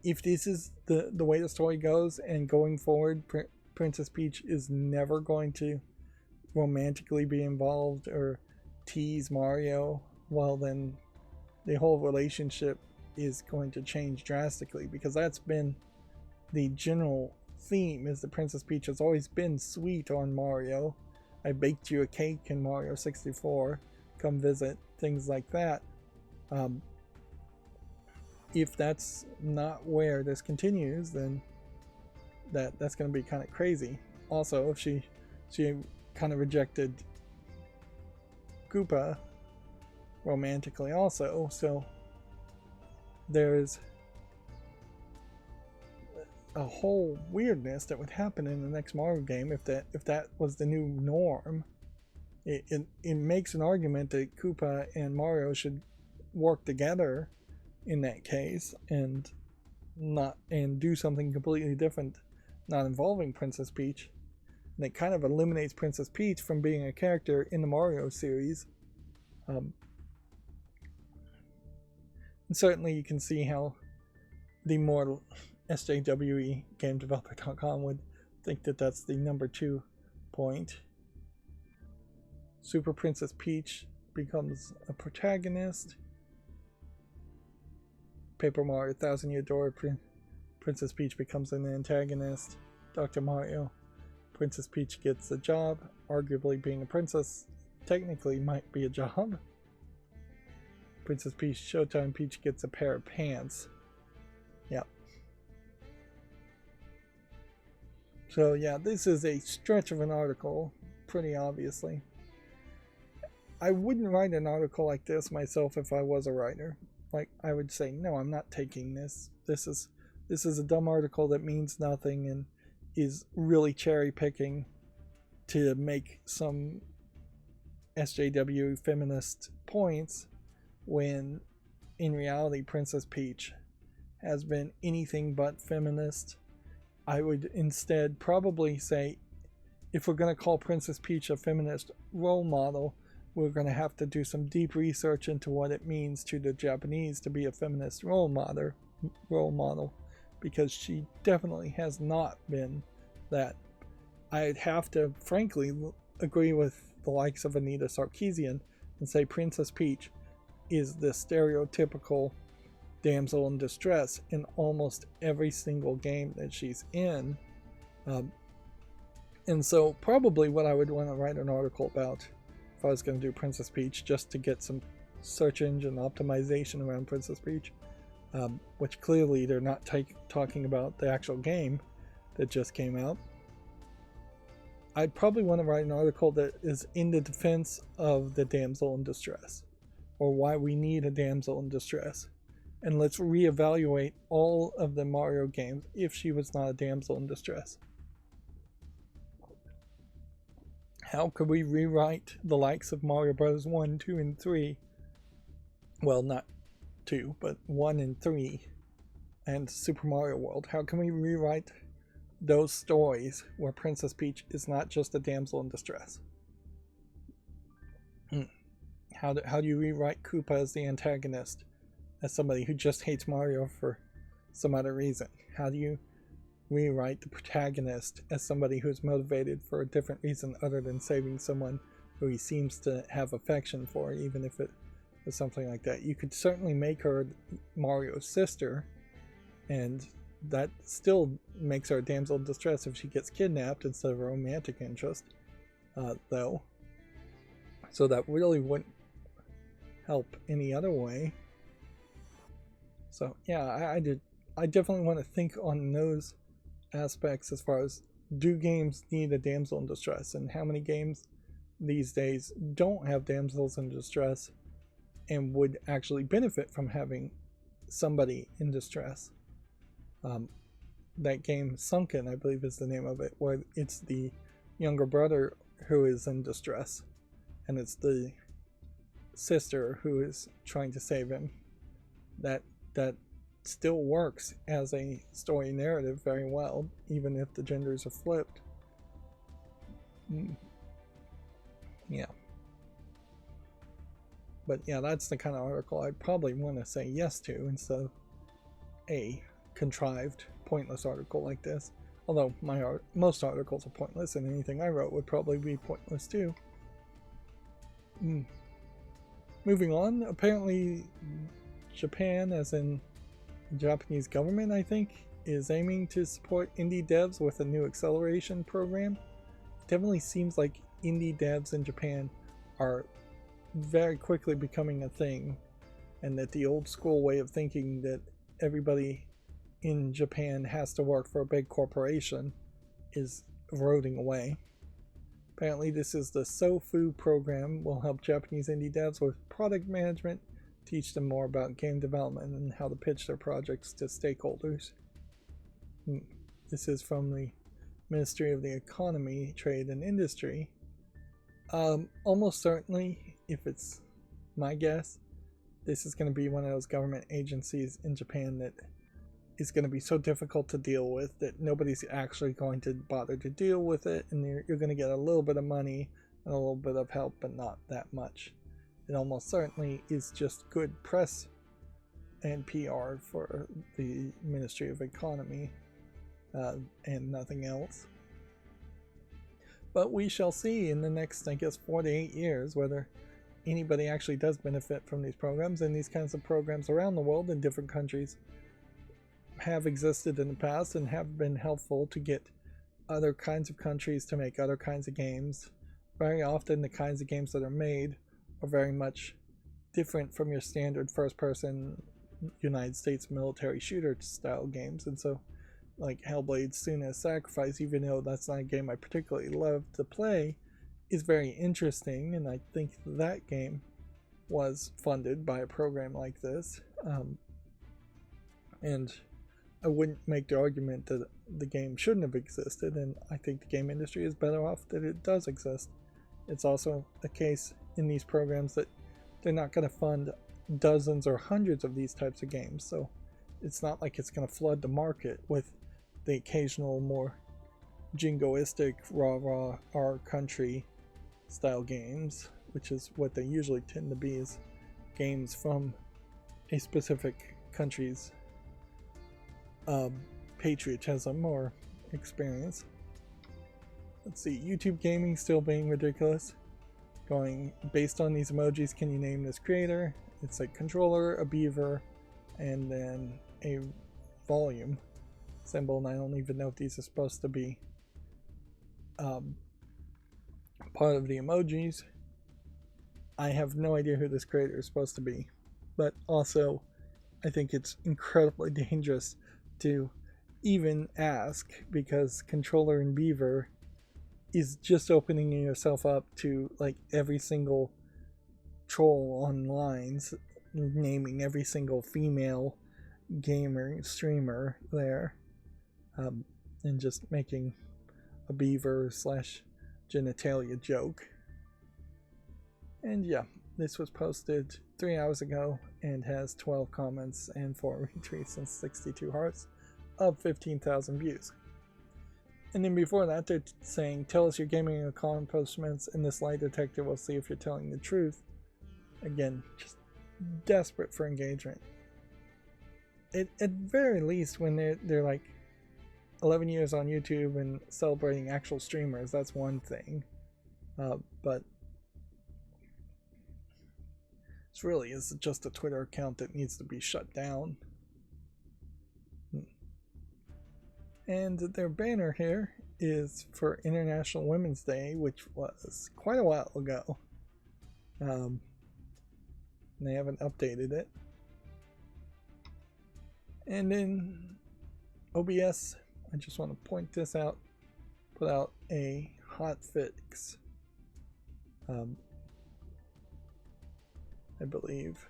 S1: If this is the way the story goes, and going forward Princess Peach is never going to romantically be involved or tease Mario, well then the whole relationship is going to change drastically, because that's been the general theme, is that Princess Peach has always been sweet on Mario. I baked you a cake in Mario 64, come visit, things like that. If that's not where this continues, then that's going to be kind of crazy. Also, if she kind of rejected Koopa romantically also, so there's a whole weirdness that would happen in the next Mario game if that was the new norm. It makes an argument that Koopa and Mario should work together in that case and do something completely different, not involving Princess Peach. And it kind of eliminates Princess Peach from being a character in the Mario series. And certainly you can see how the more SJWE GameDeveloper.com would think that that's the number 2 point. Super Princess Peach becomes a protagonist. Paper Mario 1000 Year Door, Princess Peach becomes an antagonist. Dr. Mario, Princess Peach gets a job. Arguably being a princess technically might be a job. Princess Peach Showtime Peach gets a pair of pants. Yep. So yeah, this is a stretch of an article, pretty obviously. I wouldn't write an article like this myself if I was a writer. Like, I would say, no, I'm not taking this. This is a dumb article that means nothing and is really cherry picking to make some SJW feminist points when in reality Princess Peach has been anything but feminist. I would instead probably say, if we're going to call Princess Peach a feminist role model, we're going to have to do some deep research into what it means to the Japanese to be a feminist role model, because she definitely has not been that. I'd have to frankly agree with the likes of Anita Sarkeesian and say Princess Peach is the stereotypical damsel in distress in almost every single game that she's in. And so probably what I would want to write an article about if I was going to do Princess Peach, just to get some search engine optimization around Princess Peach, which clearly they're not talking about the actual game that just came out. I'd probably want to write an article that is in the defense of the damsel in distress, or why we need a damsel in distress. And let's reevaluate all of the Mario games if she was not a damsel in distress. How could we rewrite the likes of Mario Bros. 1, 2, and 3? Well, not 2, but 1 and 3, and Super Mario World. How can we rewrite those stories where Princess Peach is not just a damsel in distress? How do you rewrite Koopa as the antagonist, as somebody who just hates Mario for some other reason? How do you rewrite the protagonist as somebody who's motivated for a different reason other than saving someone who he seems to have affection for, even if it was something like that? You could certainly make her Mario's sister, and that still makes her a damsel in distress if she gets kidnapped instead of a romantic interest, though. So that really wouldn't help any other way. So yeah, I definitely want to think on those aspects as far as, do games need a damsel in distress, and how many games these days don't have damsels in distress and would actually benefit from having somebody in distress. That game Sunken, I believe is the name of it, where it's the younger brother who is in distress and it's the sister who is trying to save him. That still works as a story narrative very well, even if the genders are flipped. Yeah. But yeah, that's the kind of article I'd probably want to say yes to instead of a contrived, pointless article like this. Although most articles are pointless, and anything I wrote would probably be pointless too. Moving on, apparently Japan, as in the Japanese government, I think, is aiming to support indie devs with a new acceleration program. It definitely seems like indie devs in Japan are very quickly becoming a thing, and that the old school way of thinking that everybody in Japan has to work for a big corporation is eroding away. Apparently this is the SOFU program, will help Japanese indie devs with product management, teach them more about game development and how to pitch their projects to stakeholders. This is from the Ministry of the Economy, Trade and Industry. Almost certainly, if it's my guess, this is going to be one of those government agencies in Japan that is going to be so difficult to deal with that nobody's actually going to bother to deal with it, and you're going to get a little bit of money and a little bit of help, but not that much. It almost certainly is just good press and PR for the Ministry of Economy and nothing else. But we shall see in the next, I guess, 4 to 8 years whether anybody actually does benefit from these programs. And these kinds of programs around the world in different countries have existed in the past and have been helpful to get other kinds of countries to make other kinds of games. Very often the kinds of games that are made are very much different from your standard first-person United States military shooter style games, and so like Hellblade's Senua's Sacrifice, even though that's not a game I particularly love to play, is very interesting, and I think that game was funded by a program like this. And I wouldn't make the argument that the game shouldn't have existed, and I think the game industry is better off that it does exist. It's also the case in these programs that they're not going to fund dozens or hundreds of these types of games, so it's not like it's going to flood the market with the occasional more jingoistic rah-rah our country style games, which is what they usually tend to be, is games from a specific country's patriotism or experience. Let's see, YouTube gaming still being ridiculous. Going, based on these emojis, can you name this creator? It's a controller, a beaver, and then a volume symbol, and I don't even know if these are supposed to be part of the emojis. I have no idea who this creator is supposed to be, but also I think it's incredibly dangerous to even ask, because controller and beaver is just opening yourself up to like every single troll online, naming every single female gamer streamer there, and just making a beaver slash genitalia joke. And yeah, this was posted 3 hours ago and has 12 comments and 4 retweets and 62 hearts of 15,000 views. And then before that, they're saying, tell us your gaming accomplishments and this lie detector will see if you're telling the truth. Again, just desperate for engagement. At very least, when they're like 11 years on YouTube and celebrating actual streamers, that's one thing. But this really is just a Twitter account that needs to be shut down. And their banner here is for International Women's Day, which was quite a while ago. They haven't updated it. And then OBS, I just want to point this out, put out a hotfix, I believe.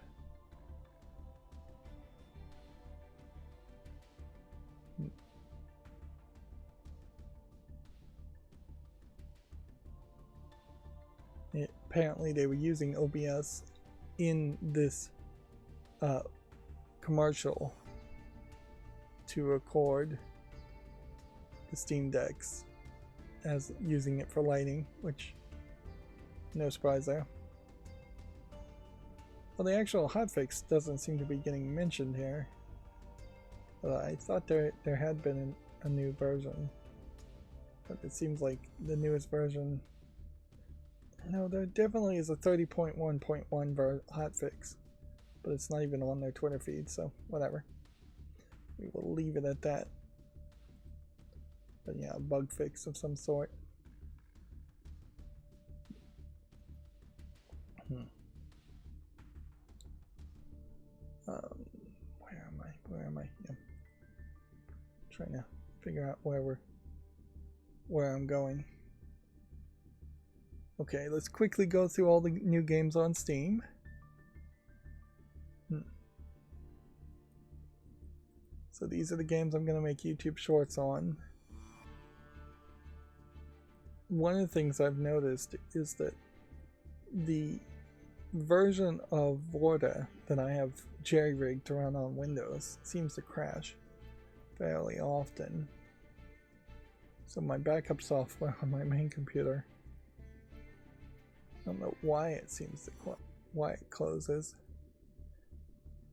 S1: Apparently they were using OBS in this commercial to record the Steam Decks as using it for lighting, which no surprise there. Well, the actual hotfix doesn't seem to be getting mentioned here. I thought there had been a new version, but it seems like the newest version. No, there definitely is a 30.1.1 hotfix, but it's not even on their Twitter feed, so whatever. We will leave it at that. But yeah, a bug fix of some sort. Where am I? Yeah. Trying to figure out where I'm going. Okay, let's quickly go through all the new games on Steam. So these are the games I'm going to make YouTube shorts on. one of the things I've noticed is that the version of Vorta that I have jerry-rigged to run on Windows seems to crash fairly often. So my backup software on my main computer, I don't know why it seems to why it closes.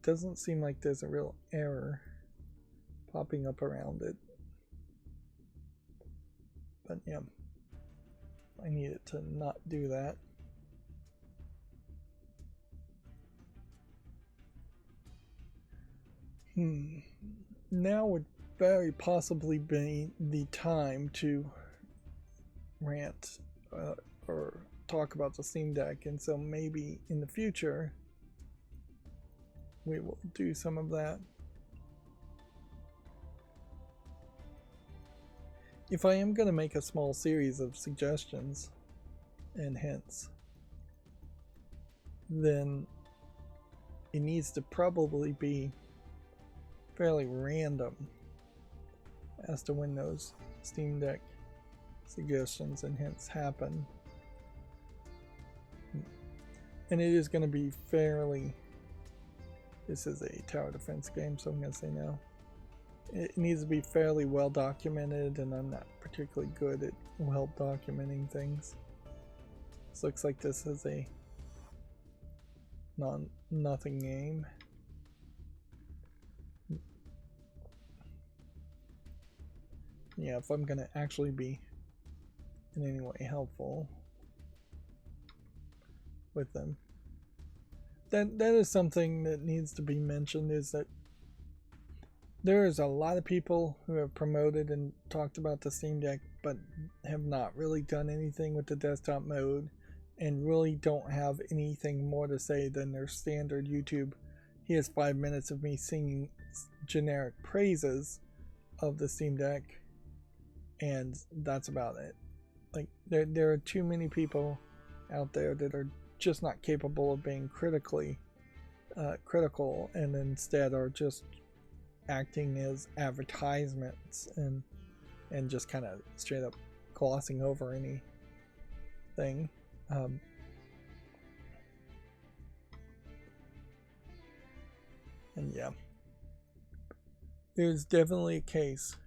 S1: Doesn't seem like there's a real error popping up around it. But yeah, I need it to not do that. Now would very possibly be the time to rant or talk about the Steam Deck, and so maybe in the future we will do some of that. If I am going to make a small series of suggestions and hints, then it needs to probably be fairly random as to when those Steam Deck suggestions and hints happen. And it is going to be fairly... This is a tower defense game, so I'm going to say no. It needs to be fairly well documented, and I'm not particularly good at well documenting things. This looks like this is a nothing game. Yeah, if I'm going to actually be in any way helpful with them. That is something that needs to be mentioned, is that there is a lot of people who have promoted and talked about the Steam Deck but have not really done anything with the desktop mode and really don't have anything more to say than their standard YouTube. Here's 5 minutes of me singing generic praises of the Steam Deck, and that's about it. Like, there are too many people out there that are just not capable of being critical, and instead are just acting as advertisements and just kind of straight up glossing over anything. And yeah, there's definitely a case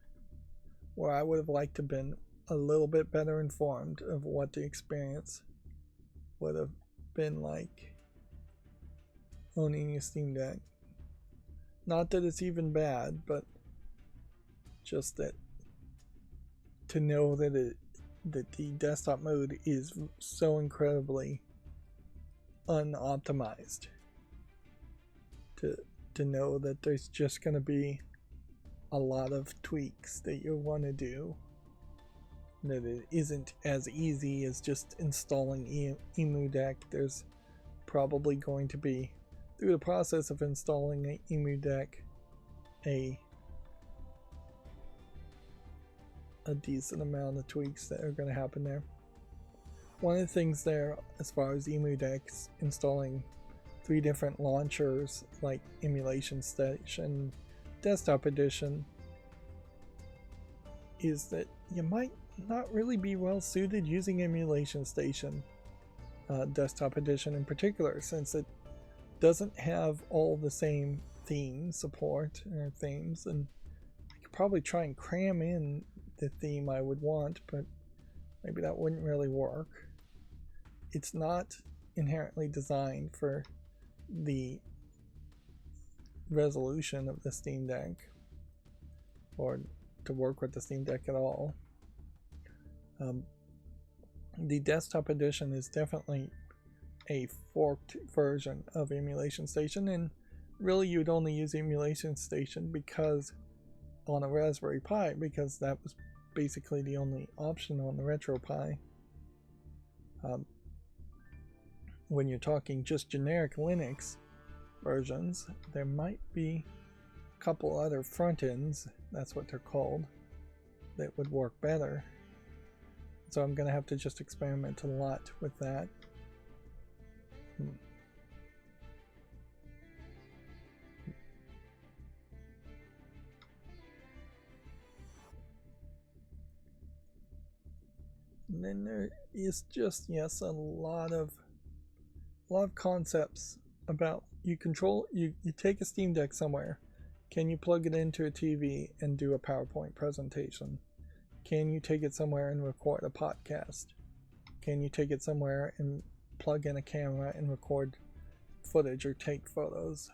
S1: where I would have liked to have been a little bit better informed of what the experience would have been like owning a Steam Deck. Not that it's even bad, but just that to know that the desktop mode is so incredibly unoptimized. To know that there's just going to be a lot of tweaks that you want to do. That it isn't as easy as just installing Emu Deck. There's probably going to be, through the process of installing an Emu Deck, a decent amount of tweaks that are going to happen there. One of the things there, as far as Emu Decks, installing 3 different launchers like Emulation Station, Desktop Edition, is that you might not really be well suited using Emulation Station, Desktop Edition in particular, since it doesn't have all the same theme support or themes, and I could probably try and cram in the theme I would want, but maybe that wouldn't really work. It's not inherently designed for the resolution of the Steam Deck, or to work with the Steam Deck at all. The Desktop Edition is definitely a forked version of Emulation Station, and really you'd only use Emulation Station because on a Raspberry Pi, because that was basically the only option on the RetroPie. When you're talking just generic Linux versions, there might be a couple other front ends, that's what they're called, that would work better. So I'm going to have to just experiment a lot with that. And then there is just, yes, a lot of concepts about you take a Steam Deck somewhere. Can you plug it into a TV and do a PowerPoint presentation? Can you take it somewhere and record a podcast? Can you take it somewhere and plug in a camera and record footage or take photos?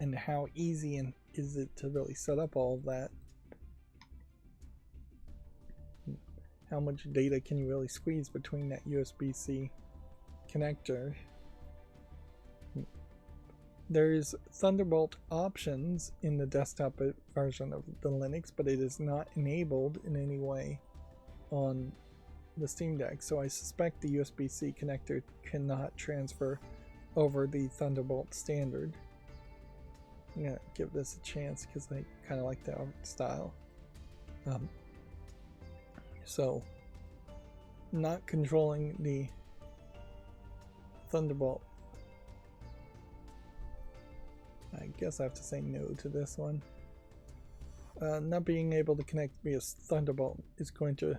S1: And how easy is it to really set up all of that? How much data can you really squeeze between that USB-C connector? There's Thunderbolt options in the desktop version of the Linux, but it is not enabled in any way on the Steam Deck, so I suspect the USB-C connector cannot transfer over the Thunderbolt standard. I'm gonna give this a chance because I kind of like the art style. So, not controlling the Thunderbolt. I guess I have to say no to this one. Not being able to connect via Thunderbolt is going to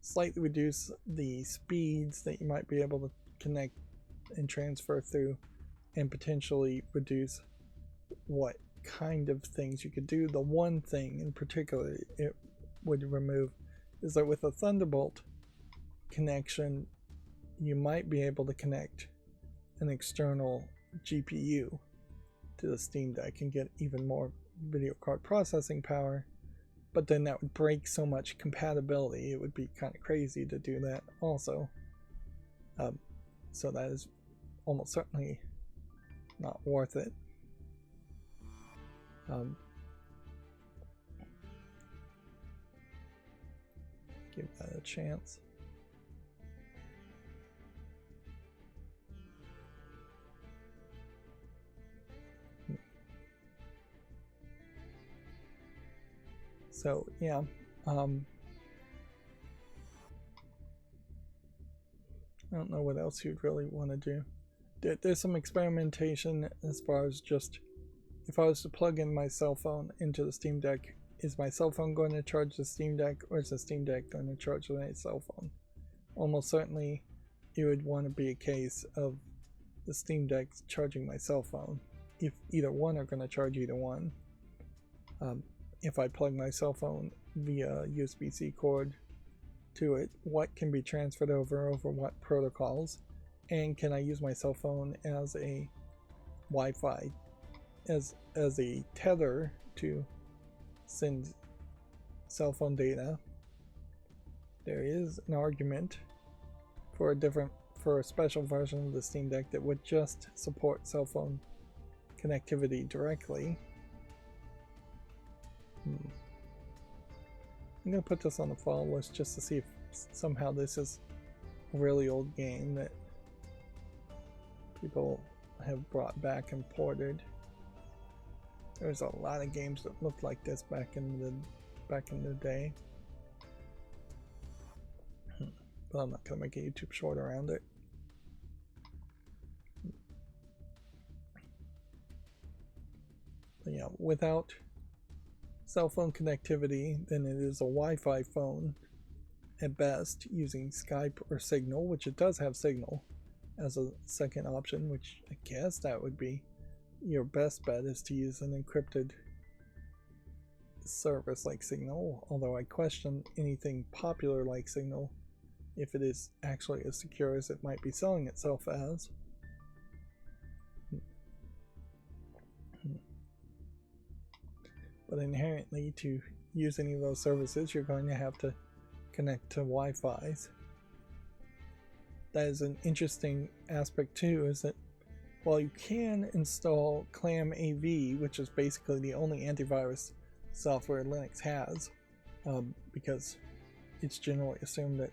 S1: slightly reduce the speeds that you might be able to connect and transfer through, and potentially reduce what kind of things you could do. The one thing in particular it would remove is that with a Thunderbolt connection, you might be able to connect an external GPU to the Steam Deck and get even more video card processing power, but then that would break so much compatibility. It would be kind of crazy to do that also. So that is almost certainly not worth it. Give that a chance. So yeah, I don't know what else you'd really want to do. There's some experimentation as far as just, if I was to plug in my cell phone into the Steam Deck, is my cell phone going to charge the Steam Deck, or is the Steam Deck going to charge my cell phone? Almost certainly it would want to be a case of the Steam Deck charging my cell phone, if either one are going to charge either one. If I plug my cell phone via USB-C cord to it, what can be transferred over what protocols, and can I use my cell phone as a Wi-Fi, as a tether to send cell phone data? There is an argument for a special version of the Steam Deck that would just support cell phone connectivity directly. I'm gonna put this on the follow list just to see if somehow this is a really old game that people have brought back and ported. There's a lot of games that looked like this back in the day. But I'm not gonna make a YouTube short around it. But yeah, without cell phone connectivity, then it is a Wi-Fi phone at best, using Skype or Signal, which it does have Signal as a second option, which I guess that would be your best bet, is to use an encrypted service like Signal, although I question anything popular like Signal if it is actually as secure as it might be selling itself as. But inherently, to use any of those services, you're going to have to connect to Wi-Fi's. That is an interesting aspect too, is that while you can install ClamAV, which is basically the only antivirus software Linux has, because it's generally assumed that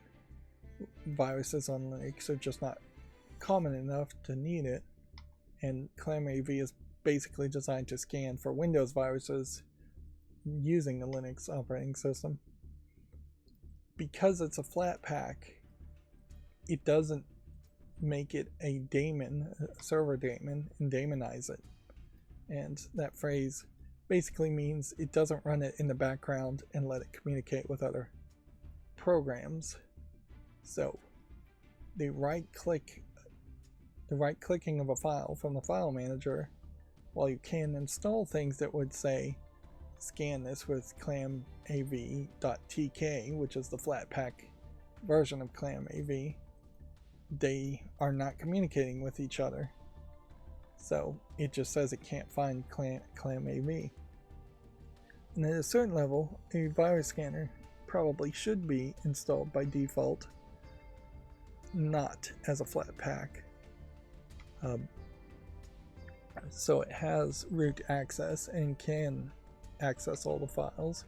S1: viruses on Linux are just not common enough to need it, and ClamAV is basically designed to scan for Windows viruses using the Linux operating system. Because it's a flat pack, it doesn't make it a daemon, a server daemon, and daemonize it. And that phrase basically means it doesn't run it in the background and let it communicate with other programs. So the right clicking of a file from the file manager, while you can install things that would say scan this with clamav.tk, which is the Flatpak version of clamav, they are not communicating with each other. So it just says it can't find clamav. And at a certain level, a virus scanner probably should be installed by default, not as a Flatpak. So it has root access and can access all the files.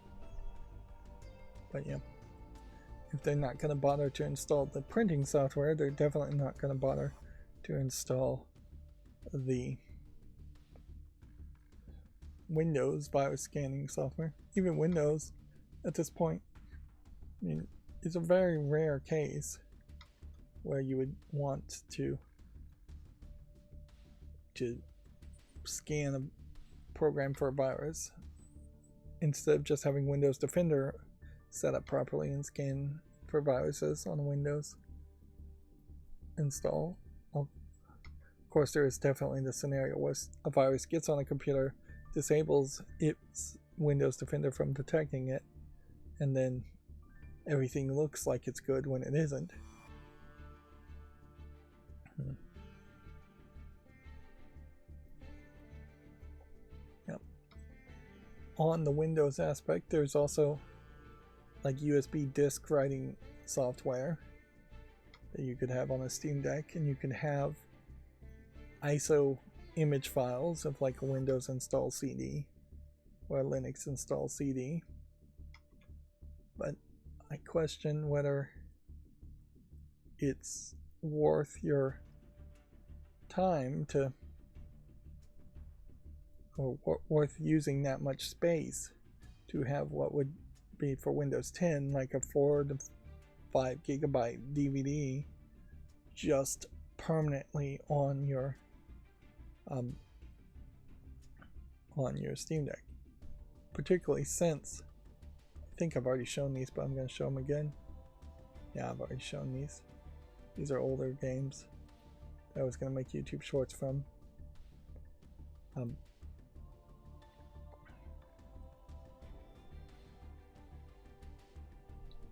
S1: But yeah, if they're not going to bother to install the printing software, they're definitely not going to bother to install the Windows virus scanning software. Even Windows at this point, I mean, it's a very rare case where you would want to scan a program for a virus instead of just having Windows Defender set up properly and scan for viruses on a Windows install. Of course, there is definitely the scenario where a virus gets on a computer, disables its Windows Defender from detecting it, and then everything looks like it's good when it isn't. Yep. On the Windows aspect, there's also like USB disk writing software that you could have on a Steam Deck, and you can have ISO image files of like a Windows install CD or a Linux install CD. But I question whether it's worth your time to, or worth using that much space to have what would be for Windows 10 like a 4 to 5 gigabyte DVD just permanently on your Steam Deck. Particularly since I think I've already shown these, but I'm going to show them again. Yeah, I've already shown these. These are older games that I was going to make YouTube shorts from.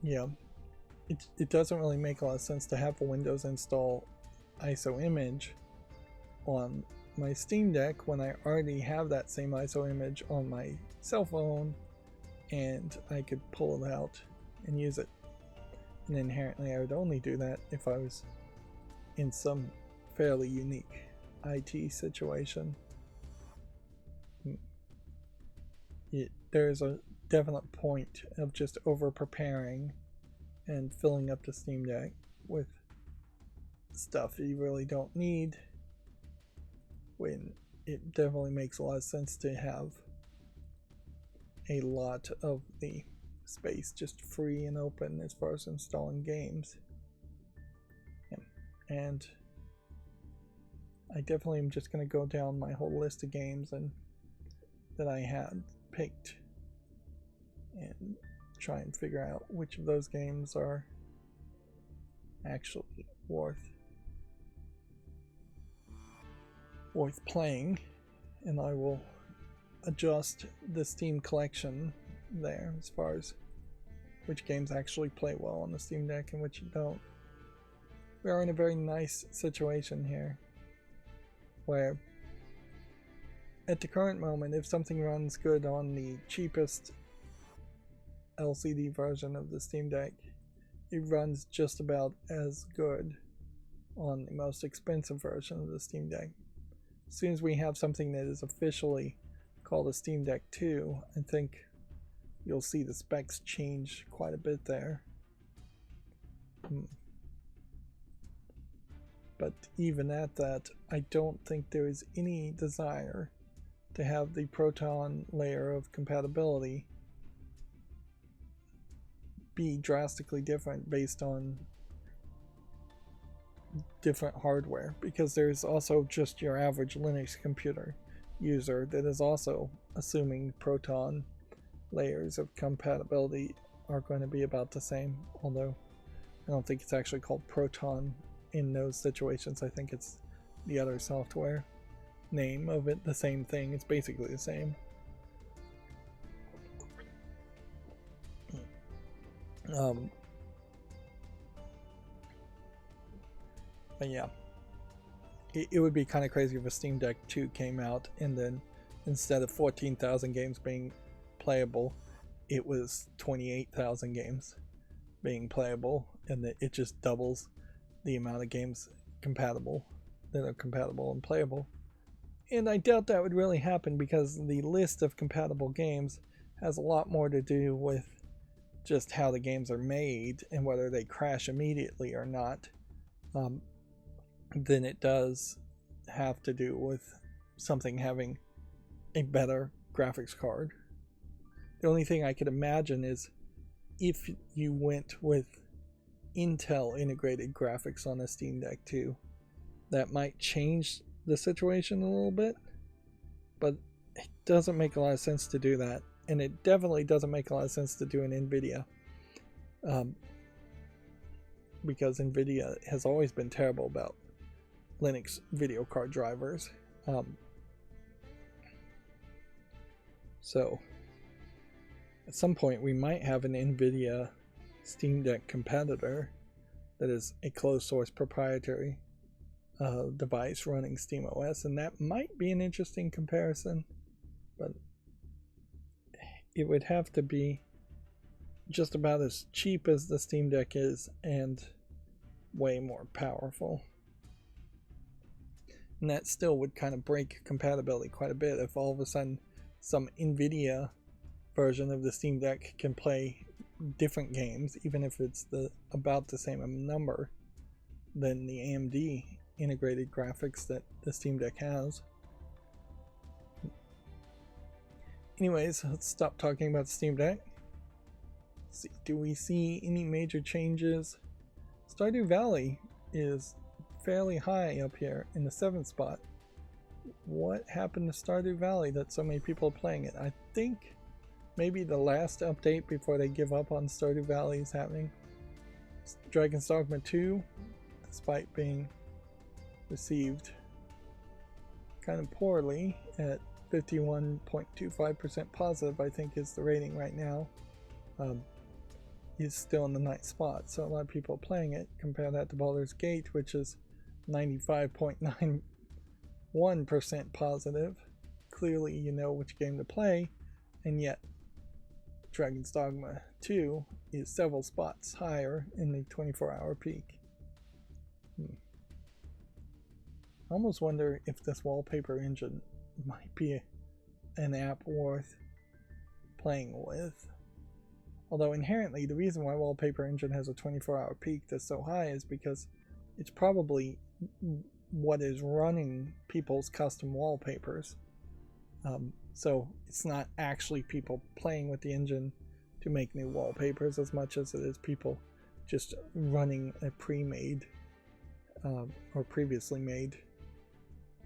S1: Yeah, it doesn't really make a lot of sense to have a Windows install ISO image on my Steam Deck when I already have that same ISO image on my cell phone, and I could pull it out and use it. And inherently I would only do that if I was in some fairly unique IT situation. There's a definite point of just over preparing and filling up the Steam Deck with stuff you really don't need, when it definitely makes a lot of sense to have a lot of the space just free and open as far as installing games. Yeah. And I definitely am just going to go down my whole list of games that I had picked and try and figure out which of those games are actually worth playing, and I will adjust the Steam collection there as far as which games actually play well on the Steam Deck and which don't. We are in a very nice situation here where at the current moment, if something runs good on the cheapest LCD version of the Steam Deck, it runs just about as good on the most expensive version of the Steam Deck. As soon as we have something that is officially called a Steam Deck 2, I think you'll see the specs change quite a bit there. But even at that, I don't think there is any desire to have the Proton layer of compatibility be drastically different based on different hardware, because there's also just your average Linux computer user that is also assuming Proton layers of compatibility are going to be about the same, although I don't think it's actually called Proton in those situations. I think it's the other software name of it, the same thing. It's basically the same. But yeah, it would be kind of crazy if a Steam Deck 2 came out and then instead of 14,000 games being playable, it was 28,000 games being playable, and that it just doubles the amount of games compatible that are compatible and playable. And I doubt that would really happen, because the list of compatible games has a lot more to do with just how the games are made and whether they crash immediately or not, than it does have to do with something having a better graphics card. The only thing I could imagine is if you went with Intel integrated graphics on a Steam Deck 2, that might change the situation a little bit, but it doesn't make a lot of sense to do that, and it definitely doesn't make a lot of sense to do an NVIDIA, because NVIDIA has always been terrible about Linux video card drivers. So at some point we might have an NVIDIA Steam Deck competitor that is a closed source proprietary device running SteamOS, and that might be an interesting comparison, but it would have to be just about as cheap as the Steam Deck is and way more powerful. And that still would kind of break compatibility quite a bit if all of a sudden some NVIDIA version of the Steam Deck can play different games, even if it's about the same number than the AMD integrated graphics that the Steam Deck has. Anyways, let's stop talking about the Steam Deck. Let's see, do we see any major changes? Stardew Valley is fairly high up here in the 7th spot. What happened to Stardew Valley that so many people are playing it? I think maybe the last update before they give up on Stardew Valley is happening. Dragon's Dogma 2, despite being received kind of poorly at 51.25% positive, I think is the rating right now, is still in the 9th spot. So a lot of people are playing it. Compare that to Baldur's Gate, which is 95.91% positive. Clearly you know which game to play, and yet Dragon's Dogma 2 is several spots higher in the 24-hour peak. I almost wonder if this wallpaper engine might be an app worth playing with. Although inherently the reason why Wallpaper Engine has a 24-hour peak that's so high is because it's probably what is running people's custom wallpapers. So it's not actually people playing with the engine to make new wallpapers as much as it is people just running a pre-made or previously made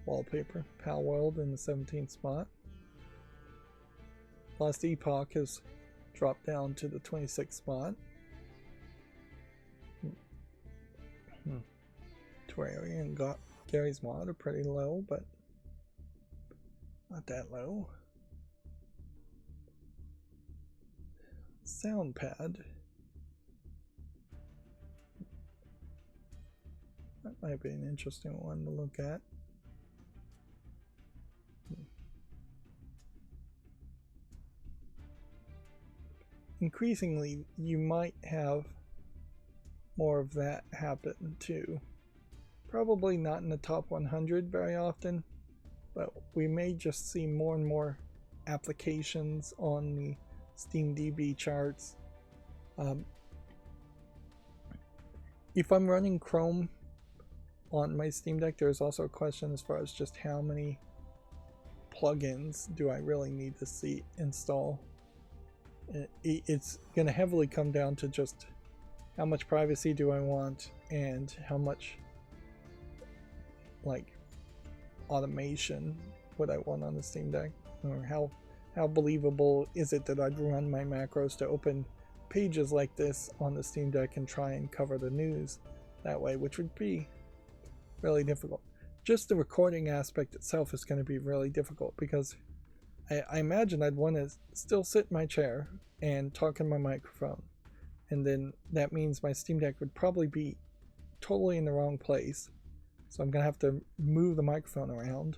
S1: wallpaper. Palworld in the 17th spot. Lost Epoch has dropped down to the 26th spot. Terraria and Gary's Mod are pretty low, but not that low. Soundpad. That might be an interesting one to look at. Increasingly, you might have more of that happen too. Probably not in the top 100 very often, but we may just see more and more applications on the SteamDB charts. If I'm running Chrome on my Steam Deck, there's also a question as far as just how many plugins do I really need to see install. It's going to heavily come down to just how much privacy do I want and how much like automation would I want on the Steam Deck, or how believable is it that I'd run my macros to open pages like this on the Steam Deck and try and cover the news that way, which would be really difficult. Just the recording aspect itself is going to be really difficult because I imagine I'd want to still sit in my chair and talk in my microphone, and then that means my Steam Deck would probably be totally in the wrong place, so I'm going to have to move the microphone around.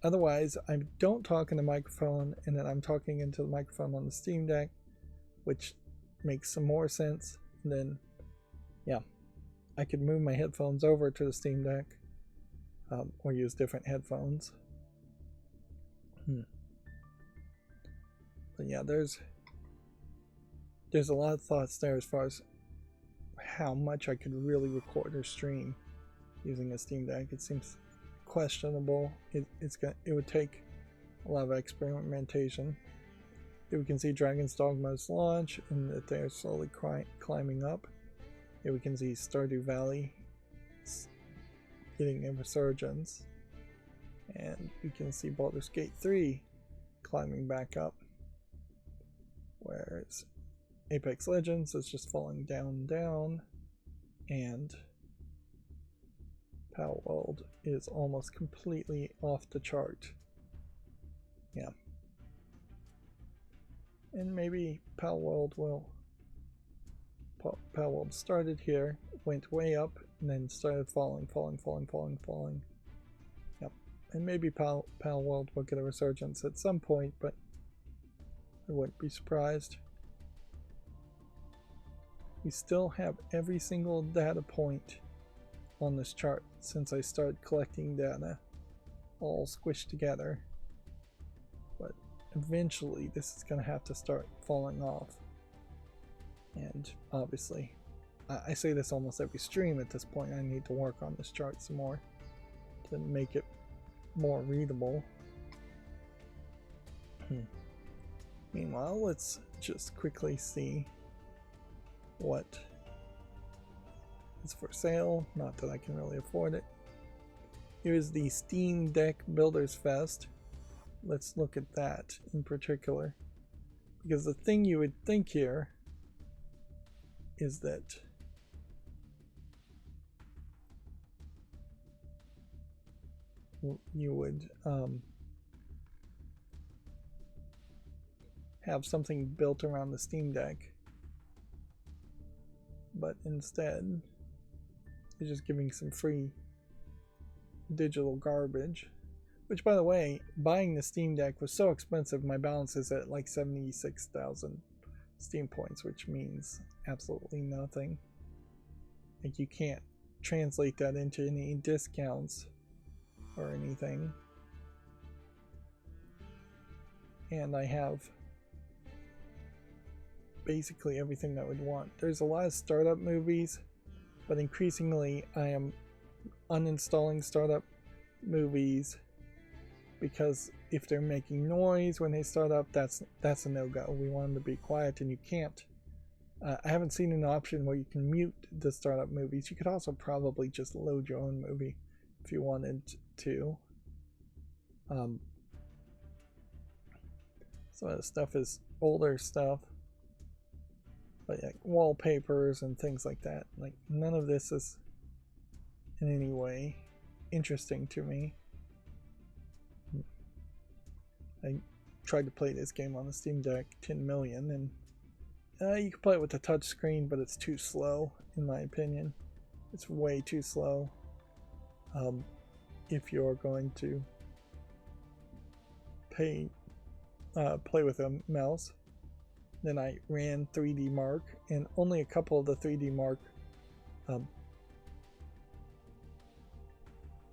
S1: Otherwise, I don't talk in the microphone and then I'm talking into the microphone on the Steam Deck, which makes some more sense. And then, yeah, I could move my headphones over to the Steam Deck, or use different headphones. But yeah, there's a lot of thoughts there as far as how much I could really record or stream using a Steam Deck. It seems questionable. It would take a lot of experimentation. Here we can see Dragon's Dogma's launch and that they're slowly climbing up. Here we can see Stardew Valley getting a resurgence, and we can see Baldur's Gate 3 climbing back up, whereas Apex Legends is just falling down, and Palworld is almost completely off the chart. Yeah. And maybe Palworld started here, went way up, and then started falling. Yep. And maybe Palworld will get a resurgence at some point, but I wouldn't be surprised. We still have every single data point on this chart since I started collecting data, all squished together. But eventually this is going to have to start falling off. And obviously, I say this almost every stream at this point, I need to work on this chart some more to make it more readable. Meanwhile, let's just quickly see what is for sale. Not that I can really afford it. Here's the Steam Deck Builders Fest. Let's look at that in particular, because the thing you would think here is that you would have something built around the Steam Deck, but instead they're just giving some free digital garbage. Which, by the way, buying the Steam Deck was so expensive, my balance is at like 76,000 Steam points, which means absolutely nothing. Like, you can't translate that into any discounts or anything. And I have basically everything I would want. There's a lot of startup movies, but increasingly I am uninstalling startup movies because if they're making noise when they start up, that's a no-go. We want them to be quiet, and you can't. I haven't seen an option where you can mute the startup movies. You could also probably just load your own movie if you wanted to. Some of the stuff is older stuff, but like wallpapers and things like that. Like, none of this is in any way interesting to me. I tried to play this game on the Steam Deck 10 million, and you can play it with the touch screen, but it's too slow in my opinion. It's way too slow. If you're going to play with a mouse. Then I ran 3D Mark, and only a couple of the 3D Mark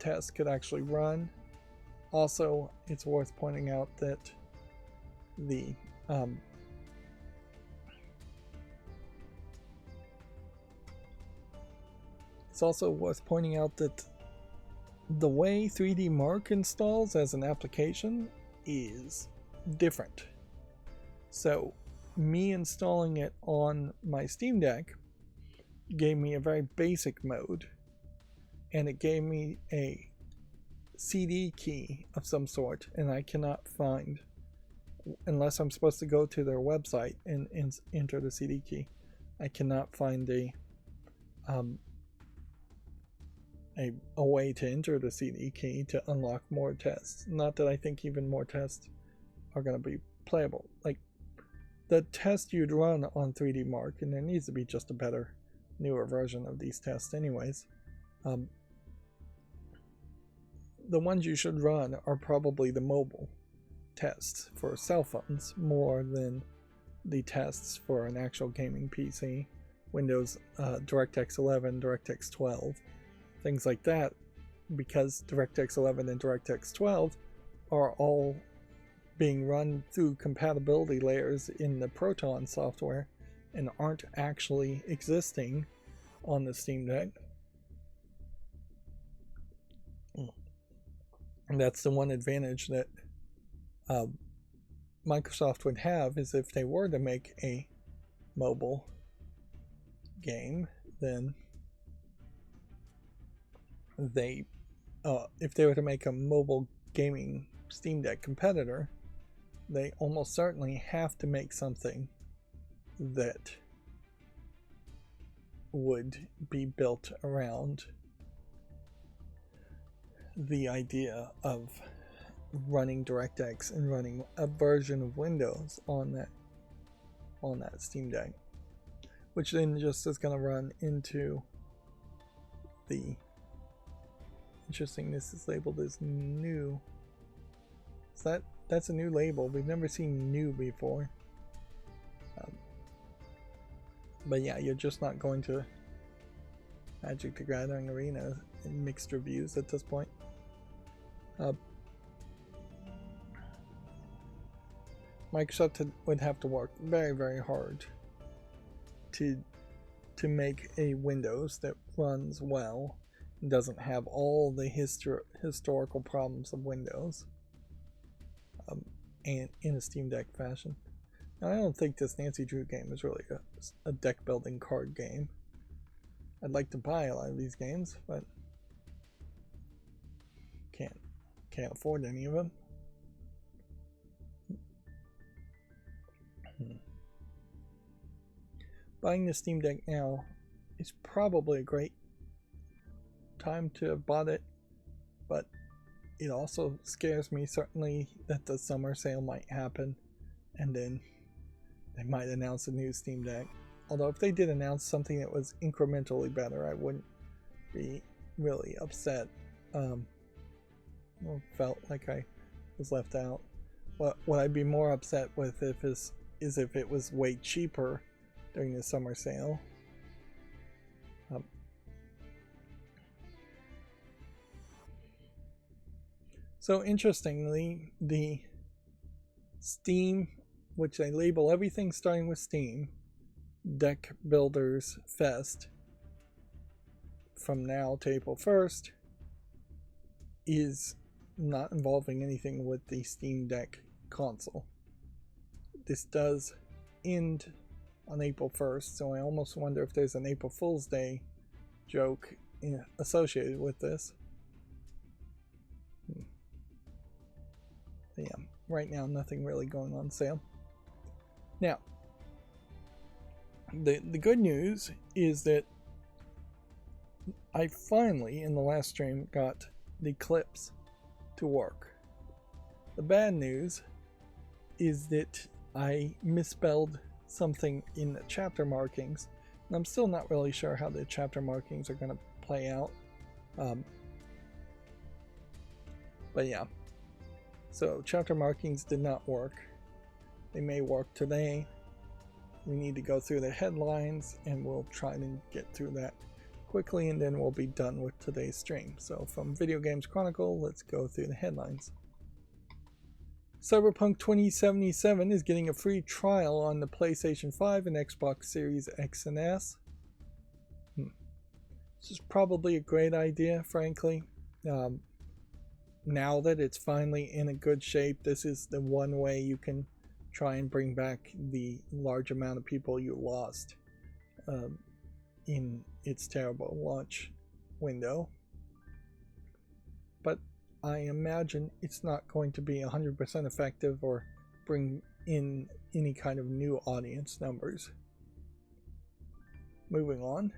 S1: tests could actually run. Also, it's worth pointing out that the the way 3D Mark installs as an application is different. So me installing it on my Steam Deck gave me a very basic mode, and it gave me a CD key of some sort, and I cannot find unless I'm supposed to go to their website and enter the CD key, I cannot find a way to enter the CD key to unlock more tests. Not that I think even more tests are going to be playable. Like, the test you'd run on 3D Mark, and there needs to be just a better, newer version of these tests anyways. The ones you should run are probably the mobile tests for cell phones more than the tests for an actual gaming PC, Windows, DirectX 11, DirectX 12, things like that, because DirectX 11 and DirectX 12 are all being run through compatibility layers in the Proton software and aren't actually existing on the Steam Deck. And that's the one advantage that Microsoft would have, is if they were to make a mobile game, then if they were to make a mobile gaming Steam Deck competitor, they almost certainly have to make something that would be built around the idea of running DirectX and running a version of Windows on that Steam Deck, which then just is going to run into the interesting. This is labeled as new. So that's a new label. We've never seen new before. But yeah, you're just not going to Magic the Gathering Arena in mixed reviews at this point. Microsoft would have to work very, very hard to make a Windows that runs well and doesn't have all the historical problems of Windows, and in a Steam Deck fashion. Now, I don't think this Nancy Drew game is really a deck building card game. I'd like to buy a lot of these games, but can't afford any of them. Buying the Steam Deck now is probably a great time to have bought it, but it also scares me certainly that the summer sale might happen and then they might announce a new Steam Deck. Although if they did announce something that was incrementally better, I wouldn't be really upset. Felt like I was left out. What I'd be more upset with is if it was way cheaper during the summer sale. So interestingly, the Steam, which they label everything starting with Steam, Deck Builders Fest, from now to April 1st, is not involving anything with the Steam Deck console. This does end on April 1st, so I almost wonder if there's an April Fool's Day joke associated with this. But yeah, right now nothing really going on sale. Now, the good news is that I finally, in the last stream, got the clips to work. The bad news is that I misspelled something in the chapter markings, and I'm still not really sure how the chapter markings are going to play out. But yeah, so chapter markings did not work. They may work today. We need to go through the headlines, and we'll try and get through that quickly, and then we'll be done with today's stream. So from Video Games Chronicle, let's go through the headlines. Cyberpunk 2077 is getting a free trial on the PlayStation 5 and Xbox Series X and S. This is probably a great idea, frankly. Now that it's finally in a good shape, this is the one way you can try and bring back the large amount of people you lost in its terrible launch window. But I imagine it's not going to be 100% effective or bring in any kind of new audience numbers. Moving on.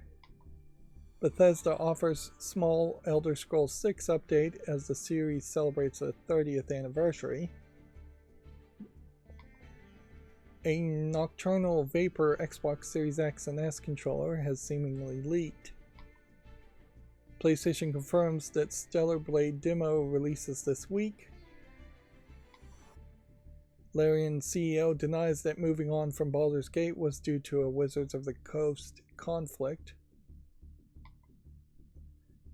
S1: Bethesda offers small Elder Scrolls 6 update as the series celebrates its 30th anniversary. A Nocturnal Vapor Xbox Series X and S controller has seemingly leaked. PlayStation confirms that Stellar Blade demo releases this week. Larian CEO denies that moving on from Baldur's Gate was due to a Wizards of the Coast conflict.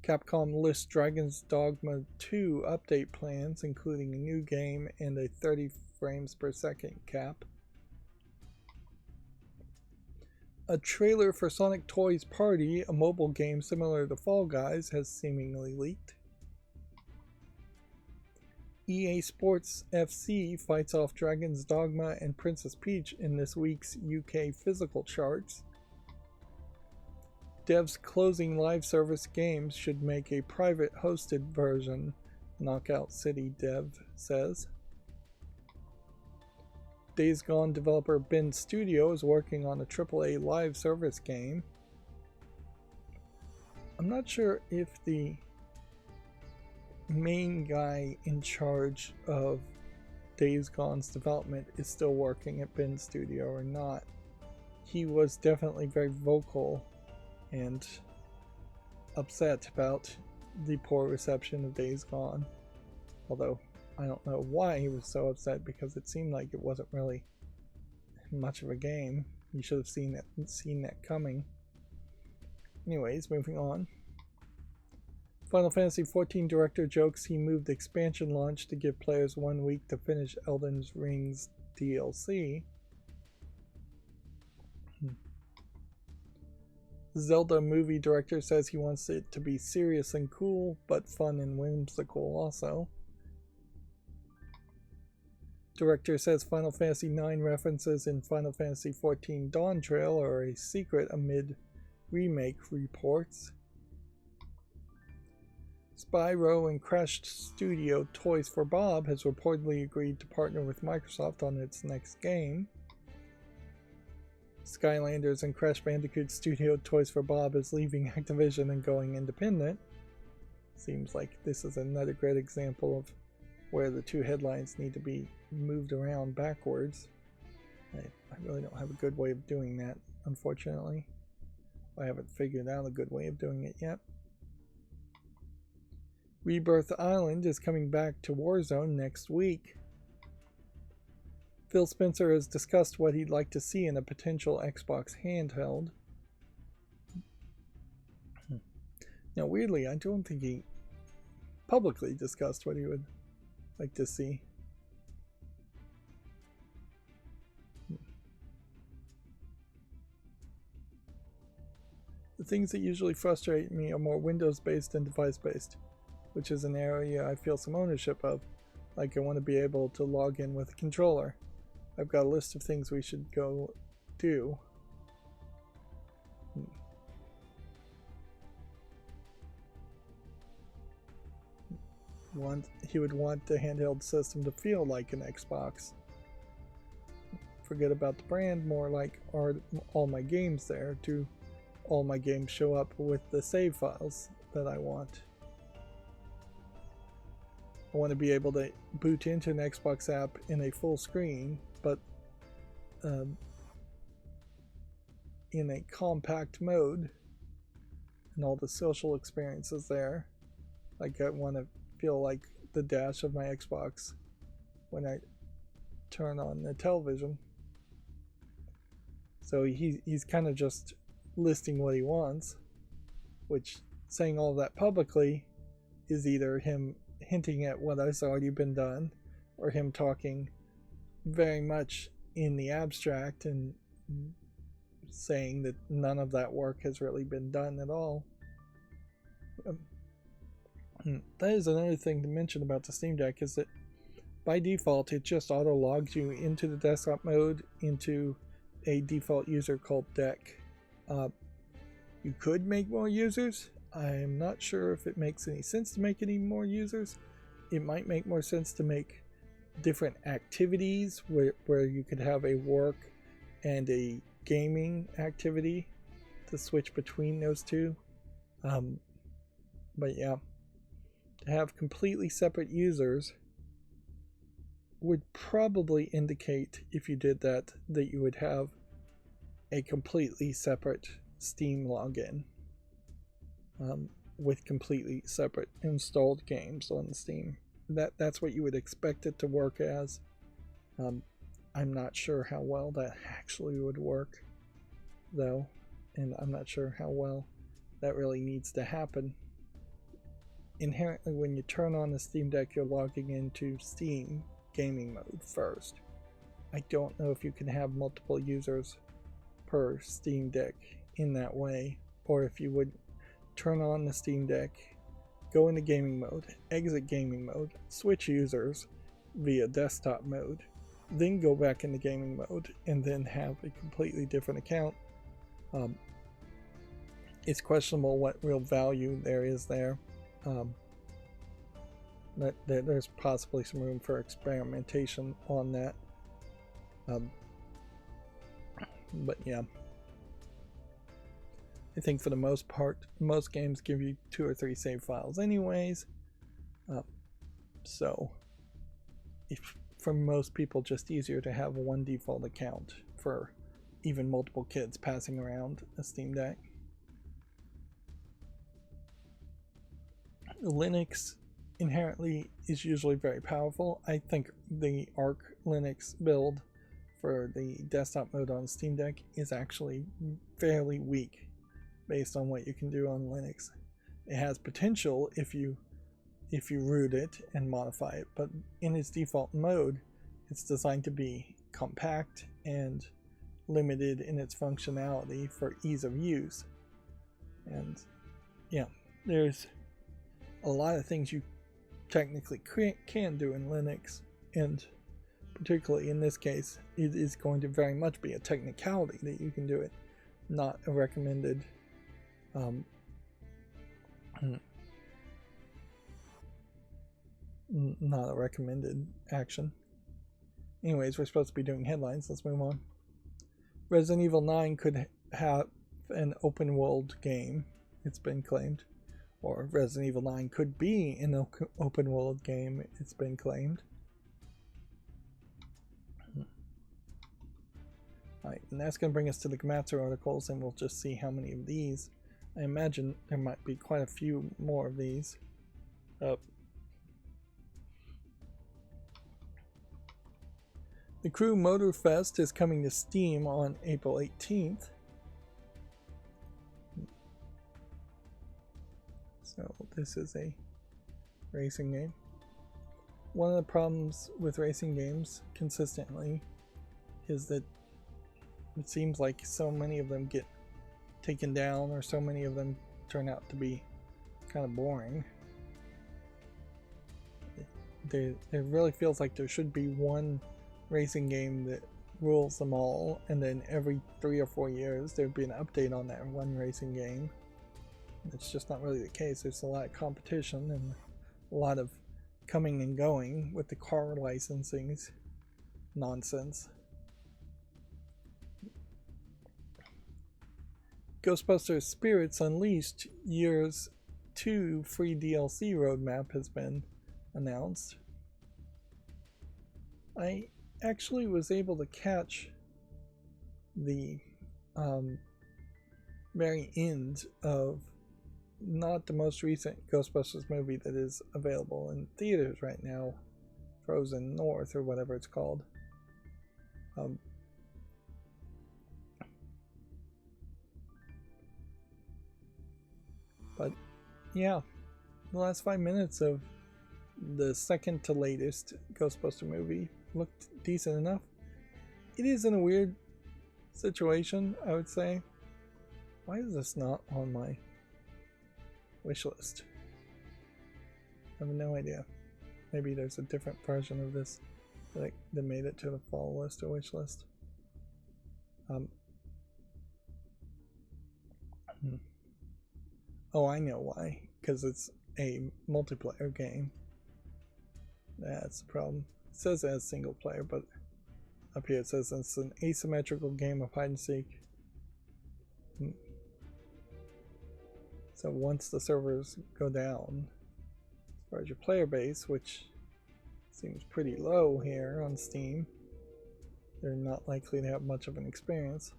S1: Capcom lists Dragon's Dogma 2 update plans, including a new game and a 30 frames per second cap. A trailer for Sonic Toys Party, a mobile game similar to Fall Guys, has seemingly leaked. EA Sports FC fights off Dragon's Dogma and Princess Peach in this week's UK physical charts. Devs closing live service games should make a private hosted version, Knockout City dev says. Days Gone developer Ben Studio is working on a AAA live service game. I'm not sure if the main guy in charge of Days Gone's development is still working at Ben Studio or not. He was definitely very vocal and upset about the poor reception of Days Gone. Although I don't know why he was so upset, because it seemed like it wasn't really much of a game. You should have seen that coming. Anyways, moving on. Final Fantasy XIV director jokes he moved expansion launch to give players 1 week to finish Elden Ring's DLC. Zelda movie director says he wants it to be serious and cool, but fun and whimsical also. Director says Final Fantasy IX references in Final Fantasy XIV Dawn Trail are a secret amid remake reports. Spyro and Crash Studio Toys for Bob has reportedly agreed to partner with Microsoft on its next game. Skylanders and Crash Bandicoot Studio Toys for Bob is leaving Activision and going independent. Seems like this is another great example of where the two headlines need to be moved around backwards. I really don't have a good way of doing that, unfortunately. I haven't figured out a good way of doing it yet. Rebirth Island is coming back to Warzone next week. Phil Spencer has discussed what he'd like to see in a potential Xbox handheld. Now, weirdly, I don't think he publicly discussed what he would like to see. The things that usually frustrate me are more Windows-based than device-based, which is an area I feel some ownership of. Like, I want to be able to log in with a controller. I've got a list of things we should go do. He would want the handheld system to feel like an Xbox. Forget about the brand, more like, are all my games there? Do all my games show up with the save files that I want? I want to be able to boot into an Xbox app in a full screen, but in a compact mode, and all the social experiences there. Like, I want to feel like the dash of my Xbox when I turn on the television. So he's kind of just listing what he wants, which, saying all that publicly is either him hinting at what has already been done, or him talking very much in the abstract and saying that none of that work has really been done at all. That is another thing to mention about the Steam Deck, is that by default it just auto logs you into the desktop mode into a default user called Deck. You could make more users. I'm not sure if it makes any sense to make any more users. It might make more sense to make different activities where you could have a work and a gaming activity to switch between those two. But yeah, to have completely separate users would probably indicate, if you did that, that you would have a completely separate Steam login with completely separate installed games on Steam. That's what you would expect it to work as. I'm not sure how well that actually would work, though, and I'm not sure how well that really needs to happen. Inherently, when you turn on the Steam Deck, you're logging into Steam gaming mode first. I don't know if you can have multiple users per Steam Deck in that way, or if you would turn on the Steam Deck, go into gaming mode, exit gaming mode, switch users via desktop mode, then go back into gaming mode, and then have a completely different account. It's questionable what real value there is there. There's possibly some room for experimentation on that. But yeah, I think for the most part, most games give you 2 or 3 save files anyways. So if for most people, just easier to have one default account for even multiple kids passing around a Steam Deck. Linux inherently is usually very powerful. I think the Arch Linux build for the desktop mode on Steam Deck is actually fairly weak based on what you can do on Linux. It has potential if you root it and modify it, but in its default mode, it's designed to be compact and limited in its functionality for ease of use. And yeah, there's a lot of things you technically can do in Linux, and particularly in this case, it is going to very much be a technicality that you can do it, not a recommended not a recommended action. Anyways, we're supposed to be doing headlines. Let's move on. Resident Evil 9 could have an open world game, it's been claimed. Or Resident Evil 9 could be an open world game, it's been claimed. Alright, and that's going to bring us to the Gematsu articles, and we'll just see how many of these. I imagine there might be quite a few more of these. The Crew Motorfest is coming to Steam on April 18th. So this is a racing game. One of the problems with racing games consistently is that it seems like so many of them get taken down, or so many of them turn out to be kind of boring. It really feels like there should be one racing game that rules them all, and then every 3 or 4 years there'd be an update on that one racing game. It's just not really the case. There's a lot of competition and a lot of coming and going with the car licensing's nonsense. Ghostbusters Spirits Unleashed Year's 2 free DLC roadmap has been announced. I actually was able to catch the very end of not the most recent Ghostbusters movie that is available in theaters right now, Frozen North or whatever it's called. But yeah, the last 5 minutes of the second to latest Ghostbuster movie looked decent enough. It is in a weird situation, I would say. Why is this not on my wish list? I have no idea. Maybe there's a different version of this that made it to the fall list or wish list. Oh, I know why. Because it's a multiplayer game. That's the problem. says it has single player, but up here it says it's an asymmetrical game of hide and seek. So once the servers go down, as far as your player base, which seems pretty low here on Steam, they're not likely to have much of an experience.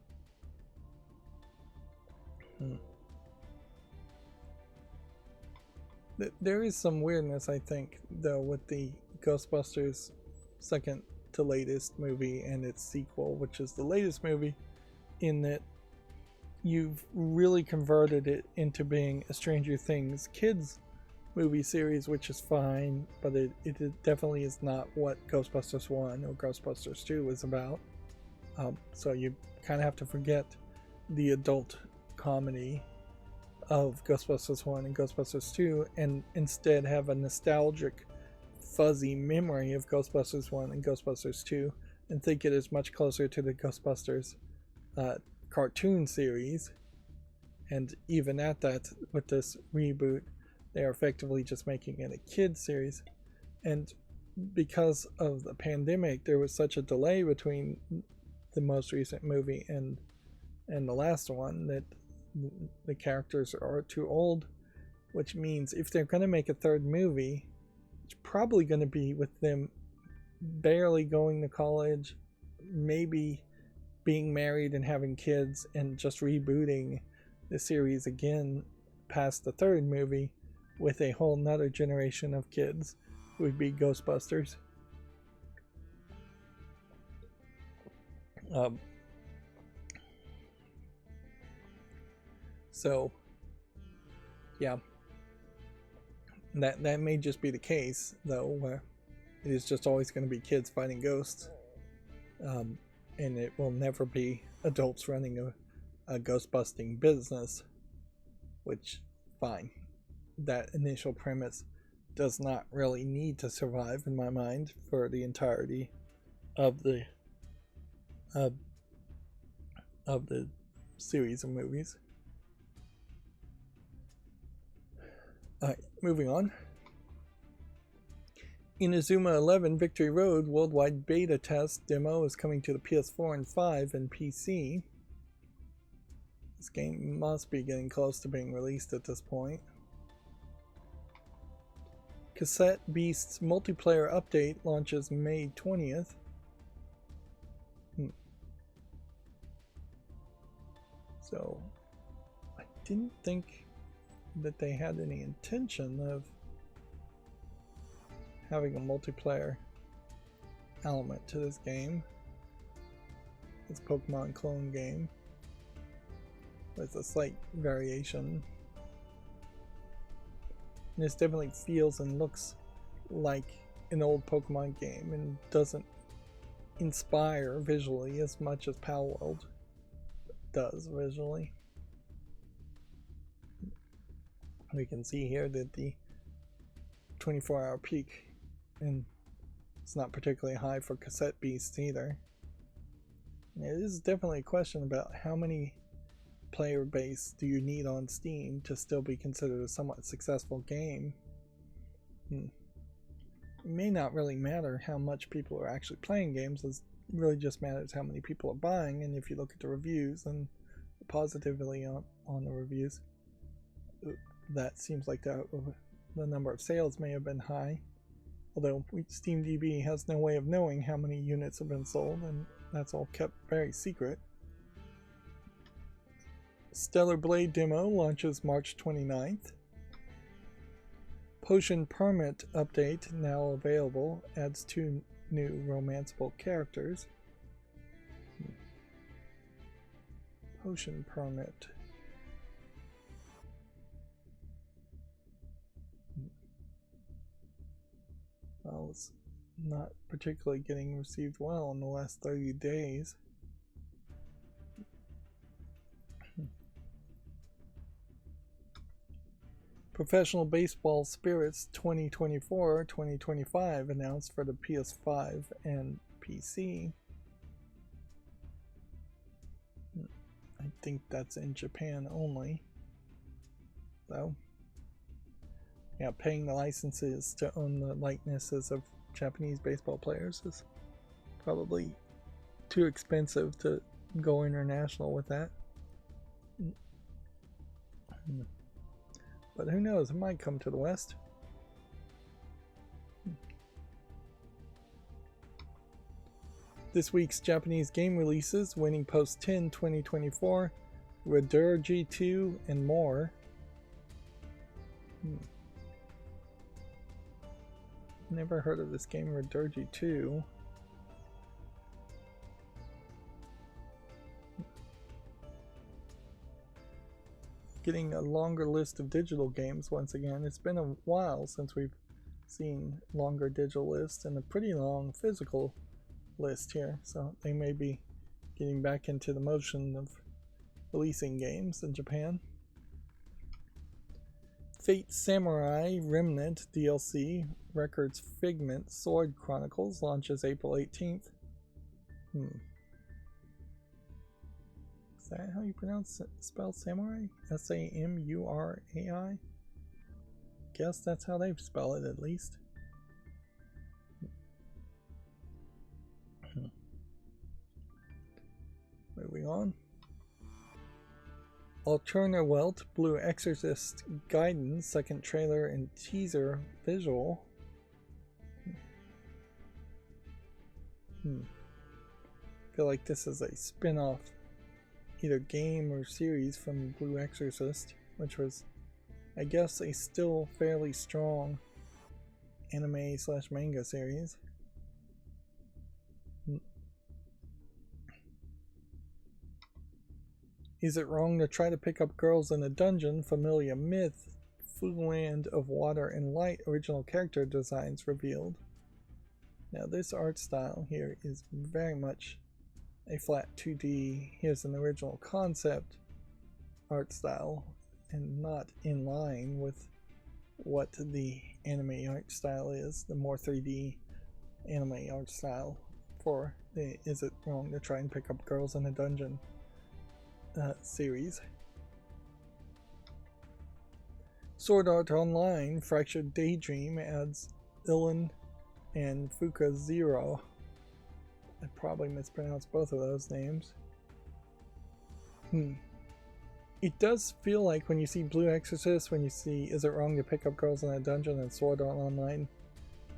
S1: There is some weirdness, I think, though, with the Ghostbusters second to latest movie and its sequel, which is the latest movie, in that you've really converted it into being a Stranger Things kids movie series, which is fine, but it definitely is not what Ghostbusters 1 or Ghostbusters 2 was about. So you kind of have to forget the adult comedy of Ghostbusters 1 and Ghostbusters 2 and instead have a nostalgic, fuzzy memory of Ghostbusters 1 and Ghostbusters 2 and think it is much closer to the Ghostbusters cartoon series. And even at that, with this reboot, they are effectively just making it a kids series. And because of the pandemic, there was such a delay between the most recent movie and the last one that the characters are too old, which means if they're going to make a third movie, it's probably going to be with them barely going to college, maybe being married and having kids, and just rebooting the series again past the third movie with a whole nother generation of kids who would be Ghostbusters. So, yeah, that may just be the case, though, where it is just always going to be kids fighting ghosts, and it will never be adults running a ghost-busting business, which, fine. That initial premise does not really need to survive, in my mind, for the entirety of the series of movies. Alright, moving on. Inazuma 11 Victory Road worldwide beta test demo is coming to the PS4 and 5 and PC. This game must be getting close to being released at this point. Cassette Beasts multiplayer update launches May 20th. So, I didn't think that they had any intention of having a multiplayer element to this game. This Pokemon clone game with a slight variation. And this definitely feels and looks like an old Pokemon game and doesn't inspire visually as much as Palworld does visually. We can see here that the 24-hour peak, and it's not particularly high for Cassette Beasts either. It is definitely a question about how many player base do you need on Steam to still be considered a somewhat successful game. It may not really matter how much people are actually playing games, it really just matters how many people are buying, and if you look at the reviews and positively on the reviews, that seems like the number of sales may have been high, although SteamDB has no way of knowing how many units have been sold, and that's all kept very secret. Stellar Blade demo launches March 29th. Potion Permit update now available, adds 2 new romanceable characters. Potion Permit. Well, it's not particularly getting received well in the last 30 days. Professional Baseball Spirits 2024-2025 announced for the PS5 and PC. I think that's in Japan only, though. Yeah, paying the licenses to own the likenesses of Japanese baseball players is probably too expensive to go international with that. But who knows, it might come to the West. This week's Japanese game releases: Winning Post 10 2024, Rydo 2, and more. Never heard of this game, Rydo 2. Getting a longer list of digital games once again. It's been a while since we've seen longer digital lists and a pretty long physical list here, so they may be getting back into the motion of releasing games in Japan. Fate Samurai Remnant DLC Records Figment Sword Chronicles launches April 18th. Is that how you spell samurai? S-A-M-U-R-A-I? Guess that's how they spell it, at least. Moving on. Alterna Welt Blue Exorcist Gaiden second trailer and teaser visual. Feel like this is a spin-off either game or series from Blue Exorcist, which was, I guess, a still fairly strong anime / manga series. Is it wrong to try to pick up girls in a dungeon? Familiar myth. Land of Water and Light original character designs revealed. Now this art style here is very much a flat 2D. Here's an original concept art style and not in line with what the anime art style is, the more 3D anime art style for the Is It Wrong to Try and Pick Up Girls in a Dungeon series. Sword Art Online Fractured Daydream adds Ilan and Fuka Zero. I probably mispronounced both of those names. It does feel like when you see Blue Exorcist, when you see Is It Wrong to Pick Up Girls in a Dungeon and Sword Art Online,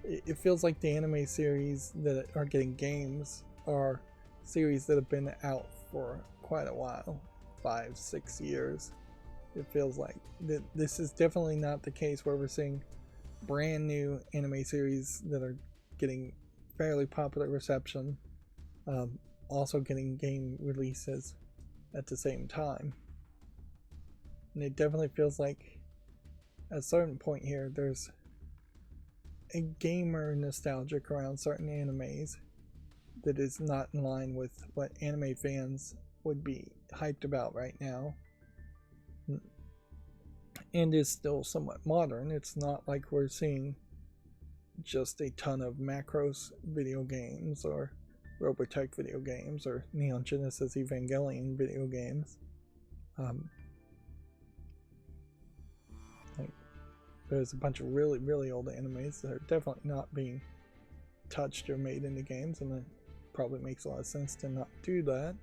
S1: it feels like the anime series that are getting games are series that have been out for quite a while, 5-6 years. It feels like this is definitely not the case where we're seeing brand new anime series that are getting fairly popular reception, also getting game releases at the same time. And it definitely feels like at a certain point here there's a gamer nostalgic around certain animes that is not in line with what anime fans would be hyped about right now, and is still somewhat modern. It's not like we're seeing just a ton of Macros video games or Robotech video games or Neon Genesis Evangelion video games. There's a bunch of really old animes that are definitely not being touched or made into games, and it probably makes a lot of sense to not do that.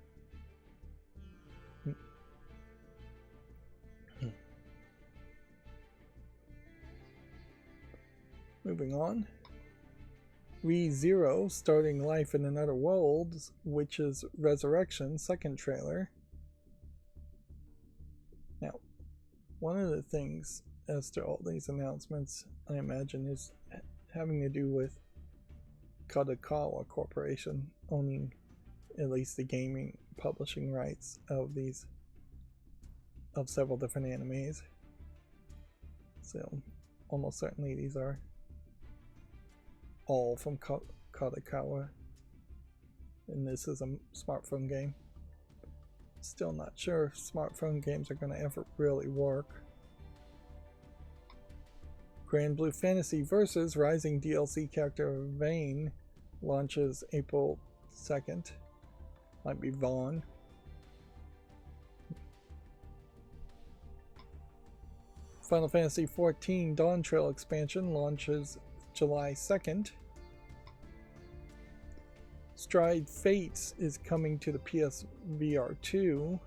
S1: Moving on. ReZero Starting Life in Another World, Witch's Resurrection second trailer. Now, one of the things as to all these announcements, I imagine, is having to do with Kadokawa Corporation owning at least the gaming publishing rights of several different animes. So almost certainly these are all from Kadokawa, and this is a smartphone game. Still not sure if smartphone games are going to ever really work. Grand Blue Fantasy vs. Rising DLC character Vayne launches April 2nd. Might be Vaughn. Final Fantasy XIV Dawn Trail expansion launches July 2nd. Stride Fates is coming to the PSVR 2.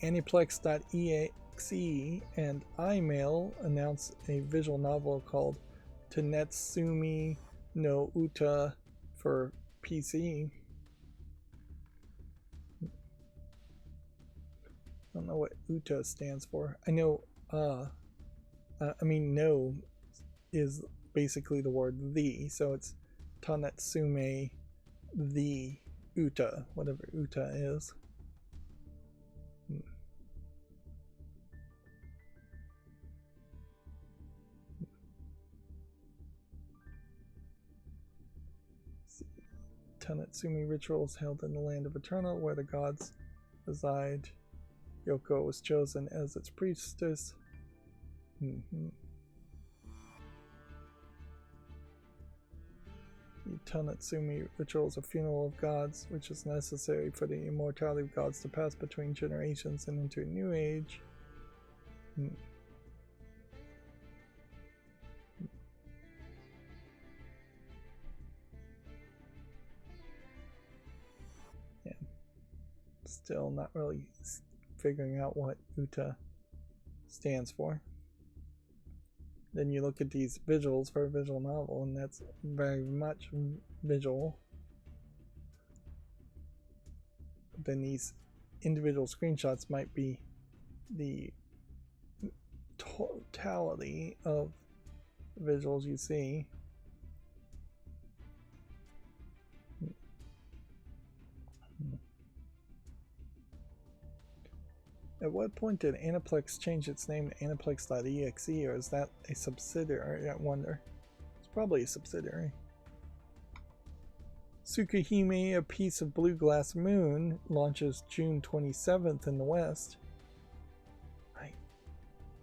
S1: Aniplex.exe and iMail announced a visual novel called Tenetsumi no Uta for PC. I don't know what Uta stands for. I know, no is basically the word the, so it's Tanetsume the Uta, whatever Uta is. Tanetsumi rituals held in the land of Eternal, where the gods reside. Yoko was chosen as its priestess. The Tanetsumi rituals a funeral of gods, which is necessary for the immortality of gods to pass between generations and into a new age. Yeah. Still not really figuring out what Uta stands for. Then you look at these visuals for a visual novel, and that's very much visual. But then these individual screenshots might be the totality of visuals you see. At what point did Aniplex change its name to Aniplex.exe, or is that a subsidiary? I wonder. It's probably a subsidiary. Tsukihime, A Piece of Blue Glass Moon, launches June 27th in the West.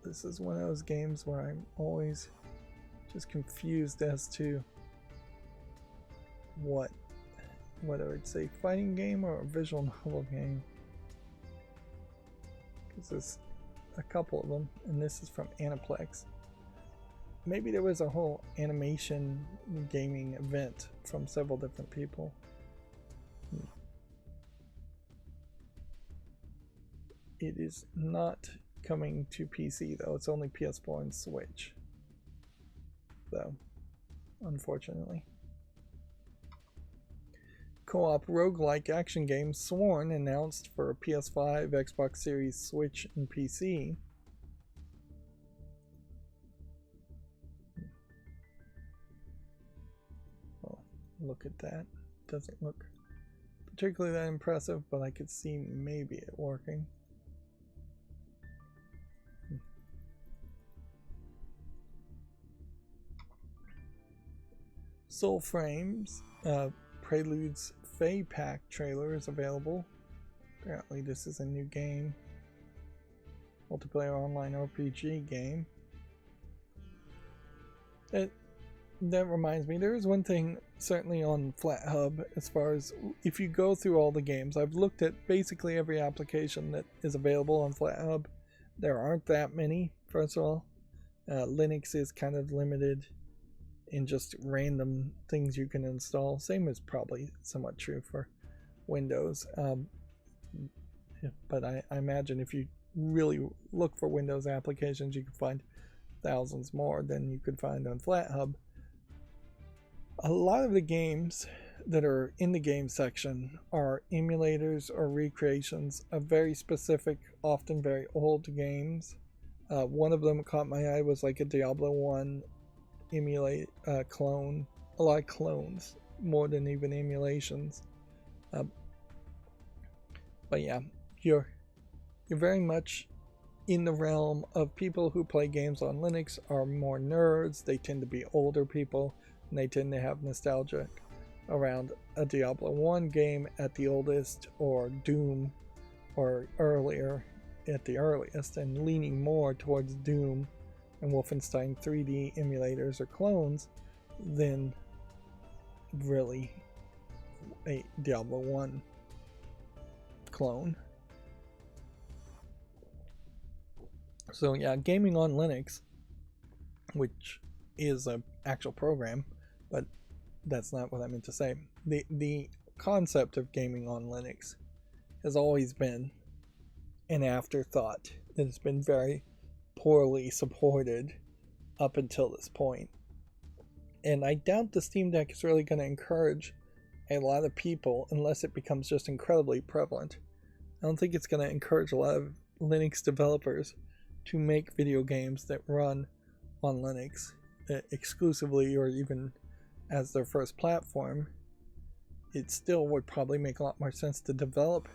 S1: This is one of those games where I'm always just confused as to whether it's a fighting game or a visual novel game. Because there's a couple of them, and this is from Aniplex. Maybe there was a whole animation gaming event from several different people. It is not coming to PC though, it's only PS4 and Switch. So, unfortunately. Co-op roguelike action game Sworn announced for PS5, Xbox Series, Switch, and PC. Well, look at that. Doesn't look particularly that impressive, but I could see maybe it working. Soul Frames Prelude's Fae Pack trailer is available. Apparently this is a new game. Multiplayer online RPG game. That reminds me, there is one thing certainly on FlatHub as far as if you go through all the games. I've looked at basically every application that is available on FlatHub. There aren't that many, first of all. Linux is kind of limited in just random things you can install. Same is probably somewhat true for Windows. But I imagine if you really look for Windows applications, you can find thousands more than you could find on FlatHub. A lot of the games that are in the game section are emulators or recreations of very specific, often very old games. One of them caught my eye was like a Diablo 1 emulate clone. A lot of clones, more than even emulations. But yeah, you're very much in the realm of people who play games on Linux are more nerds. They tend to be older people, and they tend to have nostalgia around a Diablo 1 game at the oldest, or Doom, or earlier at the earliest, and leaning more towards Doom and Wolfenstein 3D emulators or clones than really a Diablo 1 clone. So yeah, gaming on Linux, which is an actual program, but that's not what I meant to say. The concept of gaming on Linux has always been an afterthought that has been very poorly supported up until this point. And I doubt the Steam Deck is really going to encourage a lot of people unless it becomes just incredibly prevalent. I don't think it's going to encourage a lot of Linux developers to make video games that run on Linux exclusively or even as their first platform. It still would probably make a lot more sense to develop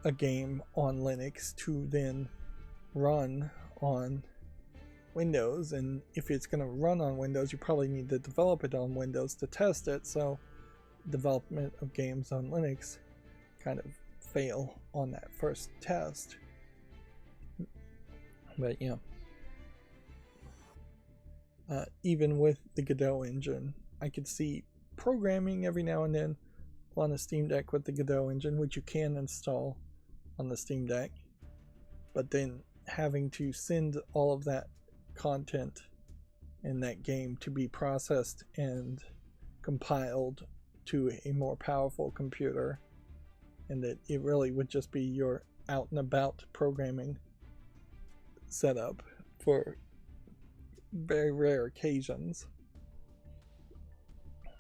S1: a game on Linux to then run on Windows, and if it's going to run on Windows, you probably need to develop it on Windows to test it, so development of games on Linux kind of fail on that first test. But yeah, even with the Godot engine, I could see programming every now and then on a Steam Deck with the Godot engine, which you can install on the Steam Deck, but then having to send all of that content in that game to be processed and compiled to a more powerful computer, and that it really would just be your out and about programming setup for very rare occasions.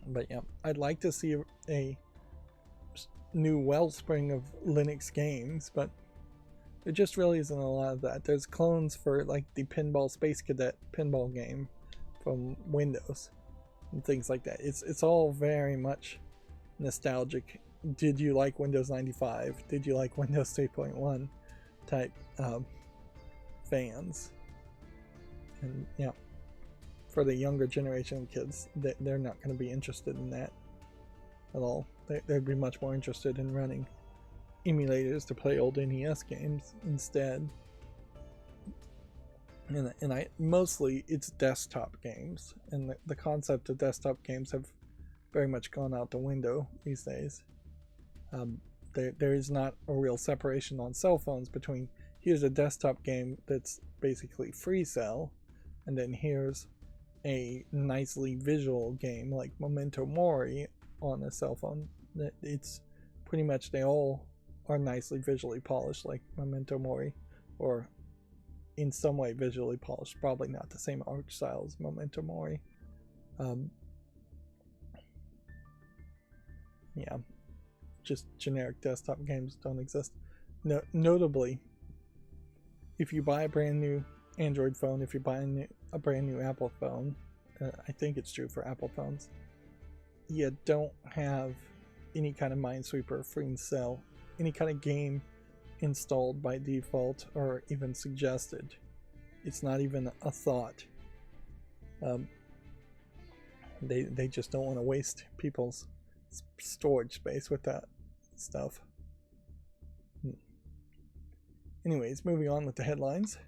S1: But yeah, I'd like to see a new wellspring of Linux games, but there just really isn't a lot of that. There's clones for like the Pinball Space Cadet pinball game from Windows and things like that. It's all very much nostalgic. Did you like Windows 95? Did you like Windows 3.1 type fans? And yeah, for the younger generation of kids, they're not going to be interested in that at all. They'd be much more interested in running emulators to play old NES games instead. And I mostly it's desktop games, and the concept of desktop games have very much gone out the window these days. There is not a real separation on cell phones between here's a desktop game that's basically free cell, and then here's a nicely visual game like Memento Mori on a cell phone. It's pretty much they all are nicely visually polished like Memento Mori, or in some way visually polished, probably not the same art style as Memento Mori. Yeah, just generic desktop games don't exist. Notably, if you buy a brand new Android phone, if you buy a brand new Apple phone, I think it's true for Apple phones, you don't have any kind of Minesweeper, Free Cell, any kind of game installed by default or even suggested. It's not even a thought. They just don't want to waste people's storage space with that stuff. Anyways, moving on with the headlines.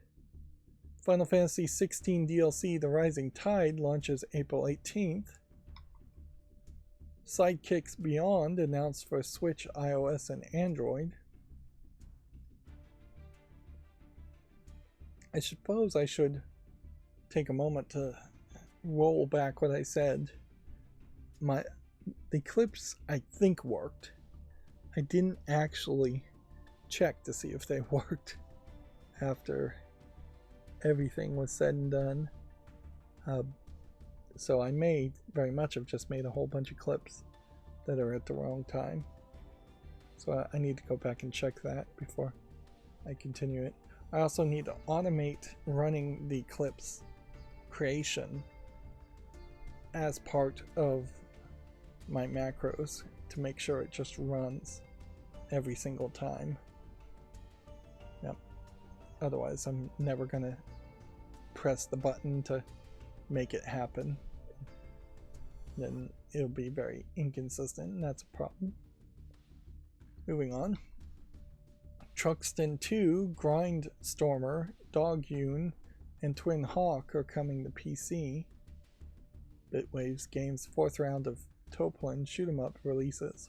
S1: Final Fantasy XVI DLC The Rising Tide launches April 18th. Sidekicks Beyond announced for Switch, iOS, and Android. I suppose I should take a moment to roll back what I said. The clips I think worked. I didn't actually check to see if they worked after everything was said and done. So I may very much have just made a whole bunch of clips that are at the wrong time. So I need to go back and check that before I continue it. I also need to automate running the clips creation as part of my macros to make sure it just runs every single time. Yep. Otherwise I'm never gonna press the button to make it happen. Then it'll be very inconsistent, and that's a problem. Moving on. Truxton 2, Grindstormer, Dogyun, and Twin Hawk are coming to PC. Bitwave's game's fourth round of Toplin shoot 'em up releases.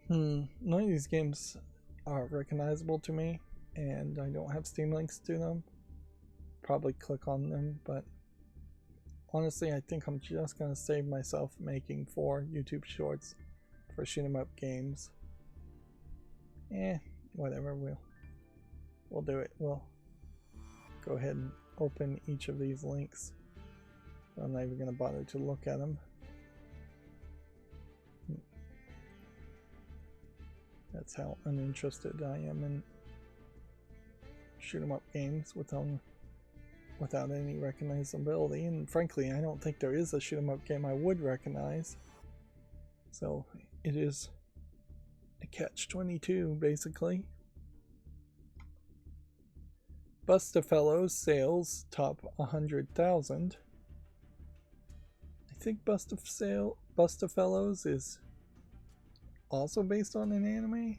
S1: None of these games are recognizable to me, and I don't have Steam links to them. Probably click on them, but honestly, I think I'm just gonna save myself making 4 YouTube shorts for shoot 'em up games. Whatever, we'll do it. We'll go ahead and open each of these links. I'm not even gonna bother to look at them. That's how uninterested I am in shoot 'em up games without any recognizability, and frankly I don't think there is a shoot 'em up game I would recognize. So it is a catch-22 basically. Bustafellows sales top 100,000. I think Bustafellows is also based on an anime.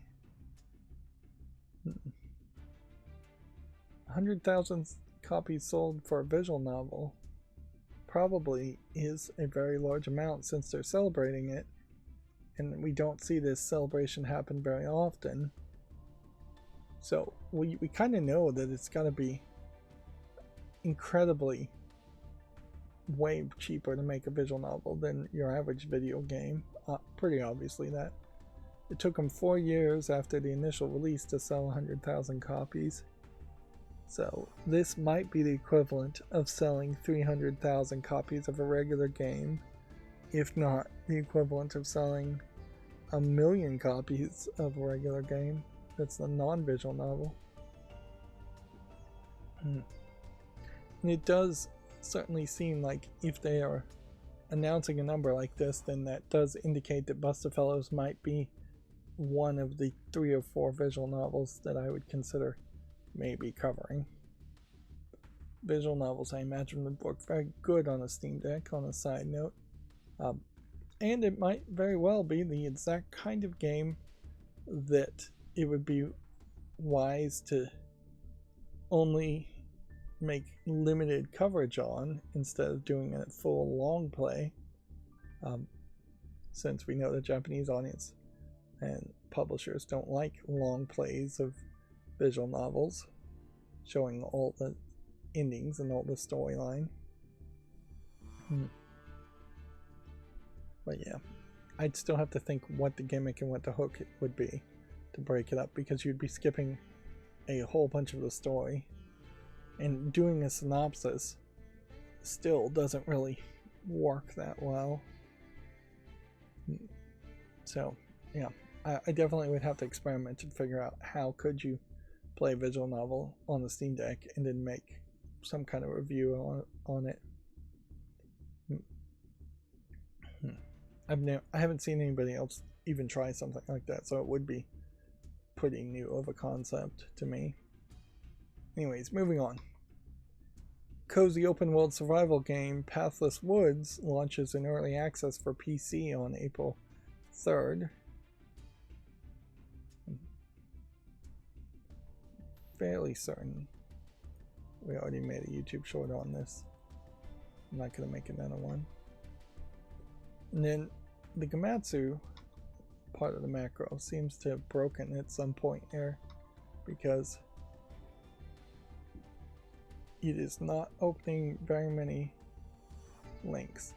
S1: 100,000 copies sold for a visual novel probably is a very large amount since they're celebrating it, and we don't see this celebration happen very often. So we kind of know that it's got to be incredibly way cheaper to make a visual novel than your average video game. Pretty obviously that. It took them 4 years after the initial release to sell 100,000 copies. So this might be the equivalent of selling 300,000 copies of a regular game, if not the equivalent of selling 1 million copies of a regular game. That's the non-visual novel. And it does certainly seem like if they are announcing a number like this, then that does indicate that Bustafellows might be one of the 3 or 4 visual novels that I would consider maybe covering. Visual novels, I imagine, would work very good on a Steam Deck, on a side note. And it might very well be the exact kind of game that it would be wise to only make limited coverage on instead of doing a full long play, since we know the Japanese audience and publishers don't like long plays of visual novels showing all the endings and all the storyline. But yeah, I'd still have to think what the gimmick and what the hook would be to break it up, because you'd be skipping a whole bunch of the story, and doing a synopsis still doesn't really work that well. So yeah, I definitely would have to experiment and figure out how could you play a visual novel on the Steam Deck and then make some kind of review on it. I haven't seen anybody else even try something like that, so it would be pretty new of a concept to me. Anyways, moving on. Cozy open world survival game Pathless Woods launches in early access for PC on April 3rd. Fairly certain we already made a YouTube short on this. I'm not going to make another one. And then the Gamatsu part of the macro seems to have broken at some point here, because it is not opening very many links.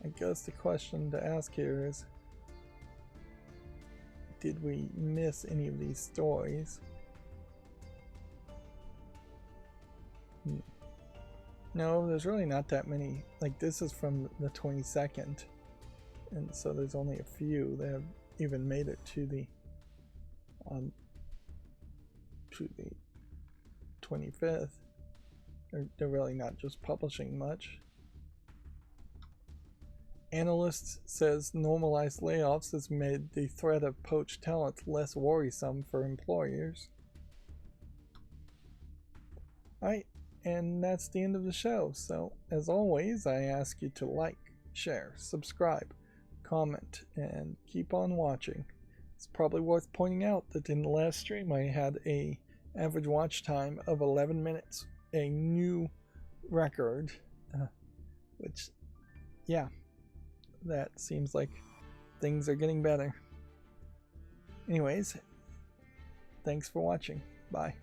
S1: I guess the question to ask here is, did we miss any of these stories? No, there's really not that many. Like, this is from the 22nd, and so there's only a few that have even made it to the 25th. They're really not just publishing much. Analyst says normalized layoffs has made the threat of poached talent less worrisome for employers. Alright, and that's the end of the show. So, as always, I ask you to like, share, subscribe, comment, and keep on watching. It's probably worth pointing out that in the last stream I had a average watch time of 11 minutes, a new record, which, yeah, that seems like things are getting better. Anyways, thanks for watching. Bye.